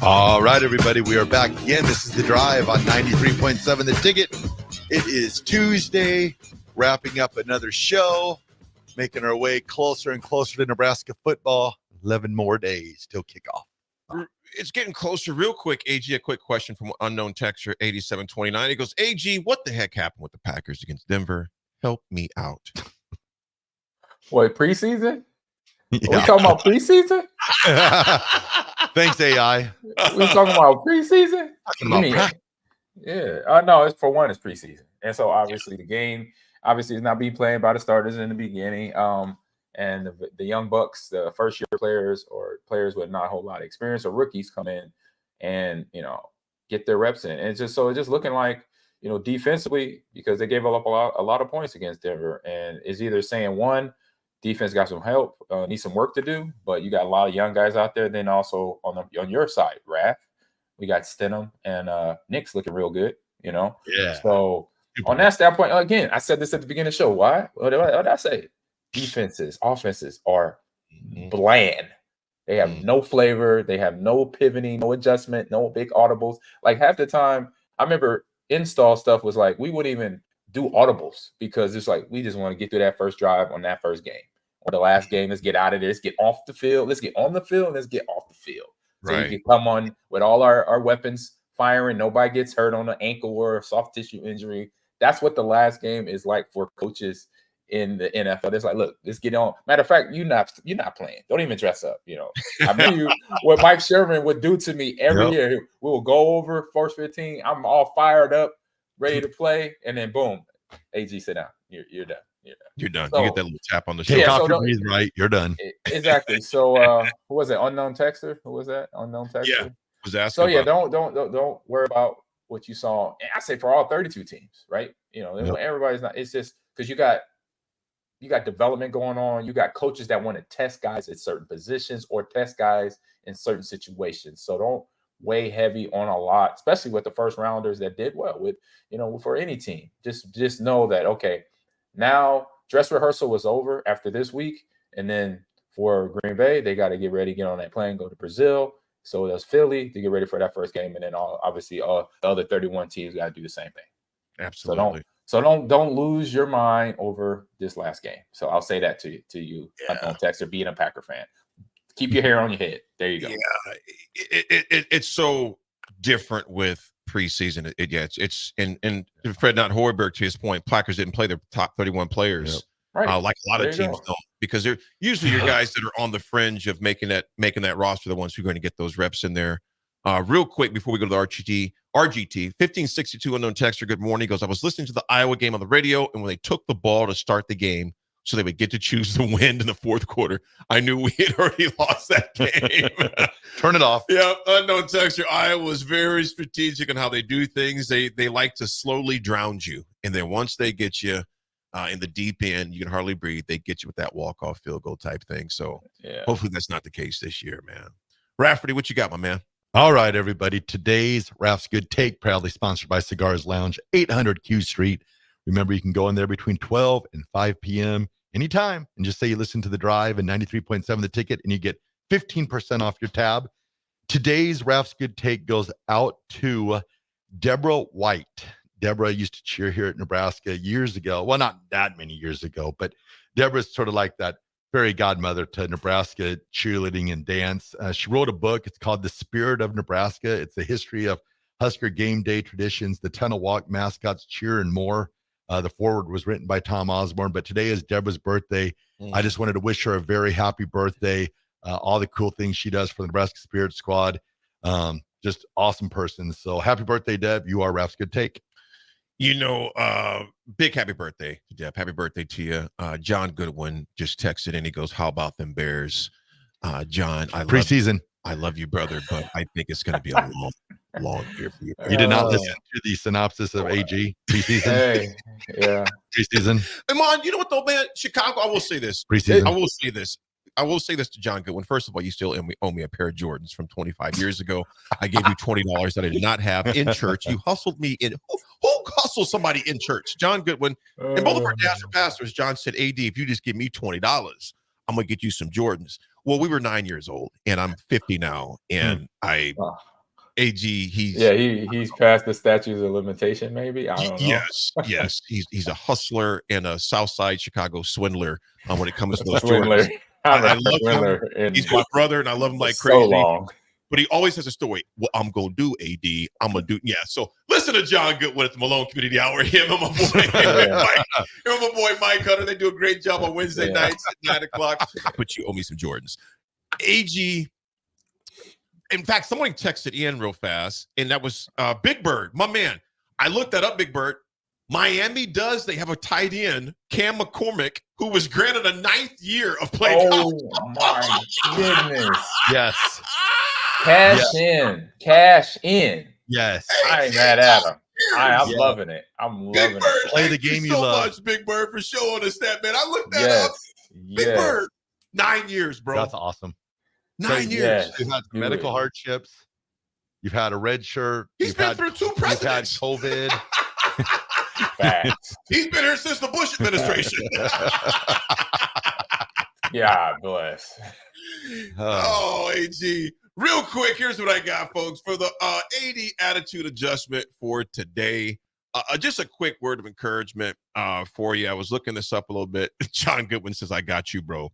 All right, everybody, we are back again. This is The Drive on 93.7 The Ticket. It is Tuesday, wrapping up another show, making our way closer and closer to Nebraska football. 11 more days till kickoff. it's getting closer real quick. AG, a quick question from unknown texter 8729. He goes, AG, what the heck happened with the Packers against Denver? Help me out. What, preseason? Yeah. Are we talking about preseason? Thanks, AI. We talking about preseason? Talking about practice. Yeah. No, it's for one, it's preseason. And so obviously the game obviously is not being played by the starters in the beginning. And the young bucks, the first year players or players with not a whole lot of experience or rookies come in and, get their reps in. And it's just looking like, defensively, because they gave up a lot of points against Denver, and is either saying one, defense got some help, needs some work to do, but you got a lot of young guys out there. Then also on your side, Raff, we got Stenham and Nick's looking real good, Yeah. So on that standpoint, again, I said this at the beginning of the show. Why? What did I say? Defenses, offenses are bland. They have no flavor. They have no pivoting, no adjustment, no big audibles. Like half the time, I remember install stuff was like, we wouldn't even do audibles because it's like, we just want to get through that first drive on that first game or the last game. Let's get out of there. Let's get off the field. Let's get on the field. And let's get off the field. So you can come on with all our weapons firing. Nobody gets hurt on an ankle or a soft tissue injury. That's what the last game is like for coaches in the NFL. It's like, look, let's get on. Matter of fact, you're not playing. Don't even dress up. I mean, what Mike Sherman would do to me every year. We will go over first 15. I'm all fired up, ready to play, and then boom, AG, sit down. You're done. You're done. So, you get that little tap on the Take shoulder. off your breathe right. You're done. Exactly. So who was it? Unknown texter. Who was that? Unknown texter. Yeah. Was asking. So yeah, don't worry about what you saw. And I say for all 32 teams, right? Everybody's not. It's just because you got development going on. You got coaches that want to test guys at certain positions or test guys in certain situations. So don't weigh heavy on a lot, especially with the first rounders that did well with, for any team. Just know that, okay, now dress rehearsal was over after this week. And then for Green Bay, they got to get ready, get on that plane, go to Brazil. So does Philly to get ready for that first game. And then obviously the other 31 teams got to do the same thing. Absolutely. So don't lose your mind over this last game. So I'll say that to you, unknown texter, being a Packer fan. Keep your hair on your head. There you go. Yeah, it's so different with preseason. It's and Fred Not Hoiberg, to his point, Packers didn't play their top 31 players, like a lot of teams don't, because they're usually your guys that are on the fringe of making that roster, the ones who are going to get those reps in there. Real quick before we go to the RGT 1562 unknown texter. Good morning. He goes, I was listening to the Iowa game on the radio, and when they took the ball to start the game, so they would get to choose the wind in the fourth quarter, I knew we had already lost that game. Turn it off. Yeah, unknown texter. Iowa was very strategic in how they do things. They like to slowly drown you, and then once they get you in the deep end, you can hardly breathe. They get you with that walk-off field goal type thing. So hopefully that's not the case this year, man. Rafferty, what you got, my man? All right, everybody. Today's Raff's Good Take, proudly sponsored by Cigars Lounge, 800 Q Street. Remember, you can go in there between 12 and 5 p.m. anytime and just say you listen to The Drive and 93.7 The Ticket, and you get 15% off your tab. Today's Raff's Good Take goes out to Deborah White. Deborah used to cheer here at Nebraska years ago. Well, not that many years ago, but Deborah's sort of like that fairy godmother to Nebraska cheerleading and dance. She wrote a book. It's called The Spirit of Nebraska. It's the history of Husker game day traditions, the tunnel walk, mascots, cheer, and more. The foreword was written by Tom Osborne, but today is Deborah's birthday. I just wanted to wish her a very happy birthday. All the cool things she does for the Nebraska Spirit Squad. Just awesome person. So happy birthday, Deb. You are Raff's Good Take. Big happy birthday to Deb. Happy birthday to you. John Goodwin just texted and he goes, how about them Bears? John, preseason. I love you, brother, but I think it's going to be a long year for you. You did not listen to the synopsis of AG preseason? Preseason. Ahman, you know what though, man? Chicago, I will say this. Preseason. I will say this to John Goodwin. First of all, you still owe me a pair of Jordans from 25 years ago. I gave you $20 that I did not have in church. You hustled me in. Who hustled somebody in church? John Goodwin. And both of our dads are pastors. John said, AD, if you just give me $20, I'm going to get you some Jordans. Well, we were 9 years old, and I'm 50 now, and AG, he's past the statutes of limitation, maybe. I don't know. Yes, he's a hustler and a Southside Chicago swindler when it comes to those swindler. Jordans. I love him. He's my brother, and I love him like crazy. So long. but he always has a story. Well, I'm gonna do AD. I'm gonna do So listen to John Goodwin at the Malone Community Hour. Him and my boy Mike Hunter. They do a great job on Wednesday nights at 9:00. But you owe me some Jordans. AG. In fact, someone texted Ian real fast, and that was Big Bird, my man. I looked that up, Big Bird. Miami does. They have a tight end, Cam McCormick, who was granted a 9th year of playing. Oh my goodness! Yes. Cash in. Yes. I ain't mad at him. I'm loving it. I'm loving it. Play the game you love. Much, Big Bird, for showing us that, man. I looked that up. Big Bird, 9 years, bro. That's awesome. 9 years. You've had medical hardships. You've had a red shirt. He's been through 2 presidents. You've had COVID. Facts. He's been here since the Bush administration. God bless. Oh, AG. Real quick, here's what I got, folks, for the AD attitude adjustment for today. Just a quick word of encouragement for you. I was looking this up a little bit. John Goodwin says, I got you, bro.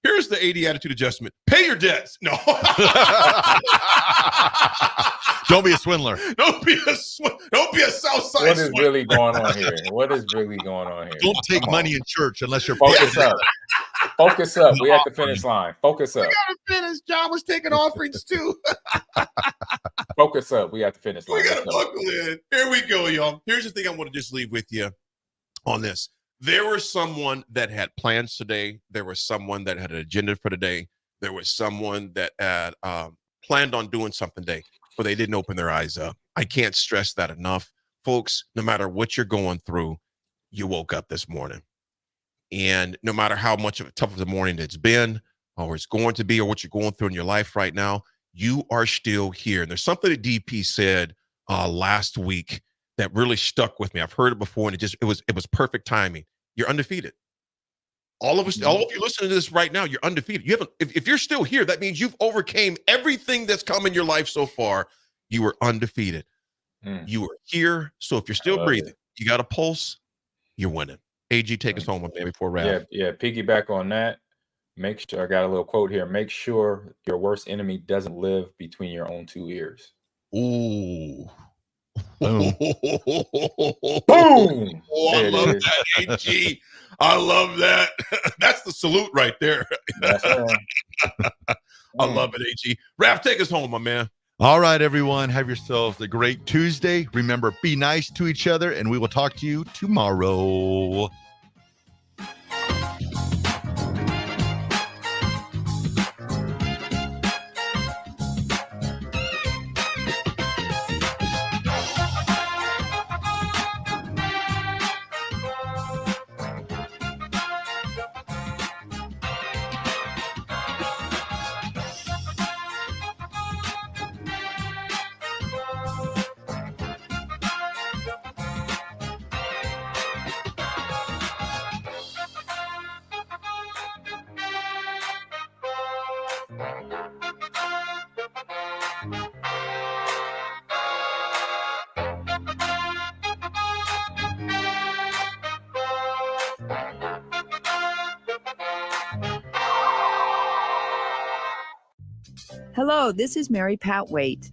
Here's the AD attitude adjustment. Pay your debts. No. Don't be a swindler. Don't be a Southside. What is really going on here? What is really going on here? Don't take money in church unless you're Focus up. Focus up. We at the finish line. Focus up. We gotta finish. John was taking offerings too. Focus up. We at the finish line. We gotta buckle in. Here we go, y'all. Here's the thing I want to just leave with you on this. There was someone that had plans today. There was someone that had an agenda for today. There was someone that had planned on doing something today, but they didn't open their eyes up. I can't stress that enough. Folks, no matter what you're going through, you woke up this morning. And no matter how much of a tough of a morning it's been, or it's going to be, or what you're going through in your life right now, you are still here. And there's something that DP said last week that really stuck with me. I've heard it before, and it was perfect timing. You're undefeated. All of us, all of you listening to this right now, you're undefeated. You haven't. If you're still here, that means you've overcame everything that's come in your life so far. You were undefeated. You are here. So if you're still breathing, you got a pulse, you're winning. AG, take us home, man, before Raff. Yeah. Piggyback on that. Make sure I got a little quote here. Make sure your worst enemy doesn't live between your own 2 ears. Ooh. Boom. Oh, I love that, AG. I love that. That's the salute right there. That's right. I love it, AG. Raff, take us home, my man. All right, everyone. Have yourselves a great Tuesday. Remember, be nice to each other, and we will talk to you tomorrow. Hello, this is Mary Pat Waite.